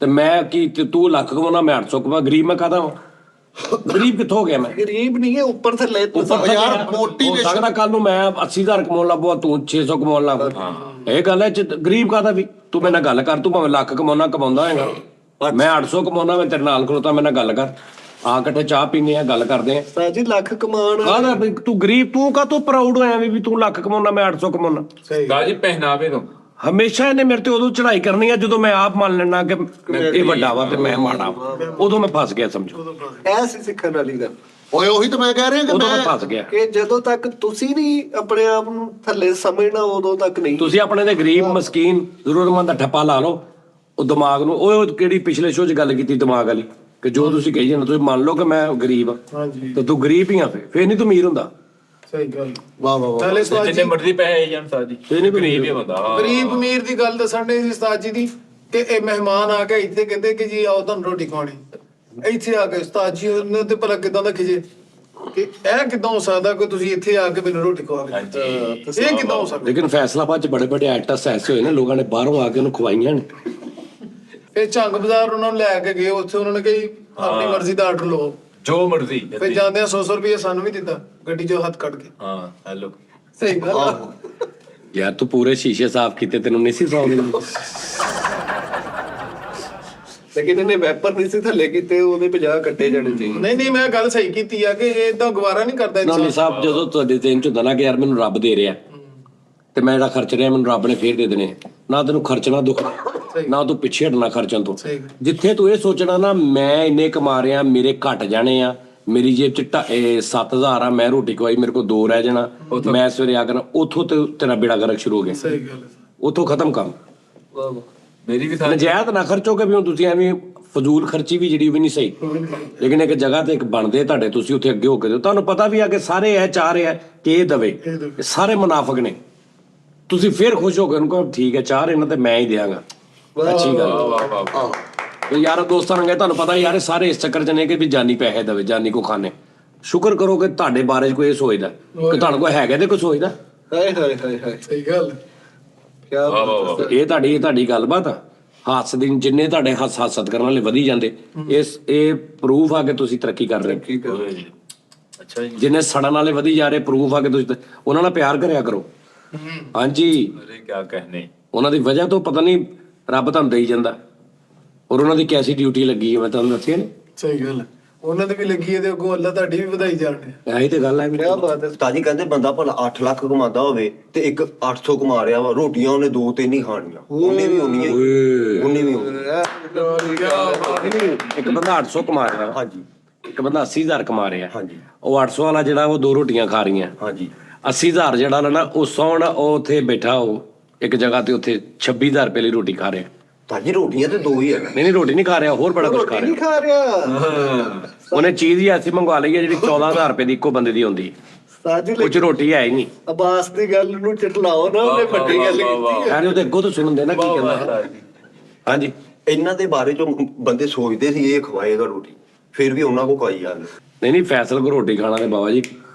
ਤੇ ਮੈਂ ਕੀ ਤੂੰ ਲੱਖ ਕਮਾਉਣਾ ਮੈਂ 800 ਕਮਾ, ਗਰੀਬ ਮੈਂ ਕਾਹਦਾ? ਗਰੀਬ ਕਿੱਥੋਂ ਹੋ ਗਿਆ ਮੈਂ? ਗਰੀਬ ਨਹੀਂ ਹੈ, ਉੱਪਰ ਥੱਲੇ ਯਾਰ ਮੋਟੀਵੇਸ਼ਨ ਸਕਦਾ ਕੱਲ ਨੂੰ ਮੈਂ 80000 ਕਮਾਉਣ ਲੱਗ ਪਵਾ, ਤੂੰ 600 ਕਮਾਉਣ ਲੱਗ ਪਵਾ। ਇਹ ਗੱਲ ਹੈ ਗਰੀਬ ਕਾਹਦਾ ਵੀ? ਤੂੰ ਮੇਰੇ ਨਾਲ ਗੱਲ ਕਰ, ਤੂੰ ਭਾਵੇਂ ਲੱਖ ਕਮਾਉਂਦਾ ਹੈਗਾ, ਮੈਂ 800 ਕਮਾਉਣਾ, ਮੈਂ ਤੇਰੇ ਨਾਲ ਖਲੋਤਾ, ਮੇਰੇ ਨਾਲ ਗੱਲ ਕਰ, ਆ ਇਕੱਠੇ ਚਾਹ ਪੀਂਦੇ ਆ, ਗੱਲ ਕਰਦੇ ਆ। ਸਾਜੀ ਲੱਖ ਕਮਾਉਣ ਕਾਹਦਾ ਵੀ ਤੂੰ ਗਰੀਬ, ਤੂੰ ਕਾਹਤੋਂ ਪ੍ਰਾਊਡ ਹੋਇਆ ਵੀ ਤੂੰ ਲੱਖ ਕਮਾਉਣਾ ਮੈਂ 800 ਕਮਾਉਣਾ? ਬਾਜੀ ਪਹਿਨਾਵੇ ਤੋਂ ਹਮੇਸ਼ਾ ਇਹਨੇ ਮੇਰੇ ਤੇ ਉਦੋਂ ਚੜਾਈ ਕਰਨੀ ਆ ਜਦੋਂ ਮੈਂ ਆਪ ਮੰਨ ਲੈਣਾ ਕਿ ਇਹ ਵੱਡਾ ਵਾ ਤੇ ਮੈਂ ਮਾੜਾ ਵਾ, ਉਦੋਂ ਮੈਂ ਫਸ ਗਿਆ ਸਮਝੋ। ਐ ਸੀ ਸਿੱਖਣ ਵਾਲੀ ਗੱਲ। ਓਏ ਉਹੀ ਤਾਂ ਮੈਂ ਕਹਿ ਰਿਹਾ ਕਿ ਉਦੋਂ ਮੈਂ ਫਸ ਗਿਆ। ਕਿ ਜਦੋਂ ਤੱਕ ਤੁਸੀਂ ਨਹੀਂ ਆਪਣੇ ਆਪ ਨੂੰ ਥੱਲੇ ਸਮਝਣਾ ਉਦੋਂ ਤੱਕ ਨਹੀਂ। ਤੁਸੀਂ ਆਪਣੇ ਦੇ ਗਰੀਬ ਮਸਕੀਨ ਜ਼ਰੂਰਤਮੰਦ ਦਾ ਠੱਪਾ ਲਾ ਲਓ, ਉਹ ਦਿਮਾਗ ਨੂੰ ਉਹ ਕਿਹੜੀ ਪਿਛਲੇ ਸ਼ੋਅ 'ਚ ਗੱਲ ਕੀਤੀ ਦਿਮਾਗ ਵਾਲੀ, ਕਿ ਜੋ ਤੁਸੀਂ ਕਹੀ ਜਾਂਦੇ ਤੁਸੀਂ ਮੰਨ ਲਓ ਕਿ ਮੈਂ ਗਰੀਬ ਆ ਤੇ ਤੂੰ ਗਰੀਬ ਹੀ ਆ, ਫੇਰ ਨਹੀਂ ਤੂੰ ਅਮੀਰ ਹੁੰਦਾ। ਸਹੀ ਗੱਲ। ਵਾਹ ਵਾਹ ਵਾਹ। ਨਾਲੇ ਉਸਤਾਦ ਜਿੰਨੇ ਜੀ ਮਰਜ਼ੀ ਪੈਸੇ ਆਈ ਜਾਣ ਸਾਜੀ ਗਰੀਬ ਹੀ ਬੰਦਾ ਗਰੀਬ ਅਮੀਰ ਦੀ ਗੱਲ ਦੱਸਣ ਦੇ ਸੀ ਉਸਤਾਦ ਜੀ ਦੀ ਕਿ ਇਹ ਮਹਿਮਾਨ ਆ ਕੇ ਇੱਥੇ ਕਹਿੰਦੇ ਕਿ ਜੀ ਆਓ ਤੁਹਾਨੂੰ ਰੋਟੀ ਖਵਾਉਣੀ। ਇੱਥੇ ਆ ਕੇ ਉਸਤਾਦ ਜੀ ਉਹਨੇ ਤੇ ਭਲਾ ਕਿਦਾਂ ਦਾ ਖਿਜੇ ਕਿ ਇਹ ਕਿਦਾਂ ਹੋ ਸਕਦਾ ਕਿ ਤੁਸੀਂ ਇੱਥੇ ਆ ਕੇ ਮੈਨੂੰ ਰੋਟੀ ਖਵਾ ਕੇ ਇਹ ਕਿਦਾਂ ਹੋ ਸਕਦਾ। ਲੇਕਿਨ ਫੈਸਲਾਬਾਦ ਚ ਬੜੇ ਬੜੇ ਆਰਟਿਸਟ ਐਸੇ ਹੋਏ ਨੇ ਲੋਕਾਂ ਨੇ ਬਾਹਰੋਂ ਆ ਕੇ ਉਹਨੂੰ ਖਵਾਈਆਂ ਨੇ। ਫਿਰ ਚੰਗ ਬਾਜ਼ਾਰ ਉਹਨਾਂ ਨੂੰ ਲੈ ਕੇ ਗਏ, ਉੱਥੇ ਉਹਨਾਂ ਨੇ ਕਹੀ ਆਪਣੀ ਮਰਜ਼ੀ ਦਾ ਆਰਡਰ ਲਓ। ਜੋ ਮਰਜ਼ੀ ਫਿਰ ਜਾਂਦੇ 100 ਰੁਪਏ ਸਾਨੂੰ ਵੀ ਦਿੱਤਾ ਗੱਡੀ ਚੋਂ ਹੱਥ ਕੱਢ ਕੇ। ਹਾਂ ਹੈਲੋ ਸਹੀ ਗੱਲ ਆ। ਯਾਰ ਤੂੰ ਪੂਰੇ ਸ਼ੀਸ਼ੇ ਸਾਫ਼ ਕੀਤੇ ਤੈਨੂੰ ਨਹੀਂ ਸੀ ਸੌਂ ਮਿਲਣੀ। ਲੇਕਿਨ ਇਹਨੇ ਵੈਪਰ ਨਹੀਂ ਸੀ ਥੱਲੇ ਕੀਤੇ, ਉਹਦੇ 50 ਕੱਟੇ ਜਾਣੇ ਚਾਹੀਦੇ। ਨਹੀਂ ਮੈਂ ਗੱਲ ਸਹੀ ਕੀਤੀ ਆ ਕਿ ਇਹ ਤਾਂ ਗਵਾਰਾ ਨਹੀਂ ਕਰਦਾ ਨਾਨੀ ਇਨਸਾਨ। ਸਾਹਿਬ ਜਦੋਂ ਤੁਹਾਡੇ ਦਿਨ ਚ ਹੁੰਦਾ ਨਾ ਕਿ ਯਾਰ ਮੈਨੂੰ ਰੱਬ ਦੇ ਰਿਹਾ ਤੇ ਮੈਂ ਜਿਹੜਾ ਖਰਚ ਰਿਹਾ ਮੈਨੂੰ ਰੱਬ ਨੇ ਫੇਰ ਦੇ ਦੇਣੇ, ਨਾ ਤੈਨੂੰ ਖਰਚਣਾ ਦੁੱਖ ਨਾ ਤੂੰ ਪਿੱਛੇ ਹਟਣਾ ਖਰਚਣ ਤੋਂ। ਸਹੀ ਗੱਲ। ਜਿੱਥੇ ਤੂੰ ਇਹ ਸੋਚਣਾ ਨਾ ਮੈਂ ਇੰਨੇ ਕਮਾ ਰਿਹਾ ਮੇਰੇ ਘਟ ਜਾਣੇ ਆ, ਮੇਰੀ ਜੇਬ ਚ 7000 ਆ, ਮੈਂ ਰੋਟੀ ਖਵਾਈ ਮੇਰੇ ਕੋਲ 2 ਰਹਿ ਜਾਣਾ, ਮੈਂ ਸਵੇਰੇ ਆ ਕੇ ਉਥੋਂ ਤੇਰਾ ਬੇੜਾ ਗਰਕ ਸ਼ੁਰੂ ਹੋ ਗਿਆ। ਸਹੀ ਗੱਲ ਹੈ। ਉਥੋਂ ਖਤਮ ਕੰਮ। ਮੇਰੀ ਵੀ ਨਜਾਇਜ਼ ਨਾ ਖਰਚੋਗੇ ਵੀ ਹੁਣ ਤੁਸੀਂ ਐਵੇਂ ਫਜ਼ੂਲ ਖਰਚੀ ਵੀ ਜਿਹੜੀ ਵੀ ਨਹੀਂ ਸਹੀ। ਲੇਕਿਨ ਇੱਕ ਜਗ੍ਹਾ ਤੇ ਇੱਕ ਬਣਦੇ ਤੁਹਾਡੇ, ਤੁਸੀਂ ਉੱਥੇ ਅੱਗੇ ਹੋ ਕੇ ਦਿਓ। ਤੁਹਾਨੂੰ ਪਤਾ ਵੀ ਆ ਕਿ ਸਾਰੇ ਇਹ ਚਾਹ ਰਹੇ ਆ ਕਿ ਇਹ ਦਵੇ, ਇਹ ਸਾਰੇ ਮੁਨਾਫਿਕ ਨੇ। ਤੁਸੀਂ ਫੇਰ ਖੁਸ਼ ਹੋ ਕੇ ਉਹਨੂੰ ਕਹੋ ਠੀਕ ਹੈ ਚਾਹ ਰਹੇ ਨਾ ਤੇ ਮੈਂ ਹੀ ਦਿਆਂਗਾ, ਅੱਛੀ ਗੱਲ। ਵਾਹ ਵਾਹ ਵਾਹ ਤੇ ਯਾਰ ਦੋਸਤਾਂ ਨੂੰ ਤੁਹਾਨੂੰ ਪਤਾ ਯਾਰ ਸਾਰੇ ਇਸ ਚੱਕਰ ਚ ਨੇ ਕਿ ਵੀ ਜਾਨੀ ਪੈਸੇ ਦੇਵੇ, ਜਾਨੀ ਕੋ ਖਾਣੇ। ਸ਼ੁਕਰ ਕਰੋ ਕਿ ਤੁਹਾਡੇ ਬਾਰੇ ਚ ਕੋਈ ਇਹ ਸੋਚਦਾ ਕਿ ਤੁਹਾਨੂੰ ਕੋਈ ਹੈਗਾ ਤੇ ਕੋਈ ਸੋਚਦਾ। ਹਾਏ ਹਾਏ ਹਾਏ ਹਾਏ ਸਹੀ ਗੱਲ। ਕਿਆ ਵਾਹ ਵਾਹ ਵਾਹ ਇਹ ਤੁਹਾਡੀ ਗੱਲਬਾਤ ਆ। ਹਾਸਦ ਜਿੰਨੇ ਤੁਹਾਡੇ ਹਾਸਦ ਕਰਨ ਵਾਲੇ ਵਧੀ ਜਾਂਦੇ, ਇਹ ਪ੍ਰੂਫ ਆ ਕਿ ਤੁਸੀਂ ਤਰੱਕੀ ਕਰ ਰਹੇ ਹੋ। ਅੱਛਾ ਜੀ ਜਿੰਨੇ ਸੜਨ ਵਾਲੇ ਵਧੀ ਜਾ ਰਹੇ, ਪ੍ਰੂਫ ਆ ਕਿ ਤੁਸੀਂ ਉਹਨਾਂ ਨਾਲ ਪਿਆਰ ਕਰਿਆ ਕਰੋ। ਹਾਂਜੀ ਅਰੇ ਕੀ ਕਹਿਣੇ, ਉਹਨਾਂ ਦੀ ਵਜ੍ਹਾ ਤੋਂ ਪਤਾ ਨਹੀਂ ਰੱਬ ਤੁਹਾਨੂੰ ਦੇਈ ਜਾਂਦਾ, ਔਰ ਉਹਨਾਂ ਦੀ ਕੈਸੀ ਡਿਊਟੀ ਲੱਗੀ ਹੈ ਮੈਂ ਤੁਹਾਨੂੰ ਦੱਸਿਆ ਨੀ। ਸਹੀ ਗੱਲ। ਉਹਨਾਂ ਦੀ ਵੀ ਲੱਗੀ ਹੈ ਤੇ ਅੱਗੋਂ ਅੱਲਾ ਤੁਹਾਡੀ ਵੀ ਵਧਾਈ ਜਾਣ ਡਿਆ। ਇਹੀ ਤੇ ਗੱਲ ਹੈ। ਕਿਆ ਬਾਤ ਹੈ। ਉਸਤਾਦ ਜੀ ਕਹਿੰਦੇ ਬੰਦਾ ਭਲਾ 8 ਲੱਖ ਕਮਾਉਂਦਾ ਹੋਵੇ ਤੇ ਇੱਕ 800 ਕਮਾ ਰਿਹਾ ਵਾ, ਰੋਟੀਆਂ ਉਹਨੇ 2-3 ਹੀ ਖਾਣੀਆਂ, ਉਹਨੇ ਵੀ ਉਨੀਆਂ ਹੀ, ਉਹਨੇ ਵੀ ਉਨੀਆਂ। ਇੱਕ ਬੰਦਾ 800 ਕਮਾ ਰਿਹਾ, ਹਾਂਜੀ ਇੱਕ ਬੰਦਾ 80000 ਕਮਾ ਰਿਹਾ। ਹਾਂਜੀ ਉਹ 800 ਵਾਲਾ ਜਿਹੜਾ ਉਹ 2 ਰੋਟੀਆਂ ਖਾ ਰਹੀਆਂ। ਹਾਂਜੀ 80000 ਜਿਹੜਾ ਨਾ ਉਹ ਸੌਣ ਉਹ ਉੱਥੇ ਬੈਠਾ ਉਹ ਇੱਕ ਜਗ੍ਹਾ ਤੇ ਉੱਥੇ 26000 ਰੁਪਏ ਲਈ ਰੋਟੀ ਖਾ ਰਿਹਾ। ਤਾਜੀ ਰੋਟੀਆਂ ਤੇ 2 ਹੀ ਹੈ। ਨਹੀਂ ਰੋਟੀ ਨਹੀਂ ਖਾ ਰਿਹਾ, ਹੋਰ ਬੜਾ ਕੁਝ ਖਾ ਨਹੀਂ ਰਿਹਾ। ਖਾ ਰਿਹਾ। ਉਹਨੇ ਚੀਜ਼ ਹੀ ਐਸੀ ਮੰਗਵਾ ਲਈ ਹੈ ਜਿਹੜੀ 14000 ਰੁਪਏ ਦੀ ਇੱਕੋ ਬੰਦੇ ਦੀ ਹੁੰਦੀ, ਸਾਜੀ ਕੁਝ ਰੋਟੀ ਹੈ ਹੀ ਨਹੀਂ। ਅਬਾਸ ਦੀ ਗੱਲ ਨੂੰ ਚਟਲਾਓ ਨਾ, ਉਹਨੇ ਵੱਡੀ ਗੱਲ ਕੀਤੀ ਹੈ। ਯਾਰ ਉਹਦੇ ਅੱਗੋਂ ਤੋਂ ਸੁਣਦੇ ਨਾ ਕੀ ਕਹਿੰਦਾ। ਹਾਂਜੀ ਇਹਨਾਂ ਦੇ ਬਾਰੇ ਚੋਂ ਬੰਦੇ ਸੋਚਦੇ ਸੀ ਇਹ ਖਵਾਏਗਾ ਰੋਟੀ, ਫਿਰ ਵੀ ਉਹਨਾਂ ਕੋ ਖਾਈ ਜਾਂਦੇ। ਨਹੀਂ ਫੈਸਲ ਕੋ ਰੋਟੀ ਖਾਣਾ ਤੇ ਬਾਬਾ ਜੀ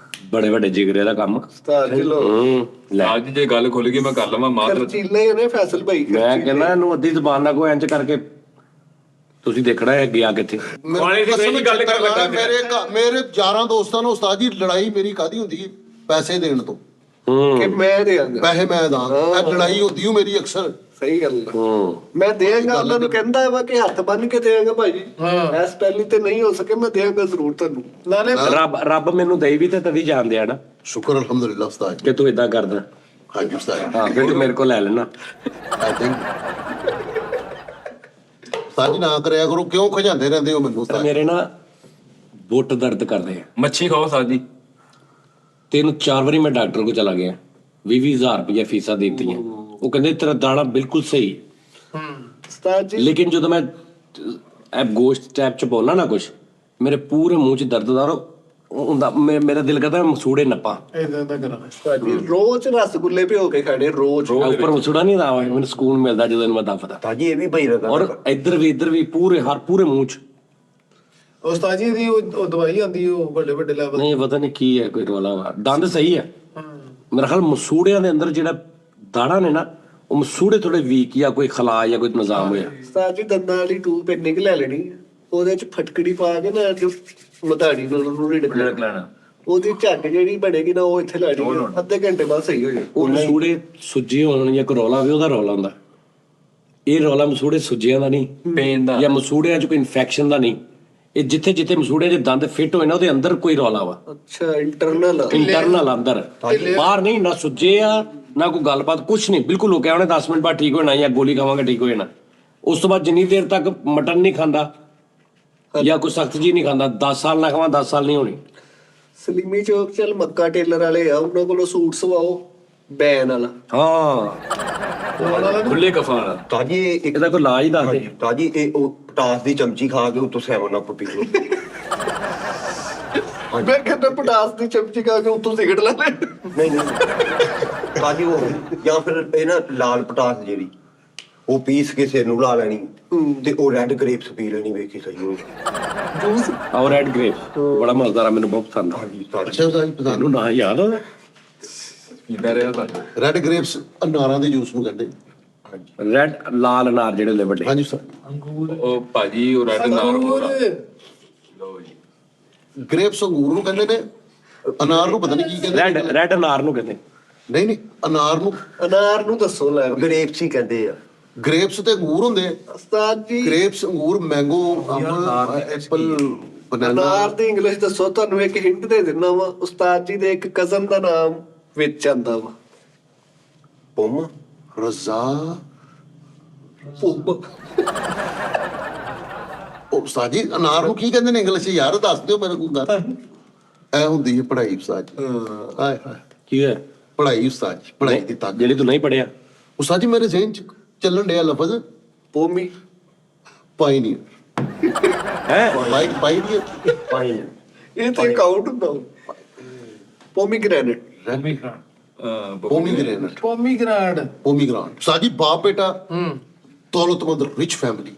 ਬੜੇ ਵੱਡੇ ਜਿਗਰੇ ਦਾ ਕੰਮ। ਉਸਤਾਦ ਜੀ ਲੋ ਲੈ ਅੱਜ ਜੇ ਗੱਲ ਖੁੱਲ ਗਈ ਮੈਂ ਕਰ ਲਵਾਂ ਮਾਤ ਖਰਚੀਲੇ ਨੇ ਫੈਸਲ ਭਾਈ। ਮੈਂ ਕਹਿੰਦਾ ਇਹਨੂੰ ਅੱਧੀ ਜ਼ਬਾਨ ਨਾਲ ਕੋਈ ਇੰਚ ਕਰਕੇ ਤੁਸੀਂ ਦੇਖਣਾ ਹੈ ਗਿਆ ਕਿੱਥੇ। ਖਾਣੇ ਦੀ ਕੋਈ ਗੱਲ ਕਰ ਲੱਗਾ ਮੇਰੇ ਯਾਰਾਂ ਦੋਸਤਾਂ ਨੂੰ ਉਸਤਾਦ ਜੀ ਲੜਾਈ ਮੇਰੀ ਕਾਦੀ ਹੁੰਦੀ ਹੈ? ਪੈਸੇ ਦੇਣ ਤੋਂ। ਕਿ ਮੈਂ ਦੇਵਾਂਗਾ ਪੈਸੇ ਮੈਂ ਦਾਂ, ਇਹ ਲੜਾਈ ਹੁੰਦੀ ਓ ਮੇਰੀ ਅਕਸਰ। ਸਹੀ ਗੱਲ ਹੈ। ਮੈਂ ਦੇਵਾਂਗਾ, ਉਹਨਾਂ ਨੂੰ ਕਹਿੰਦਾ ਵਾ ਕਿ ਹੱਥ ਬੰਨ ਕੇ ਦੇਵਾਂਗਾ ਭਾਜੀ। ਇਸ ਪਹਿਲੀ ਤੇ ਨਹੀਂ ਹੋ ਸਕੇ, ਮੈਂ ਦੇਵਾਂਗਾ ਜ਼ਰੂਰ ਤੁਹਾਨੂੰ। ਨਾਲੇ ਰੱਬ ਮੈਨੂੰ ਦੇਈ ਵੀ ਤੇ ਤਦੀ ਜਾਣਦੇ ਆ ਨਾ ਸ਼ੁਕਰ ਅਲਹਮਦੁਲਿਲਾ ਉਸਤਾਦ ਜੀ। ਕਿ ਤੂੰ ਇਦਾਂ ਕਰਦਾ। ਹਾਂਜੀ ਉਸਤਾਦ ਹਾਂ ਫਿਰ ਤੂੰ ਮੇਰੇ ਕੋਲ ਲੈ ਲੈਣਾ। ਆਈ ਥਿੰਕ ਉਸਤਾਦ ਜੀ ਨਾ ਕਰਿਆ ਕਰੋ, ਕਿਉਂ ਖਜਾਂਦੇ ਰਹਿੰਦੇ ਹੋ ਮੈਨੂੰ ਉਸਤਾਦ? ਮੇਰੇ ਨਾ ਬੁੱਟ ਦਰਦ ਕਰਦੇ ਆ। ਮੱਛੀ ਖਾਓ ਸਾਜੀ। 3-4 ਵਾਰੀ ਮੈਂ ਡਾਕਟਰ ਕੋਲ ਚਲਾ ਗਿਆ, 20,000 ਰੁਪਏ ਫੀਸਾਂ ਦੇ ਦਿੱਤੀਆਂ। ਉਹ ਕਹਿੰਦੇ ਤੇਰਾ ਦਾਣਾ ਬਿਲਕੁਲ ਸਹੀ ਹੈ। ਉਸਤਾਦ ਜੀ ਲੇਕਿਨ ਜਦੋਂ ਮੈਂ ਗੋਸ਼ਤ ਟੈਪ ਚ ਬੋਲਣਾ ਨਾ ਕੁਛ, ਮੇਰੇ ਪੂਰੇ ਮੂੰਹ ਚ ਦਰਦ ਦਾ ਹੁੰਦਾ। ਮੇਰਾ ਦਿਲ ਕਰਦਾ ਮਸੂੜੇ ਨੱਪਾਂ। ਇਦਾਂ ਦਾ ਕਰਾਂ। ਉਸਤਾਦ ਜੀ ਰੋਜ਼ ਰਸਗੁੱਲੇ ਭਿਓ ਕੇ ਖਾਣੇ ਰੋਜ਼। ਉੱਪਰ ਮਸੂੜਾ ਨਹੀਂ ਆਵਾ, ਮੈਨੂੰ ਸਕੂਨ ਮਿਲਦਾ ਜਦੋਂ ਇਹਨੂੰ ਮੈਂ ਦਫਦਾ। ਤਾਜੀ ਇਹ ਵੀ ਭਾਈ ਰਗਾ ਔਰ ਇੱਧਰ ਵੀ ਪੂਰੇ ਮੂੰਹ ਚ। ਉਸਤਾਦ ਜੀ ਦੀ ਉਹ ਦਵਾਈ ਆਂਦੀ ਉਹ ਵੱਡੇ ਵੱਡੇ ਲੈਵਲ। ਨਹੀਂ ਪਤਾ ਨਹੀਂ ਕੀ ਹੈ, ਕੋਈ ਰੋਲਾ ਵਾ। ਦੰਦ ਸਹੀ ਹੈ ਮੇਰਾ ਖਿਆਲ। ਮਸੂੜਿਆਂ ਦੇ ਅੰਦਰ ਜਿਹੜਾ ਦਾੜਾ ਨੇ ਨਾ, ਉਹ ਮਸੂੜੇ ਥੋੜੇ ਵੀਕ ਜਾਂ ਕੋਈ ਖਲਾ ਜਾਂ ਕੋਈ ਨਿਜ਼ਾਮ ਹੋਇਆ। ਉਸਤਾਦ ਜੀ ਦੰਦਾਂ ਵਾਲੀ ਟੂਬ ਇੰਨੀ ਕੁ ਲੈ ਲੈਣੀ, ਉਹਦੇ ਚ ਫਟਕੜੀ ਪਾ ਕੇ ਨਾ ਜੋ ਮਧਾੜੀ ਨਾਲ ਉਹਨੂੰ ਰਿੜਕ ਲੈਣਾ ਉਹਦੀ ਝੱਗ ਜਿਹੜੀ ਬਣੇਗੀ ਨਾ ਉਹ ਇੱਥੇ ਲੈਣੀ ਆ। ਅੱਧੇ ਘੰਟੇ ਬਾਅਦ ਸਹੀ ਹੋ ਜਾਏ। ਉਹ ਮਸੂੜੇ ਸੁੱਜੇ ਹੋਣ ਜਾਂ ਕੋਈ ਰੌਲਾ ਹੋਵੇ ਉਹਦਾ ਰੌਲਾ ਹੁੰਦਾ। ਇਹ ਰੌਲਾ ਮਸੂੜੇ ਸੁੱਜਿਆਂ ਦਾ ਨਹੀਂ, ਪੇਨ ਦਾ ਜਾਂ ਮਸੂੜਿਆਂ 'ਚ ਕੋਈ ਇਨਫੈਕਸ਼ਨ ਦਾ ਨਹੀਂ। ਇਹ ਜਿੱਥੇ ਮਸੂੜਿਆਂ 'ਚ ਦੰਦ ਫਿੱਟ ਹੋਏ ਨਾ ਉਹਦੇ ਅੰਦਰ ਕੋਈ ਰੌਲਾ ਵਾ। ਅੱਛਾ ਇੰਟਰਨਲ ਇੰਟਰਨਲ ਅੰਦਰ, ਬਾਹਰ ਨਹੀਂ। ਨਾ ਸੁੱਜੇ ਆ ਨਾ ਕੋਈ ਗੱਲਬਾਤ, ਕੁਛ ਨਹੀਂ। ਬਿਲਕੁਲ ਉਹ ਕਹਿੰਦੇ 10 ਮਿੰਟ ਬਾਅਦ ਠੀਕ ਹੋਣਾ ਜਾਂ ਗੋਲੀ ਖਾਵਾਂਗੇ ਠੀਕ ਹੋ ਜਾਣਾ। ਉਸ ਤੋਂ ਬਾਅਦ ਜਿੰਨੀ ਦੇਰ ਤੱਕ ਮਟਨ ਨਹੀਂ ਖਾਂਦਾ ਜਾਂ ਕੋਈ ਸਖਤ ਜੀ ਨਹੀਂ ਖਾਂਦਾ, 10 ਸਾਲ ਨਾ ਖਾਵਾਂ 10 ਸਾਲ ਨਹੀਂ ਹੋਣੀ। ਸਲੀਮੀ ਚੌਕ ਚੱਲ ਮੱਕਾ ਟੇਲਰ ਵਾਲੇ ਆ, ਉਹਨਾਂ ਕੋਲੋਂ ਸੂਟ ਸਵਾਓ ਬੈਨ ਵਾਲਾ। ਹਾਂ ਖੁੱਲੇ ਕਫਾਂ ਵਾਲਾ। ਤਾਜੀ ਇੱਕ ਇਹਦਾ ਕੋਈ ਇਲਾਜ ਦੱਸ ਦੇ। ਤਾਜੀ ਇਹ ਉਹ ਪਟਾਸ ਦੀ ਚਮਚੀ ਖਾ ਕੇ ਉੱਤੋਂ 7 ਅਪ ਪੀ ਲਓ। ਮੈਂ ਕਹਿੰਦਾ ਪਟਾਸ ਦੀ ਚਮਚੀ ਖਾ ਕੇ ਉੱਤੋਂ ਸਿਗਰਟ ਲਾ ਲੈ। ਨਹੀਂ ਸਾਜੀ ਉਹ ਜਾਂ ਫਿਰ ਇਹ ਨਾ ਲਾਲ ਪਟਾਸ ਜਿਹੜੀ ਉਹ ਪੀਸ ਕੇ ਸਿਰ ਨੂੰ ਲਾ ਲੈਣੀ ਤੇ ਉਹ ਰੈੱਡ ਗ੍ਰੇਪਸ ਪੀ ਲੈਣੀ, ਵੇਖੀ ਸਹੀ ਹੋਊਗੀ। ਜੂਸ ਔਰ ਰੈਡ ਗ੍ਰੇਪ ਬੜਾ ਮਜ਼ੇਦਾਰ ਆ, ਮੈਨੂੰ ਬਹੁਤ ਪਸੰਦ ਆ। ਅੱਛਾ ਉਸਤਾਦ ਜੀ, ਤੁਹਾਨੂੰ ਨਾ ਯਾਦ ਆ? ਕਿੱਦਾਂ ਰਿਹਾ ਤਾਂ ਰੈਡ ਗ੍ਰੇਪਸ ਅਨਾਰਾਂ ਦੇ ਜੂਸ ਨੂੰ ਕਹਿੰਦੇ। ਰੈਡ ਲਾਲ ਅਨਾਰ ਜਿਹੜੇ ਹੁੰਦੇ ਵੱਡੇ। ਹਾਂਜੀ ਉਸਤਾਦ। ਉਹ ਭਾਜੀ ਉਹ ਰੈਡ ਨਾਲ ਅੰਗੂਰ ਲਓ ਜੀ। ਗ੍ਰੇਪਸ ਅੰਗੂਰ ਨੂੰ ਕਹਿੰਦੇ ਨੇ, ਅਨਾਰ ਨੂੰ ਪਤਾ ਨਹੀਂ ਕੀ ਕਹਿੰਦੇ। ਰੈਡ ਅਨਾਰ ਨੂੰ ਕਹਿੰਦੇ। ਨਹੀਂ ਅਨਾਰ ਨੂੰ ਅਨਾਰ ਨੂੰ ਦੱਸੋ ਲੈ। ਗ੍ਰੇਪਸ ਹੀ ਕਹਿੰਦੇ ਆ। ਗ੍ਰੇਪਸ ਤੇ ਅੰਗੂਰ ਹੁੰਦੇ ਆ। ਉਸਤਾਦ ਜੀ ਗ੍ਰੇਪਸ ਅੰਗੂਰ ਮੈਂਗੋ ਅੰਬ ਐਪਲ ਬਨਾਨਾ। ਅਨਾਰ ਦੀ ਇੰਗਲਿਸ਼ ਦੱਸੋ, ਤੁਹਾਨੂੰ ਇੱਕ ਹਿੰਟ ਦੇ ਦਿੰਦਾ ਵਾ। ਉਸਤਾਦ ਜੀ ਦੇ ਇੱਕ ਕਜ਼ਨ ਦਾ ਨਾਮ ਵਿੱਚ ਆਂਦਾ ਵਾ। ਪੁੰਮ ਰਜ਼ਾ। ਪੁੱਬ। ਉਹ ਉਸਤਾਦ ਜੀ ਅਨਾਰ ਨੂੰ ਕੀ ਕਹਿੰਦੇ ਨੇ ਇੰਗਲਿਸ਼ ਯਾਰ, ਦੱਸ ਦਿਓ ਮੇਰੇ ਕੋਲ ਗੱਲ। ਐ ਹੁੰਦੀ ਹੈ ਪੜ੍ਹਾਈ ਉਸਤਾਦ ਜੀ। ਹਾਏ ਹਾਏ ਕੀ ਹੈ ਪੜ੍ਹਾਈ ਉਸਤਾਦ ਜੀ, ਪੜ੍ਹਾਈ ਦੀ ਤਾਕਤ। ਜਿਹੜੀ ਤੂੰ ਨਹੀਂ ਪੜਿਆ? ਉਸਤਾਦ ਜੀ ਮੇਰੇ ਜ਼ਿਹਨ ਚ ਚੱਲਣ ਡਿਆ ਲਫ਼ਜ਼ ਪੋਮੀ। ਪਾਇਨੀਅਰ। ਹੈ ਪਾਇਨੀਅਰ। ਪਾਈਨ ਇਹ ਤੇ ਅਕਾਊਂਟ ਹੁੰਦਾ। ਪੋਮੀਗ੍ਰੈਨੇਟ। ਪੋਮੀਗ੍ਰੇਨਟ। ਪੋਮੀਗ੍ਰਾਂਟ। ਪੋਮੀਗ੍ਰਾਂਟ। ਉਸਤਾਦ ਜੀ ਬਾਪ ਬੇਟਾ ਦੌਲਤਮੰਦ ਰਿਚ ਫੈਮਿਲੀ,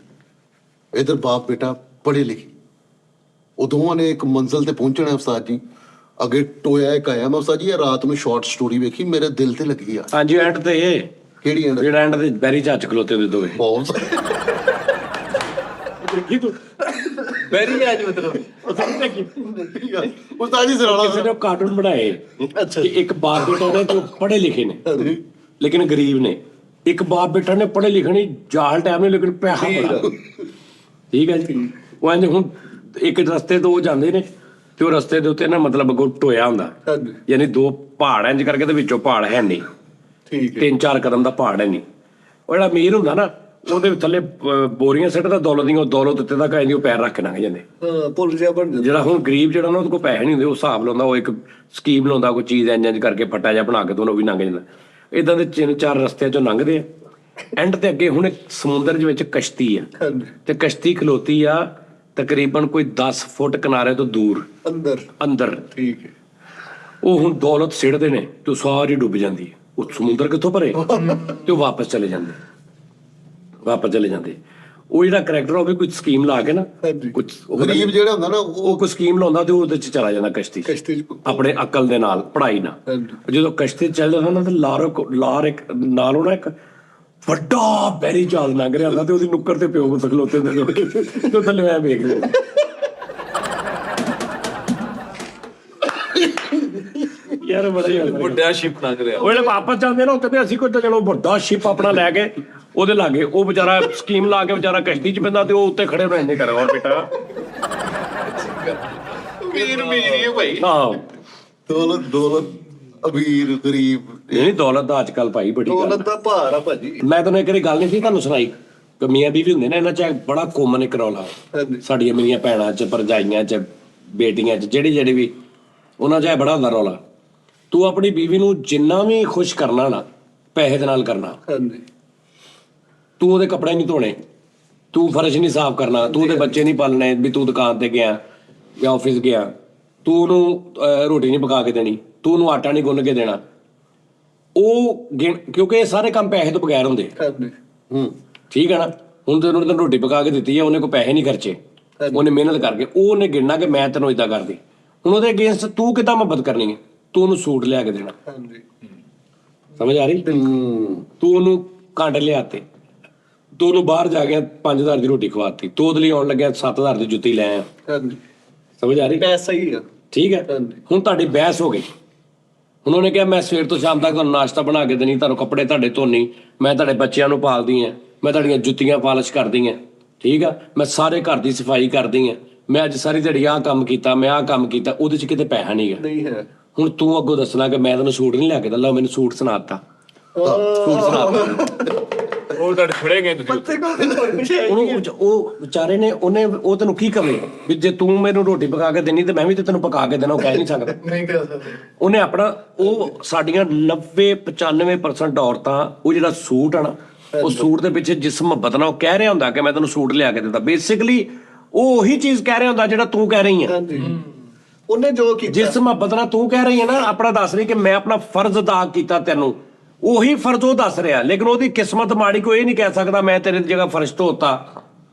ਇਧਰ ਬਾਪ ਬੇਟਾ ਪੜ੍ਹੇ ਲਿਖੇ। ਉਹ ਦੋਵਾਂ ਨੇ ਇੱਕ ਮੰਜ਼ਿਲ ਤੇ ਪਹੁੰਚਣਾ ਹੈ ਉਸਤਾਦ ਜੀ। ਅੱਗੇ ਟੋਇਆ ਇੱਕ ਆਇਆ। ਮੈਂ ਉਸਤਾਦ ਜੀ ਇਹ ਰਾਤ ਨੂੰ ਸ਼ਾਰਟ ਸਟੋਰੀ ਵੇਖੀ, ਮੇਰੇ ਦਿਲ ਤੇ ਲੱਗੀ ਆ। ਹਾਂਜੀ ਐਂਡ ਤੇ ਇਹ ਕਿਹੜੀ ਐਂਡ? ਜਿਹੜਾ ਐਂਡ ਤੇ ਬੈਰੀ ਚਾਚ ਖਲੋਤੇ ਹੁੰਦੇ ਦੋਵੇਂ। ਬਹੁਤ ਦੇਖੀ ਤੂੰ ਵੈਰੀ ਅੱਜ ਮਤਲਬ ਉਸਤਾਦ ਜੀ ਸੁਣਾਉਣਾ। ਕਿਸੇ ਨੇ ਕਾਰਟੂਨ ਬਣਾਏ ਕਿ ਇੱਕ ਬਾਪ ਬੇਟਾ ਨੇ ਜੋ ਪੜ੍ਹੇ ਲਿਖੇ ਨੇ ਲੇਕਿਨ ਗਰੀਬ ਨੇ, ਇੱਕ ਬਾਪ ਬੇਟਾ ਨੇ ਪੜ੍ਹੇ ਲਿਖੇ ਨਹੀਂ, ਜਾਲ ਟਾਈਮ ਨੇ ਲੇਕਿਨ ਪੈਸਾ ਬੜਾ। ਠੀਕ ਹੈ ਜੀ। ਉਹ ਇੰਜ ਹੁਣ ਇੱਕ ਰਸਤੇ ਤੋਂ ਉਹ ਜਾਂਦੇ ਨੇ ਤੇ ਉਹ ਰਸਤੇ ਦੇ ਉੱਤੇ ਨਾ ਮਤਲਬ ਅੱਗੋਂ ਟੋਇਆ ਹੁੰਦਾ, ਯਾਨੀ ਦੋ ਪਹਾੜ ਇੰਜ ਕਰਕੇ ਤੇ ਵਿੱਚੋਂ ਪਹਾੜ ਹੈ ਨਹੀਂ, ਠੀਕ ਹੈ। 3-4 ਕਦਮ ਦਾ ਪਹਾੜ ਹੈ ਨਹੀਂ। ਉਹ ਜਿਹੜਾ ਅਮੀਰ ਹੁੰਦਾ ਨਾ ਉਹਦੇ ਥੱਲੇ ਬੋਰੀਆਂ ਸਿੱਟਦਾ ਦੌਲਤ ਦੀਆਂ, ਉਹ ਦੌਲਤ ਉੱਤੇ ਤੱਕ ਆਈ ਉਹ ਪੈਰ ਰੱਖ ਕੇ ਲੰਘ ਜਾਂਦੇ। ਹਾਂ ਪੁੱਲ ਜਿਹਾ ਬਣ ਜਾਂਦਾ। ਜਿਹੜਾ ਹੁਣ ਗਰੀਬ ਜਿਹੜਾ ਨਾ ਉਹਦੇ ਕੋਲ ਪੈਸੇ ਨਹੀਂ ਹੁੰਦੇ, ਉਹ ਹਿਸਾਬ ਲਾਉਂਦਾ, ਉਹ ਇੱਕ ਸਕੀਮ ਲਾਉਂਦਾ, ਕੋਈ ਚੀਜ਼ ਇੰਜ ਕਰਕੇ ਫੱਟਾ ਜਿਹਾ ਬਣਾ ਕੇ ਤੇ ਉਹਨੂੰ ਵੀ ਲੰਘ ਜਾਂਦਾ। ਇਦਾਂ ਦੇ 3-4 ਰਸਤਿਆਂ ਚੋਂ ਲੰਘਦੇ ਆ। ਐਂਡ ਤੇ ਅੱਗੇ ਹੁਣ ਇੱਕ ਸਮੁੰਦਰ ਦੇ ਵਿੱਚ ਕਸ਼ਤੀ ਆ ਤੇ ਕਸ਼ਤੀ ਖਲੋਤੀ ਆ ਤਕਰੀਬਨ ਕੋਈ 10 ਫੁੱਟ ਕਿਨਾਰੇ ਤੋਂ ਦੂਰ ਅੰਦਰ। ਠੀਕ ਹੈ। ਉਹ ਹੁਣ ਦੌਲਤ ਸਿੱਟਦੇ ਨੇ ਤੇ ਉਹ ਸਾਰੀ ਡੁੱਬ ਜਾਂਦੀ ਹੈ। ਉਹ ਸਮੁੰਦਰ ਕਿੱਥੋਂ ਭਰੇ ਤੇ ਉਹ ਵਾਪਸ ਚਲੇ ਜਾਂਦੇ। ਉਹ ਜਿਹੜਾ ਕਰੈਕਟਰ ਹੋਵੇ ਕੋਈ ਸਕੀਮ ਲਾ ਕੇ ਨਾ, ਕੁਝ ਗਰੀਬ ਜਿਹੜਾ ਹੁੰਦਾ ਨਾ ਉਹ ਕੋਈ ਸਕੀਮ ਲਾਉਂਦਾ ਤੇ ਉਹਦੇ ਚ ਚਲਾ ਜਾਂਦਾ ਕਸ਼ਤੀ ਆਪਣੇ ਅਕਲ ਦੇ ਨਾਲ, ਪੜ੍ਹਾਈ ਨਾਲ। ਜਦੋਂ ਕਸ਼ਤੀ ਚੱਲ ਜਾਂਦਾ ਨਾ ਤੇ ਲਾਰ ਇੱਕ ਨਾਲ ਉਹਨਾਂ ਇੱਕ ਵੱਡਾ ਬੈਰੀ ਚਾਲ ਲੰਘ ਰਿਹਾ ਹੁੰਦਾ ਤੇ ਉਹਦੀ ਨੁੱਕਰ ਤੇ ਪਿਓ ਖਲੋਤੇ ਹੁੰਦੇ ਤੇ ਥੱਲੇ ਐ ਵੇਖਦੇ। ਯਾਰ ਬੜਾ ਵੱਡਾ ਸ਼ਿਪ ਲੰਘ ਰਿਹਾ। ਉਹ ਜਿਹੜੇ ਵਾਪਸ ਜਾਂਦੇ ਨਾ ਉੱਥੇ ਤੇ ਅਸੀਂ ਕੋਈ ਤਾਂ ਚਲੋ ਵੱਡਾ ਸ਼ਿਪ ਆਪਣਾ ਲੈ ਕੇ ਉਹਦੇ ਲਾਗੇ, ਉਹ ਵਿਚਾਰਾ ਸਕੀਮ ਲਾ ਕੇ ਵਿਚਾਰਾ ਕਸ਼ਤੀ ਚ ਪੈਂਦਾ ਤੇ ਉਹ ਉੱਤੇ ਖੜੇ ਹੋ ਇੰਨੇ ਕਰੋ ਬੇਟਾ ਵੀਰ ਹੀ ਭਾਈ। ਹਾਂ ਦੌਲਤ ਅਮੀਰ ਗਰੀਬ। ਨਹੀਂ ਦੌਲਤ ਦਾ ਅੱਜ ਕੱਲ ਭਾਈ ਬੜੀ ਗੱਲ ਦੌਲਤ ਦਾ ਭਾਰ ਆ ਭਾਜੀ। ਮੈਂ ਤੁਹਾਨੂੰ ਇੱਕ ਵਾਰੀ ਗੱਲ ਨਹੀਂ ਸੀ ਤੁਹਾਨੂੰ ਸੁਣਾਈ ਕਿ ਮੀਆਂ ਬੀਵੀ ਹੁੰਦੇ ਨੇ ਇਹਨਾਂ ਚ ਬੜਾ ਕੋਮਨ ਇੱਕ ਰੌਲਾ ਸਾਡੀਆਂ ਮੇਰੀਆਂ ਭੈਣਾਂ ਚ, ਭਰਜਾਈਆਂ ਚ, ਬੇਟੀਆਂ ਚ, ਜਿਹੜੀ ਵੀ ਉਹਨਾਂ ਚ ਬੜਾ ਹੁੰਦਾ ਰੌਲਾ। ਤੂੰ ਆਪਣੀ ਬੀਵੀ ਨੂੰ ਜਿੰਨਾ ਵੀ ਖੁਸ਼ ਕਰਨਾ ਨਾ ਪੈਸੇ ਦੇ ਨਾਲ ਕਰਨਾ, ਤੂੰ ਉਹਦੇ ਕੱਪੜੇ ਨਹੀਂ ਧੋਣੇ, ਤੂੰ ਫਰਸ਼ ਨਹੀਂ ਸਾਫ਼ ਕਰਨਾ, ਤੂੰ ਉਹਦੇ ਬੱਚੇ ਨਹੀਂ ਪਾਲਣੇ ਵੀ ਤੂੰ ਦੁਕਾਨ ਤੇ ਗਿਆ ਜਾਂ ਆਫਿਸ ਗਿਆ, ਤੂੰ ਉਹਨੂੰ ਰੋਟੀ ਨਹੀਂ ਪਕਾ ਕੇ ਦੇਣੀ, ਤੂੰ ਉਹਨੂੰ ਆਟਾ ਨਹੀਂ ਗੁੰਨ ਕੇ ਦੇਣਾ। ਉਹ ਕਿਉਂਕਿ ਇਹ ਸਾਰੇ ਕੰਮ ਪੈਸੇ ਤੋਂ ਬਗੈਰ ਹੁੰਦੇ। ਠੀਕ ਹੈ ਨਾ। ਹੁਣ ਤੈਨੂੰ ਰੋਟੀ ਪਕਾ ਕੇ ਦਿੱਤੀ ਹੈ, ਉਹਨੇ ਕੋਈ ਪੈਸੇ ਨਹੀਂ ਖਰਚੇ, ਉਹਨੇ ਮਿਹਨਤ ਕਰਕੇ ਉਹਨੇ ਗਿਣਨਾ ਕਿ ਮੈਂ ਤੈਨੂੰ ਏਦਾਂ ਕਰਦੀ। ਹੁਣ ਉਹਦੇ ਅਗੇਂਸਟ ਤੂੰ ਕਿੱਦਾਂ ਮੁਹੱਬਤ ਕਰਨੀ ਹੈ? ਤੂੰ ਉਹਨੂੰ ਸੂਟ ਲਿਆ ਕੇ ਦੇਣਾ। ਸਮਝ ਆ ਰਹੀ? ਤੂੰ ਉਹਨੂੰ ਕਾਂਟੇ ਲਿਆਤੇ, ਤੂੰ ਉਹਨੂੰ ਬਾਹਰ ਜਾ ਕੇ 5000 ਦੀ ਰੋਟੀ ਖਵਾਤੀ, ਤੂੰ ਉਹਦੇ ਲਈ ਆਉਣ ਲੱਗਿਆ 7000 ਦੀ ਜੁੱਤੀ ਲੈ ਆਇਆ। ਸਮਝ ਆ ਰਹੀ? ਪੈਸਾ ਹੀ ਆ। ਠੀਕ ਹੈ। ਹੁਣ ਤੁਹਾਡੀ ਬਹਿਸ ਹੋ ਗਈ। ਹੁਣ ਉਹਨੇ ਕਿਹਾ ਮੈਂ ਸਵੇਰ ਤੋਂ ਸ਼ਾਮ ਤੱਕ ਤੁਹਾਨੂੰ ਨਾਸ਼ਤਾ ਬਣਾ ਕੇ ਦੇਣੀ, ਤੁਹਾਨੂੰ ਕੱਪੜੇ ਤੁਹਾਡੇ ਧੋਣੀ, ਮੈਂ ਤੁਹਾਡੇ ਬੱਚਿਆਂ ਨੂੰ ਪਾਲਦੀ ਹਾਂ, ਮੈਂ ਤੁਹਾਡੀਆਂ ਜੁੱਤੀਆਂ ਪਾਲਿਸ਼ ਕਰਦੀ ਹਾਂ। ਠੀਕ ਆ। ਮੈਂ ਸਾਰੇ ਘਰ ਦੀ ਸਫਾਈ ਕਰਦੀ ਹਾਂ, ਮੈਂ ਅੱਜ ਸਾਰੀ ਦਿਹਾੜੀ ਆਹ ਕੰਮ ਕੀਤਾ, ਮੈਂ ਆਹ ਕੰਮ ਕੀਤਾ, ਉਹਦੇ 'ਚ ਕਿਤੇ ਪੈਸਾ ਨਹੀਂ ਹੈ। ਹੁਣ ਤੂੰ ਅੱਗੋਂ ਦੱਸਣਾ ਕਿ ਮੈਂ ਤੈਨੂੰ ਸੂਟ ਨਹੀਂ ਲਿਆ ਕੇ ਦਿੰਦਾ, ਮੈਨੂੰ ਸੂਟ ਸੁਣਾਤਾ, ਸੂਟ ਸੁਣਾਤਾ। ਉਹ ਤੁਹਾਡੇ ਫੜੇ ਗਏ ਤੁਸੀਂ। ਉਹ ਵਿਚਾਰੇ ਨੇ ਉਹ ਤੈਨੂੰ ਕੀ ਕਵੇ ਵੀ ਜੇ ਤੂੰ ਮੈਨੂੰ ਰੋਟੀ ਪਕਾ ਕੇ ਦੇਣੀ ਤੇ ਮੈਂ ਵੀ ਤੇ ਤੈਨੂੰ ਪਕਾ ਕੇ ਦੇਣਾ, ਉਹ ਕਹਿ ਨਹੀਂ ਸਕਦਾ। ਨਹੀਂ ਕਹਿ ਸਕਦੇ। ਉਹਨੇ ਆਪਣਾ ਉਹ ਸਾਡੀਆਂ 90-95% ਔਰਤਾਂ ਉਹ ਜਿਹੜਾ ਸੂਟ ਆ ਨਾ, ਉਹ ਸੂਟ ਦੇ ਪਿੱਛੇ ਜਿਸ ਮੁਹੱਬਤ ਨਾਲ ਉਹ ਕਹਿ ਰਿਹਾ ਹੁੰਦਾ ਕਿ ਮੈਂ ਤੈਨੂੰ ਸੂਟ ਲਿਆ ਕੇ ਦਿੰਦਾ, ਬੇਸਿਕਲੀ ਉਹ ਉਹੀ ਚੀਜ਼ ਕਹਿ ਰਿਹਾ ਹੁੰਦਾ ਜਿਹੜਾ ਤੂੰ ਕਹਿ ਰਹੀ ਹੈ। ਉਹਨੇ ਜੋ ਕੀਤਾ ਜਿਸ ਮੁਹੱਬਤ ਨਾਲ ਤੂੰ ਕਹਿ ਰਹੀ ਹੈ ਨਾ, ਆਪਣਾ ਦੱਸ ਰਹੀ ਕਿ ਮੈਂ ਆਪਣਾ ਫਰਜ਼ ਅਦਾ ਕੀਤਾ ਤੈਨੂੰ, ਉਹੀ ਫਰਜ਼ ਉਹ ਦੱਸ ਰਿਹਾ। ਲੇਕਿਨ ਉਹਦੀ ਕਿਸਮਤ ਮਾੜੀ, ਕੋਈ ਇਹ ਨਹੀਂ ਕਹਿ ਸਕਦਾ ਮੈਂ ਤੇਰੇ ਦੀ ਜਗ੍ਹਾ ਫਰਜ਼ ਧੋਤਾ,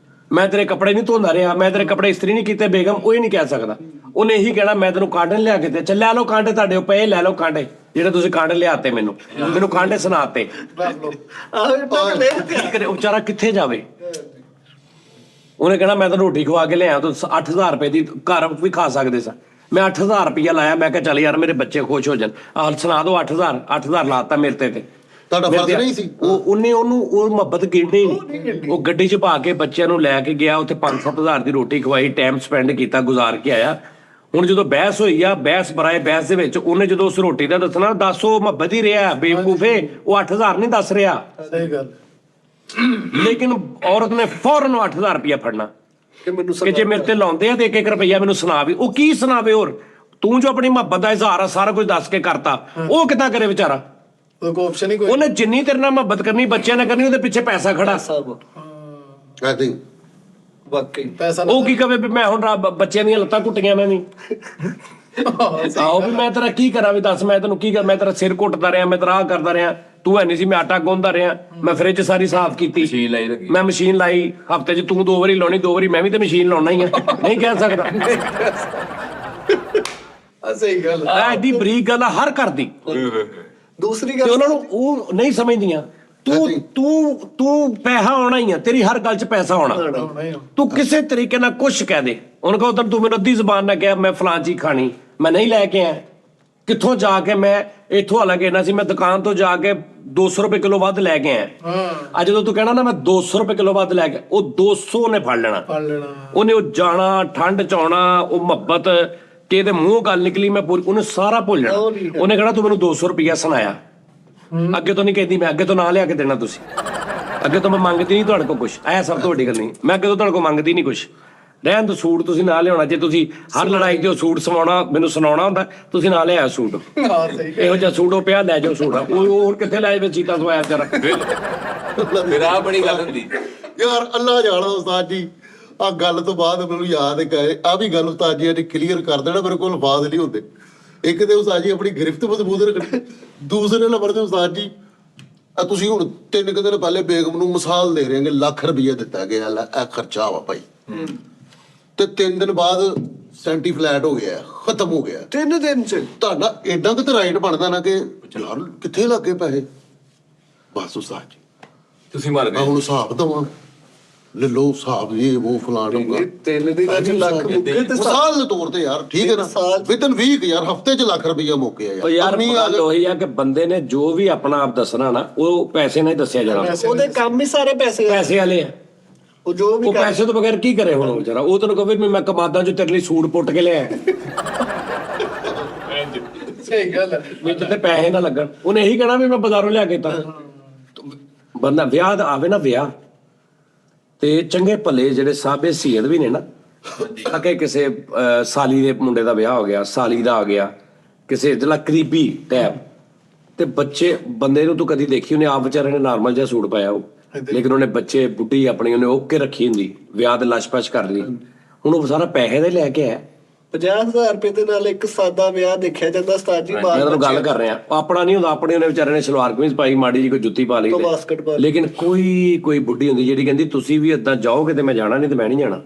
ਮੈਂ ਤੇਰੇ ਕੱਪੜੇ ਨਹੀਂ ਧੋਂਦਾ ਰਿਹਾ, ਮੈਂ ਤੇਰੇ ਕੱਪੜੇ ਇਸਤਰੀ ਨਹੀਂ ਕੀਤੇ ਬੇਗਮ, ਉਹ ਹੀ ਨਹੀਂ ਕਹਿ ਸਕਦਾ। ਉਹਨੇ ਇਹੀ ਕਹਿਣਾ ਮੈਂ ਤੈਨੂੰ ਕਾਂਡੇ ਲਿਆ ਕੇ ਦੇ, ਚੱਲ ਲੈ ਲਓ ਕਾਂਡੇ, ਤੁਹਾਡੇ ਪਏ, ਲੈ ਲਓ ਕਾਂਡੇ ਜਿਹੜੇ ਤੁਸੀਂ ਕਾਂਡੇ ਲਿਆਤੇ, ਮੈਨੂੰ ਕਾਂਡੇ ਸੁਣਾਤੇ। ਕੀ ਕਰੇ ਉਹ ਵਿਚਾਰਾ, ਕਿੱਥੇ ਜਾਵੇ? ਉਹਨੇ ਕਹਿਣਾ ਮੈਂ ਤਾਂ ਰੋਟੀ ਖਵਾ ਕੇ ਲਿਆ, ਤੂੰ 8000 ਰੁਪਏ ਦੀ ਘਰ ਵੀ ਖਾ ਸਕਦੇ ਸਾਂ, ਮੈਂ 8000 ਰੁਪਇਆ ਲਾਇਆ, ਮੈਂ ਕਿਹਾ ਚੱਲ ਯਾਰ ਮੇਰੇ ਬੱਚੇ ਖੁਸ਼ ਹੋ ਜਾਣ, ਆਹ ਸੁਣਾ ਦੋ 8000 ਲਾਤਾ ਮੇਰੇ ਤੇ ਤੁਹਾਡਾ ਫਰਜ਼ ਨਹੀਂ ਸੀ? ਉਹਨੇ ਉਹ ਮੁਹੱਬਤ ਗਿਣਨੀ ਨਹੀਂ। ਉਹ ਗੱਡੀ 'ਚ ਪਾ ਕੇ ਬੱਚਿਆਂ ਨੂੰ ਲੈ ਕੇ ਗਿਆ, ਉੱਥੇ 5-7 ਦੀ ਰੋਟੀ ਖਵਾਈ, ਟਾਈਮ ਸਪੈਂਡ ਕੀਤਾ, ਗੁਜ਼ਾਰ ਕੇ ਆਇਆ। ਹੁਣ ਜਦੋਂ ਬਹਿਸ ਹੋਈ ਆ, ਬਹਿਸ ਬਰਾਏ ਬਹਿਸ ਦੇ ਵਿੱਚ ਉਹਨੇ ਜਦੋਂ ਉਸ ਰੋਟੀ ਦਾ ਦੱਸਣਾ, ਦੱਸ ਉਹ ਮੁਹੱਬਤ ਹੀ ਰਿਹਾ ਬੇਵਕੂਫੇ, ਉਹ 8000 ਨਹੀਂ ਦੱਸ ਰਿਹਾ। ਸਹੀ ਗੱਲ। ਲੇਕਿਨ ਔਰਤ ਨੇ ਫੌਰਨ 8000 ਰੁਪਇਆ ਫੜਨਾ ਕਿ ਜੇ ਮੇਰੇ ਤੇ ਲਾਉਂਦੇ ਆ ਤੇ 1-1 ਰੁਪਇਆ ਮੈਨੂੰ ਸੁਣਾ ਵੀ। ਉਹ ਕੀ ਸੁਣਾਵੇ? ਹੋਰ ਤੂੰ ਜੋ ਆਪਣੀ ਮੁਹੱਬਤ ਦਾ ਇਜ਼ਹਾਰ ਆ ਸਾਰਾ ਕੁਝ ਦੱਸ ਕੇ ਕਰਤਾ, ਉਹ ਕਿੱਦਾਂ ਕਰੇ ਵਿਚਾਰਾ? ਕੋਈ ਆਪਸ਼ਨ ਹੀ ਕੋਈ। ਉਹਨੇ ਜਿੰਨੀ ਤੇਰੇ ਨਾਲ ਮੁਹੱਬਤ ਕਰਨੀ, ਬੱਚਿਆਂ ਨਾਲ ਕਰਨੀ, ਉਹਦੇ ਪਿੱਛੇ ਪੈਸਾ ਖੜਾ। ਆਈ ਥਿੰਕ ਵਾਕਈ ਪੈਸਾ ਉਹ ਕੀ ਕਵੇ ਵੀ ਮੈਂ ਹੁਣ ਬੱਚਿਆਂ ਦੀਆਂ ਲੱਤਾਂ ਘੁੱਟੀਆਂ ਮੈਂ ਵੀ ਆਹੋ ਵੀ ਮੈਂ ਤੇਰਾ ਕੀ ਕਰਾਂ ਵੀ ਦੱਸ, ਮੈਂ ਤੈਨੂੰ ਕੀ ਕਰ, ਮੈਂ ਤੇਰਾ ਸਿਰ ਘੁੱਟਦਾ ਰਿਹਾ, ਮੈਂ ਤੇਰਾ ਆਹ ਕਰਦਾ ਰਿਹਾ, ਤੂੰ ਹੈ ਨਹੀਂ ਸੀ, ਮੈਂ ਆਟਾ ਗੁੰਨਦਾ ਰਿਹਾ, ਮੈਂ ਫ੍ਰਿਜ ਸਾਰੀ ਸਾਫ਼ ਕੀਤੀ, ਮਸ਼ੀਨ ਲਾਈ ਰੱਖੀ। ਮੈਂ ਮਸ਼ੀਨ ਲਾਈ, ਹਫਤੇ 'ਚ ਤੂੰ 2 ਵਾਰੀ ਲਾਉਣੀ, 2 ਵਾਰੀ ਮੈਂ ਵੀ ਤੇ ਮਸ਼ੀਨ ਲਾਉਣਾ ਹੀ ਆ, ਨਹੀਂ ਕਹਿ ਸਕਦਾ। ਸਹੀ ਗੱਲ। ਐਡੀ ਬਰੀਕ ਗੱਲ ਆ ਹਰ ਘਰ ਦੀ। ਦੂਸਰੀ ਤੇ ਗੱਲ ਉਹਨਾਂ ਨੂੰ ਉਹ ਨਹੀਂ ਸਮਝਦੀਆਂ। ਤੂੰ ਪੈਸਾ ਆਉਣਾ ਹੀ ਆ, ਤੇਰੀ ਹਰ ਗੱਲ 'ਚ ਪੈਸਾ ਆਉਣਾ। ਤੂੰ ਕਿਸੇ ਤਰੀਕੇ ਨਾਲ ਕੁਛ ਕਹਿ ਦੇ, ਉਹਨੂੰ ਕਹੋ ਉਦੋਂ ਤੂੰ ਮੈਨੂੰ ਅੱਧੀ ਜ਼ਬਾਨ ਨਾਲ ਕਿਹਾ ਮੈਂ ਫਲਾਂ ਚੀਜ਼ ਖਾਣੀ, ਮੈਂ ਨਹੀਂ ਲੈ ਕੇ ਆਇਆ, ਕਿੱਥੋਂ ਜਾ ਕੇ ਮੈਂ ਇੱਥੋਂ ਹਾਲਾਂਕਿ ਇਹਨਾਂ ਸੀ, ਮੈਂ ਦੁਕਾਨ ਤੋਂ ਜਾ ਕੇ 200 ਰੁਪਏ ਕਿਲੋ ਵੱਧ ਲੈ ਕੇ ਆਇਆ। ਅੱਜ ਜਦੋਂ ਤੂੰ ਕਹਿਣਾ ਨਾ ਮੈਂ 200 ਰੁਪਏ ਕਿਲੋ ਵੱਧ ਲੈ ਕੇ, ਉਹ 200 ਨੇ ਫੜ ਲੈਣਾ। ਉਹਨੇ ਉਹ ਜਾਣਾ, ਠੰਡ 'ਚ ਆਉਣਾ, ਉਹ ਮੁਹੱਬਤ ਕਿ ਇਹਦੇ ਮੂੰਹ ਗੱਲ ਨਿਕਲੀ, ਮੈਂ ਉਹਨੇ ਸਾਰਾ ਭੁੱਲ ਜਾਣਾ। ਉਹਨੇ ਕਹਿਣਾ ਤੂੰ ਮੈਨੂੰ 200 ਰੁਪਇਆ ਸੁਣਾਇਆ, ਅੱਗੇ ਤੋਂ ਨਹੀਂ ਕਹਿੰਦੀ, ਮੈਂ ਅੱਗੇ ਤੋਂ ਨਾ ਲਿਆ ਕੇ ਦੇਣਾ, ਤੁਸੀਂ ਅੱਗੇ ਤੋਂ ਮੈਂ ਮੰਗਦੀ ਨਹੀਂ ਤੁਹਾਡੇ ਕੋਲ ਕੁਛ, ਇਹ ਸਭ ਤੋਂ ਵੱਡੀ ਗੱਲ ਨਹੀਂ, ਮੈਂ ਅੱਗੇ ਤੋਂ ਤੁਹਾਡੇ ਕੋਲ ਮੰਗਦੀ ਨਹੀਂ ਕੁਛ। ਰਹਿਣ ਤੋਂ ਸੂਟ ਤੁਸੀਂ ਨਾ ਲਿਆਉਣਾ, ਜੇ ਤੁਸੀਂ ਹਰ ਲੜਾਈ 'ਤੇ ਉਹ ਸੂਟ ਸਵਾਉਣਾ ਮੈਨੂੰ ਸੁਣਾਉਣਾ ਹੁੰਦਾ, ਤੁਸੀਂ ਨਾ ਲਿਆਓ ਸੂਟ, ਇਹੋ ਜਿਹਾ ਸੂਟ ਉਹ ਪਿਆ ਲੈ ਜਾਓ ਸੂਟ, ਉਹ ਹੋਰ ਕਿੱਥੇ ਲੈ ਜਾਵੇ ਸੀਤਾ ਸਵਾਇਆ ਵਿਚਾਰਾ। ਫਿਰ ਆਹ ਬੜੀ ਗੱਲ ਹੁੰਦੀ ਯਾਰ, ਅੱਲਾ ਜਾਣਦਾ ਉਸਤਾਦ ਜੀ। ਆ ਗੱਲ ਤੋਂ ਬਾਅਦ ਮੈਨੂੰ ਯਾਦ ਹੈ ਕਿ ਆ ਵੀ ਗੱਲ ਉਸਤਾਦ ਜੀ ਨੇ ਕਲੀਅਰ ਕਰ ਦੇਣਾ, ਮੇਰੇ ਕੋਲ ਲਫ਼ਾਜ਼ ਨਹੀਂ ਹੁੰਦੇ। ਇੱਕ ਤੇ ਉਸਤਾਦ ਜੀ ਆਪਣੀ ਗਿਰਫਤ ਮਜ਼ਬੂਤ ਰੱਖਣੀ, ਦੂਸਰੇ ਨੰਬਰ ਤੇ ਉਸਤਾਦ ਜੀ ਆ ਤੁਸੀਂ ਹੁਣ 3 ਦਿਨ ਪਹਿਲੇ ਬੇਗਮ ਨੂੰ ਮਿਸਾਲ ਦੇ ਰਹੇ ਕਿ ਲੱਖ ਰੁਪਈਆ ਦਿੱਤਾ ਗਿਆ, ਇਹ ਖਰਚਾ ਵਾ ਭਾਈ, ਤੇ 3 ਦਿਨ ਬਾਅਦ ਸੈਂਟੀ ਫਲੈਟ ਹੋ ਗਿਆ, ਖਤਮ ਹੋ ਗਿਆ। 3 ਦਿਨ 'ਚ ਤੁਹਾਡਾ ਏਦਾਂ ਕਿਤੇ ਰਾਈਟ ਬਣਦਾ ਨਾ ਕਿ ਯਾਰ ਕਿੱਥੇ ਲੱਗੇ ਪੈਸੇ? ਬਸ ਉਸਤਾਦ ਜੀ ਤੁਸੀਂ ਮਰ ਮੈਂ ਹੁਣ ਹਿਸਾਬ ਦਵਾਂ, ਲੈ ਲੋ ਹਿਸਾਬ, ਇਹ ਉਹ ਫਲਾਣਾ 3 ਦਿਨਾਂ 'ਚ ਲੱਖ ਮੁੱਕੇ ਤੇ ਮਿਸਾਲ ਦੇ ਤੌਰ ਤੇ ਯਾਰ, ਠੀਕ ਹੈ ਨਾ, ਵਿਦਨ ਵੀਕ ਯਾਰ, ਹਫਤੇ 'ਚ ਲੱਖ ਰੁਪਈਆ ਮੁੱਕਿਆ ਉਹ ਯਾਰ ਨਹੀਂ ਗੱਲ ਉਹੀ ਆ ਕਿ ਬੰਦੇ ਨੇ ਜੋ ਵੀ ਆਪਣਾ ਆਪ ਦੱਸਣਾ ਨਾ, ਉਹ ਪੈਸੇ ਨਾਲ ਹੀ ਦੱਸਿਆ ਜਾਣਾ। ਉਹਦੇ ਕੰਮ ਹੀ ਸਾਰੇ ਪੈਸੇ ਪੈਸੇ ਵਾਲੇ ਆ, ਉਹ ਜੋ ਵੀ ਉਹ ਪੈਸੇ ਤੋਂ ਬਗੈਰ ਕੀ ਕਰੇ ਹੁਣ ਉਹ ਵਿਚਾਰਾ? ਉਹ ਤੈਨੂੰ ਕਹੇ ਵੀ ਮੈਂ ਕਮਾਦਾਂ 'ਚ ਤੇਰੇ ਲਈ ਸੂਟ ਪੁੱਟ ਕੇ ਲਿਆ, ਸਹੀ ਗੱਲ ਹੈ। ਮੇਰੇ ਤੇ ਪੈਸੇ ਨਾ ਲੱਗਣ, ਉਹਨੇ ਇਹੀ ਕਹਿਣਾ ਵੀ ਮੈਂ ਬਾਜ਼ਾਰੋਂ ਲਿਆ ਕੇ ਤਾਂ। ਬੰਦਾ ਵਿਆਹ ਦਾ ਆਵੇ ਨਾ, ਵਿਆਹ ਤੇ ਚੰਗੇ ਭਲੇ ਜਿਹੜੇ ਸਾਬੇ ਸੀਅਤ ਵੀ ਨੇ ਨਾ, ਕਿ ਕਿਸੇ ਸਾਲੀ ਦੇ ਮੁੰਡੇ ਦਾ ਵਿਆਹ ਹੋ ਗਿਆ, ਸਾਲੀ ਦਾ ਆ ਗਿਆ, ਕਿਸੇ ਜਿਹੜਾ ਕਰੀਬੀ ਟੈਪ, ਤੇ ਬੱਚੇ ਬੰਦੇ ਨੂੰ ਤੂੰ ਕਦੀ ਦੇਖੀ ਉਹਨੇ ਆਪ ਵਿਚਾਰੇ ਨੇ ਨਾਰਮਲ ਜਿਹਾ ਸੂਟ ਪਾਇਆ ਉਹ, ਲੇਕਿਨ ਉਹਨੇ ਬੱਚੇ ਬੁੱਢੀ ਆਪਣੀ ਉਹਨੇ ਓਕੇ ਰੱਖੀ ਹੁੰਦੀ, ਵਿਆਹ ਦੇ ਲਸ਼ਪਸ਼ ਕਰ ਲਈ। ਹੁਣ ਉਹ ਸਾਰਾ ਪੈਸੇ ਦੇ ਲੈ ਕੇ ਆਇਆ। 50,000 ਰੁਪਏ ਦੇ ਨਾਲ ਇੱਕ ਸਾਦਾ ਵਿਆਹ ਦੇਖਿਆ ਜਾਂਦਾ ਉਸਤਾਦ ਜੀ। ਮੈਂ ਤੁਹਾਨੂੰ ਗੱਲ ਕਰ ਰਿਹਾ, ਆਪਣਾ ਨਹੀਂ ਹੁੰਦਾ, ਆਪਣੇ ਉਹਨੇ ਵਿਚਾਰੇ ਨੇ ਸਲਵਾਰ ਕਮੀਜ਼ ਪਾਈ, ਮਾੜੀ ਜੀ ਕੋਈ ਜੁੱਤੀ ਪਾ ਲਈ, ਲੇਕਿਨ ਕੋਈ ਬੁੱਢੀ ਹੁੰਦੀ ਜਿਹੜੀ ਕਹਿੰਦੀ ਤੁਸੀਂ ਵੀ ਏਦਾਂ ਜਾਓਗੇ ਤੇ ਮੈਂ ਜਾਣਾ, ਨਹੀਂ ਤੇ ਮੈਂ ਨਹੀਂ ਜਾਣਾ।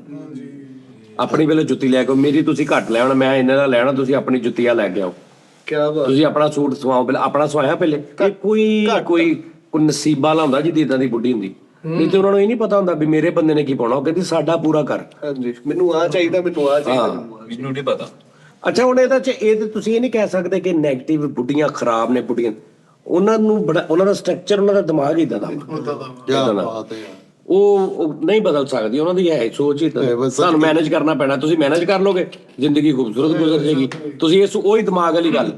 ਆਪਣੀ ਵੇਲੇ ਜੁੱਤੀ ਲੈ ਕੇ, ਮੇਰੀ ਤੁਸੀਂ ਘੱਟ ਲੈ ਆਉਣਾ, ਮੈਂ ਇਹਨਾਂ ਦਾ ਲੈਣਾ, ਤੁਸੀਂ ਆਪਣੀ ਜੁੱਤੀਆਂ ਲੈ ਕੇ ਆਓ। ਕਿਆ ਬਾਤ। ਤੁਸੀਂ ਆਪਣਾ ਸੂਟ ਸਵਾਓ, ਪਹਿਲਾਂ ਆਪਣਾ ਸਵਾਇਆ ਪਹਿਲੇ। ਕੋਈ ਨਸੀਬਾ ਲਾਉਂਦਾ ਜਿਹਦੀ ਇਦਾਂ ਦੀ ਬੁੱਢੀ ਹੁੰਦੀ, ਨਹੀਂ ਤੇ ਉਹਨਾਂ ਨੂੰ ਇਹ ਨਹੀਂ ਪਤਾ ਹੁੰਦਾ ਵੀ ਮੇਰੇ ਬੰਦੇ ਨੇ ਕੀ ਪਾਉਣਾ, ਉਹ ਕਹਿੰਦੀ ਸਾਡਾ ਪੂਰਾ ਕਰ। ਹਾਂਜੀ, ਮੈਨੂੰ ਆ ਚਾਹੀਦਾ, ਮੈਨੂੰ ਆ ਚਾਹੀਦਾ। ਮੈਨੂੰ ਨਹੀਂ ਪਤਾ। ਅੱਛਾ, ਹੁਣ ਇਹਦੇ 'ਚ ਇਹ ਤੇ ਤੁਸੀਂ ਇਹ ਨਹੀਂ ਕਹਿ ਸਕਦੇ ਕਿ ਨੈਗੇਟਿਵ ਬੁੱਢੀਆਂ ਖਰਾਬ ਨੇ, ਬੁੱਢੀਆਂ ਉਹਨਾਂ ਨੂੰ ਬੜਾ, ਉਹਨਾਂ ਦਾ ਸਟਰਕਚਰ, ਉਹਨਾਂ ਦਾ ਦਿਮਾਗ ਇਦਾਂ ਦਾ, ਉਹ ਨਹੀਂ ਬਦਲ ਸਕਦੀ, ਉਹਨਾਂ ਦੀ ਹੈ ਸੋਚ ਹੀ ਤੁਹਾਨੂੰ ਮੈਨੇਜ ਕਰਨਾ ਪੈਣਾ। ਤੁਸੀਂ ਮੈਨੇਜ ਕਰ ਲੋਗੇ, ਜ਼ਿੰਦਗੀ ਖੂਬਸੂਰਤ ਗੁਜ਼ਰ ਜਾਏਗੀ। ਤੁਸੀਂ ਇਸ ਉਹੀ ਦਿਮਾਗ ਵਾਲੀ ਗੱਲ,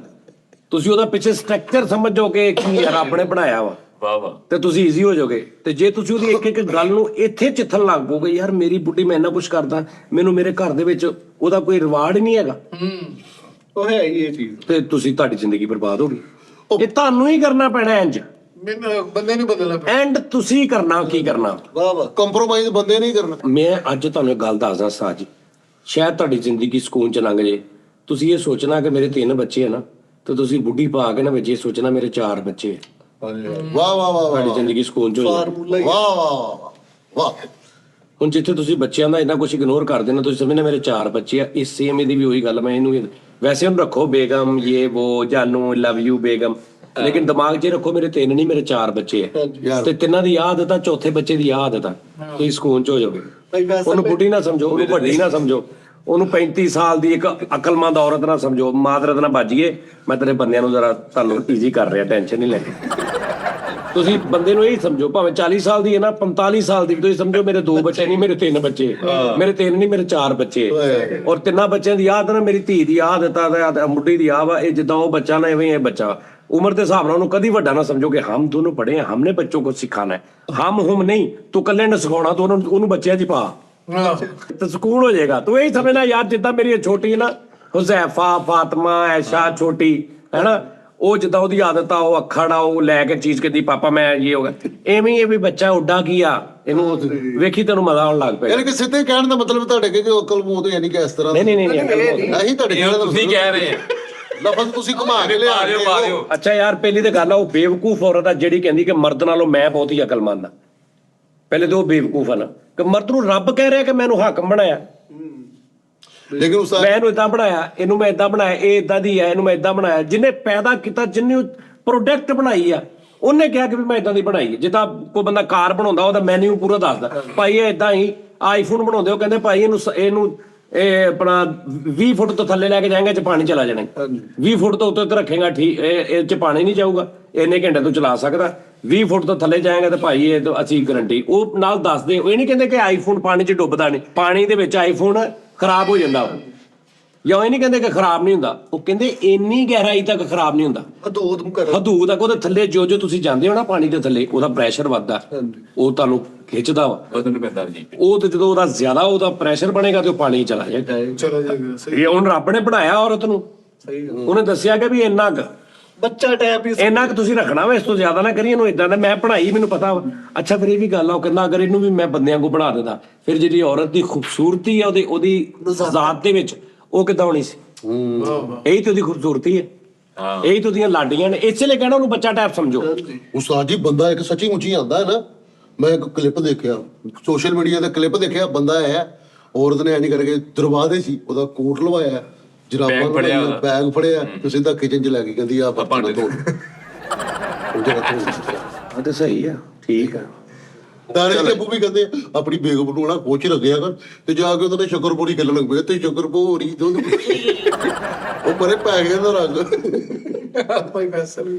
ਤੁਸੀਂ ਉਹਦਾ ਪਿੱਛੇ ਸਟਰਕਚਰ ਸਮਝੋ ਕਿ ਕੀ ਰੱਬ ਨੇ ਬਣਾਇਆ ਵਾ, ਵਾਹ ਵਾਹ, ਤੇ ਤੁਸੀਂ ਈਜ਼ੀ ਹੋ ਜਾਓਗੇ। ਤੇ ਜੇ ਤੁਸੀਂ ਉਹਦੀ ਇੱਕ ਗੱਲ ਨੂੰ ਇੱਥੇ ਚਿੱਥਣ ਲੱਗ ਪਓਗੇ, ਯਾਰ ਮੇਰੀ ਬੁੱਢੀ ਮੈਂ ਇੰਨਾ ਕੁਛ ਕਰਦਾ, ਮੈਨੂੰ ਮੇਰੇ ਘਰ ਦੇ ਵਿੱਚ ਉਹਦਾ ਕੋਈ ਰਿਵਾਰਡ ਹੀ ਨਹੀਂ ਹੈਗਾ, ਉਹ ਹੈ ਹੀ ਇਹ ਚੀਜ਼, ਤੇ ਤੁਸੀਂ ਤੁਹਾਡੀ ਜ਼ਿੰਦਗੀ ਬਰਬਾਦ ਹੋ ਗਈ। ਇਹ ਤੁਹਾਨੂੰ ਹੀ ਕਰਨਾ ਪੈਣਾ ਇੰਜ, ਮੈਨੂੰ ਬੰਦੇ ਨਹੀਂ ਬਦਲਣਾ ਪੈਣਾ। ਐਂਡ ਤੁਸੀਂ ਕਰਨਾ ਕੀ ਕਰਨਾ, ਵਾਹ ਵਾਹ, ਕੰਪਰੋਮਾਈਜ਼ ਬੰਦੇ ਨਹੀਂ ਕਰਨਾ। ਮੈਂ ਅੱਜ ਤੁਹਾਨੂੰ ਇੱਕ ਗੱਲ ਦੱਸਦਾ ਸਾਜ, ਸ਼ਾਇਦ ਤੁਹਾਡੀ ਜ਼ਿੰਦਗੀ ਸਕੂਨ ਚ ਲੰਘ ਜੇ, ਤੁਸੀਂ ਇਹ ਸੋਚਣਾ ਕਿ ਮੇਰੇ 3 ਬੱਚੇ ਆ ਨਾ, ਤੇ ਤੁਸੀਂ ਬੁੱਢੀ ਪਾ ਕੇ ਨਾ ਵਿੱਚ ਇਹ ਸੋਚਣਾ ਮੇਰੇ 4 ਬੱਚੇ ਆ। ਵਾਹ ਵਾਹ ਵਾਹ ਤੁਹਾਡੀ ਜ਼ਿੰਦਗੀ ਸਕੂਨ ਚ ਹੋ ਜਾਏ। ਫਾਰਮੂਲਾ ਹੀ ਵਾਹ ਵਾਹ ਵਾਹ। ਹੁਣ ਜਿੱਥੇ ਤੁਸੀਂ ਬੱਚਿਆਂ ਦਾ ਇੰਨਾ ਕੁਝ ਇਗਨੋਰ ਕਰ ਦੇਣਾ, ਤੁਸੀਂ ਸਮਝਣਾ ਮੇਰੇ 4 ਬੱਚੇ ਆ। ਇਸ ਸੇਮ ਇਹਦੀ ਵੀ ਉਹੀ ਗੱਲ, ਮੈਂ ਇਹਨੂੰ ਵੈਸੇ ਉਹਨੂੰ ਰੱਖੋ ਬੇਗਮ ਇਹ ਉਹ ਜਾਨੂ ਲਵ ਯੂ ਬੇਗਮ, ਲੇਕਿਨ ਦਿਮਾਗ 'ਚ ਰੱਖੋ ਮੇਰੇ 3 ਨਹੀਂ ਮੇਰੇ 4 ਬੱਚੇ ਆ, ਤੇ 3 ਦੀ ਆਦਤ ਆ, ਚੌਥੇ ਬੱਚੇ ਦੀ ਆਦਤ ਆ। ਤੁਸੀਂ ਸਕੂਨ ਚ ਹੋ ਜਾਓਗੇ। ਭਾਈ ਵੈਸੇ ਉਹਨੂੰ ਬੁੱਢੀ ਨਾ ਸਮਝੋ, ਉਹਨੂੰ ਵੱਡੀ ਨਾ ਸਮਝੋ, ਉਹਨੂੰ 35 ਸਾਲ ਦੀ ਇੱਕ ਅਕਲਮੰਦ ਔਰਤ ਨਾ ਸਮਝੋ। ਮਾਦਰਤ ਨਾ ਬਾਜੀਏ, ਮੈਂ ਤੇਰੇ ਬੰਦਿਆਂ ਨੂੰ ਜ਼ਰਾ ਤੁਹਾਨੂੰ ਈਜ਼ੀ ਕਰ ਰਿਹਾ, ਟੈਨਸ਼ਨ ਨਹੀਂ ਲੈਣੀ। ਤੁਸੀਂ ਬੰਦੇ ਨੂੰ ਇਹ ਸਮਝੋ, ਭਾਵੇਂ 40 ਸਾਲ ਦੀ ਹੈ ਨਾ 45 ਸਾਲ ਦੀ, ਤੁਸੀਂ ਸਮਝੋ ਮੇਰੇ 2 ਬੱਚੇ ਨਹੀਂ ਮੇਰੇ 3 ਬੱਚੇ, ਮੇਰੇ 3 ਨਹੀਂ ਮੇਰੇ 4 ਬੱਚੇ, ਔਰ 3 ਬੱਚਿਆਂ ਦੀ ਆਦਤ ਨਾ ਮੇਰੀ ਧੀ ਦੀ ਆਦਤ ਆ, ਮੁੰਡੀ ਦੀ ਆ ਵਾ। ਇਹ ਜਿੱਦਾਂ ਉਹ ਬੱਚਾ ਨਾ ਐਵੇਂ ਇਹ ਬੱਚਾ। उम्र के हिसाब से ਉਹਨੂੰ कभी ਵੱਡਾ ना समझो कि हम दोनों बड़े हैं, हमने बच्चों को सिखाना है। हम नहीं, तू कल्ले ने सिखाना, तो ਉਹਨੂੰ ਬੱਚਿਆਂ 'ਚ ਪਾ तो सुकून हो जाएगा। तो यही समझना यार, जिद्दां मेरी छोटी है ना हुजैफा फातिमा ऐशा छोटी है ना, ਉਹ ਜਿੱਦਾਂ ਉਹਦੀ ਆਦਤ ਆ, ਉਹ ਅੱਖੜ ਆ, ਉਹ ਲੈ ਕੇ ਚੀਜ਼ ਕਹਿੰਦੀ ਪਾਪਾ ਮੈਂ ਇਹ ਹੋਗਾ। ਐਵੇਂ ਇਹ ਵੀ ਬੱਚਾ ਉੱਡਾ ਕੀ ਆ, ਇਹਨੂੰ ਵੇਖੀ ਤੈਨੂੰ ਮਜ਼ਾ ਆਉਣ ਲੱਗ ਪਿਆ। ਯਾਨੀ ਕਿ ਸਿੱਧੇ ਕਹਿਣ ਦਾ ਮਤਲਬ ਤੁਹਾਡੇ ਕਿ ਅਕਲ ਮੂੰਹ ਤੋਂ ਯਾਨੀ ਕਿ ਇਸ ਤਰ੍ਹਾਂ ਨਹੀਂ ਅਸੀਂ ਤੁਹਾਡੇ ਕਹਿਣ ਦਾ ਤੁਸੀਂ ਕਹਿ ਰਹੇ ਆ ਲਫ਼ਜ਼ ਤੁਸੀਂ ਘੁਮਾ ਕੇ ਲਿਆ ਮਾਰਿਓ। ਅੱਛਾ ਯਾਰ, ਪਹਿਲੀ ਤਾਂ ਗੱਲ ਆ ਉਹ ਬੇਵਕੂਫ ਔਰਤ ਆ ਜਿਹੜੀ ਕਹਿੰਦੀ ਕਿ ਮਰਦ ਨਾਲੋਂ ਮੈਂ ਬਹੁਤ ਹੀ ਅਕਲਮੰਦ ਆ। ਪਹਿਲੇ ਤਾਂ ਉਹ ਬੇਵਕੂਫ ਆ ਨਾ, ਕਿ ਮਰਦ ਨੂੰ ਰੱਬ ਕਹਿ ਰਿਹਾ ਕਿ ਮੈਨੂੰ ਹਾਕਮ ਬਣਾਇਆ, ਲੇਕਿਨ ਉਸ ਮੈਂ ਇਹਨੂੰ ਇਦਾਂ ਬਣਾਇਆ, ਇਹਨੂੰ ਮੈਂ ਇਦਾਂ ਬਣਾਇਆ, ਇਹ ਇਦਾਂ ਦੀ ਹੈ, ਇਹਨੂੰ ਮੈਂ ਇਦਾਂ ਬਣਾਇਆ। ਜਿਹਨੇ ਪੈਦਾ ਕੀਤਾ, ਜਿਹਨੇ ਪ੍ਰੋਡਕਟ ਬਣਾਈ ਆ, ਉਹਨੇ ਕਿਹਾ ਕਿ ਵੀ ਮੈਂ ਇਦਾਂ ਦੀ ਬਣਾਈ ਹੈ। ਜਿੱਦਾਂ ਕੋਈ ਬੰਦਾ ਕਾਰ ਬਣਾਉਂਦਾ, ਉਹਦਾ ਮੈਨੂ ਪੂਰਾ ਦੱਸਦਾ, ਭਾਈ ਇਹ ਇਦਾਂ ਹੀ। ਆਈਫੋਨ ਬਣਾਉਂਦੇ, ਉਹ ਕਹਿੰਦੇ ਭਾਈ ਇਹਨੂੰ ਇਹ ਆਪਣਾ 20 ਫੁੱਟ ਤੋਂ ਥੱਲੇ ਲੈ ਕੇ ਜਾਏਗਾ, ਚ ਪਾਣੀ ਚਲਾ ਜਾਣਾ। 20 ਫੁੱਟ ਤੋਂ ਉੱਤੇ ਰੱਖੇਗਾ, ਠੀਕ, ਇਹ ਚ ਪਾਣੀ ਨਹੀਂ ਜਾਊਗਾ, ਇੰਨੇ ਘੰਟੇ ਤੋਂ ਚਲਾ ਸਕਦਾ। 20 ਫੁੱਟ ਤੋਂ ਥੱਲੇ ਜਾਏਗਾ ਤੇ ਭਾਈ ਇਹ ਤਾਂ ਅਸੀਂ ਗਰੰਟੀ। ਉਹ ਨਾਲ ਦੱਸਦੇ, ਇਹ ਨਹੀਂ ਕਹਿੰਦੇ ਕਿ ਆਈਫੋਨ ਪਾਣੀ 'ਚ ਡੁੱਬਦਾ ਨਹੀਂ, ਪਾਣੀ ਦੇ ਵਿੱਚ ਆਈਫੋਨ ਖਰਾਬ ਹੋ ਜਾਂਦਾ ਉਹ, ਜਾਂ ਇਹ ਨਹੀਂ ਕਹਿੰਦੇ ਕਿ ਖਰਾਬ ਨਹੀਂ ਹੁੰਦਾ, ਉਹ ਕਹਿੰਦੇ ਇੰਨੀ ਗਹਿਰਾਈ ਤੱਕ ਖਰਾਬ ਨਹੀਂ ਹੁੰਦਾ। ਹਦੂਦ ਤੱਕ ਉਹਦੇ ਥੱਲੇ ਜੋ ਤੁਸੀਂ ਜਾਂਦੇ ਹੋ ਨਾ ਪਾਣੀ ਦੇ ਥੱਲੇ, ਉਹਦਾ ਪ੍ਰੈਸ਼ਰ ਵੱਧਦਾ, ਉਹ ਤੁਹਾਨੂੰ ਖਿੱਚਦਾ ਵਾ, ਬਦਨ ਪੈਂਦਾ ਜੀ। ਉਹ ਤੇ ਜਦੋਂ ਉਹਦਾ ਜ਼ਿਆਦਾ ਉਹਦਾ ਪ੍ਰੈਸ਼ਰ ਬਣੇਗਾ ਤੇ ਉਹ ਪਾਣੀ ਚਲਾ ਜਾਏਗਾ। ਇਹ ਹੁਣ ਰੱਬ ਨੇ ਬਣਾਇਆ ਔਰਤ ਨੂੰ, ਉਹਨੇ ਦੱਸਿਆ ਕਿ ਵੀ ਇੰਨਾ ਕੁ ਬੱਚਾ ਟੈਪ ਹੀ ਇੰਨਾ ਕੁ ਤੁਸੀਂ ਰੱਖਣਾ ਵਾ, ਇਸ ਤੋਂ ਜ਼ਿਆਦਾ ਨਾ ਕਰੀ ਇਹਨੂੰ। ਇਦਾਂ ਦਾ ਮੈਂ ਪੜ੍ਹਾਈ, ਮੈਨੂੰ ਪਤਾ ਵਾ। ਅੱਛਾ ਫਿਰ ਇਹ ਵੀ ਗੱਲ ਆ, ਉਹ ਕਹਿੰਦਾ ਅਗਰ ਇਹਨੂੰ ਵੀ ਮੈਂ ਬੰਦਿਆਂ ਕੋ ਬਣਾ ਦਿੰਦਾ, ਫਿਰ ਜਿਹੜੀ ਔਰਤ ਦੀ ਖੂਬਸੂਰਤੀ ਆ ਉਹਦੀ ਜ਼ਾਤ ਦੇ ਵਿੱਚ, ਉਹ ਕਿੱਦਾਂ ਹੋਣੀ ਸੀ? ਇਹੀ ਤੇ ਉਹਦੀ ਖੂਬਸੂਰਤੀ ਹੈ, ਇਹੀ ਤੇ ਉਹਦੀਆਂ ਲਾਡੀਆਂ ਨੇ। ਇਸੇ ਲਈ ਕਹਿਣਾ ਉਹਨੂੰ ਬੱਚਾ ਟੈਪ ਸਮਝੋ। ਉਸਤਾਦ ਜੀ, ਬੰਦਾ ਇੱਕ ਸੱਚੀ ਮੁੱਚੀ ਆਉਂਦਾ ਹੈ ਨਾ। ਮੈਂ ਇੱਕ ਕਲਿੱਪ ਦੇਖਿਆ, ਸੋਸ਼ਲ ਮੀਡੀਆ ਤੇ ਕਲਿੱਪ ਦੇਖਿਆ, ਬੰਦਾ ਹੈ ਔਰਤ ਨੇ ਐਂ ਕਰਕੇ ਦਰਵਾਜ਼ੇ ਸੀ, ਉਹਦਾ ਕੋਟ ਲਵਾਇਆ, ਜਰਾਬਾਂ ਫੜਿਆ, ਬੈਗ ਫੜਿਆ, ਤੇ ਸਿੱਧਾ ਕਿਚਨ 'ਚ ਲੈ ਕੇ ਕਹਿੰਦੀ ਆ ਭਾਂਡੇ ਧੋ। ਹਾਂ ਤੇ ਸਹੀ ਆ, ਠੀਕ ਆ। ਤਾਰੇ ਦੇ ਅੱਬੂ ਵੀ ਕਹਿੰਦੇ ਆਪਣੀ ਬੇਗਮ ਨੂੰ ਨਾ ਖੋਚ ਰੱਖਿਆ ਕਰ, ਤੇ ਜਾ ਕੇ ਉਹਨੇ ਸ਼ੱਕਰਪੋਰੀ ਖੇਲਣ ਲੱਗ ਪਏ, ਤੇ ਸ਼ੱਕਰਪੋਰੀ ਦੁੱਧ ਉਹ ਪਰੇ ਪੈ ਗਿਆ ਦਾ ਰੰਗ। ਭਾਈ ਫੈਸਲ ਵੀ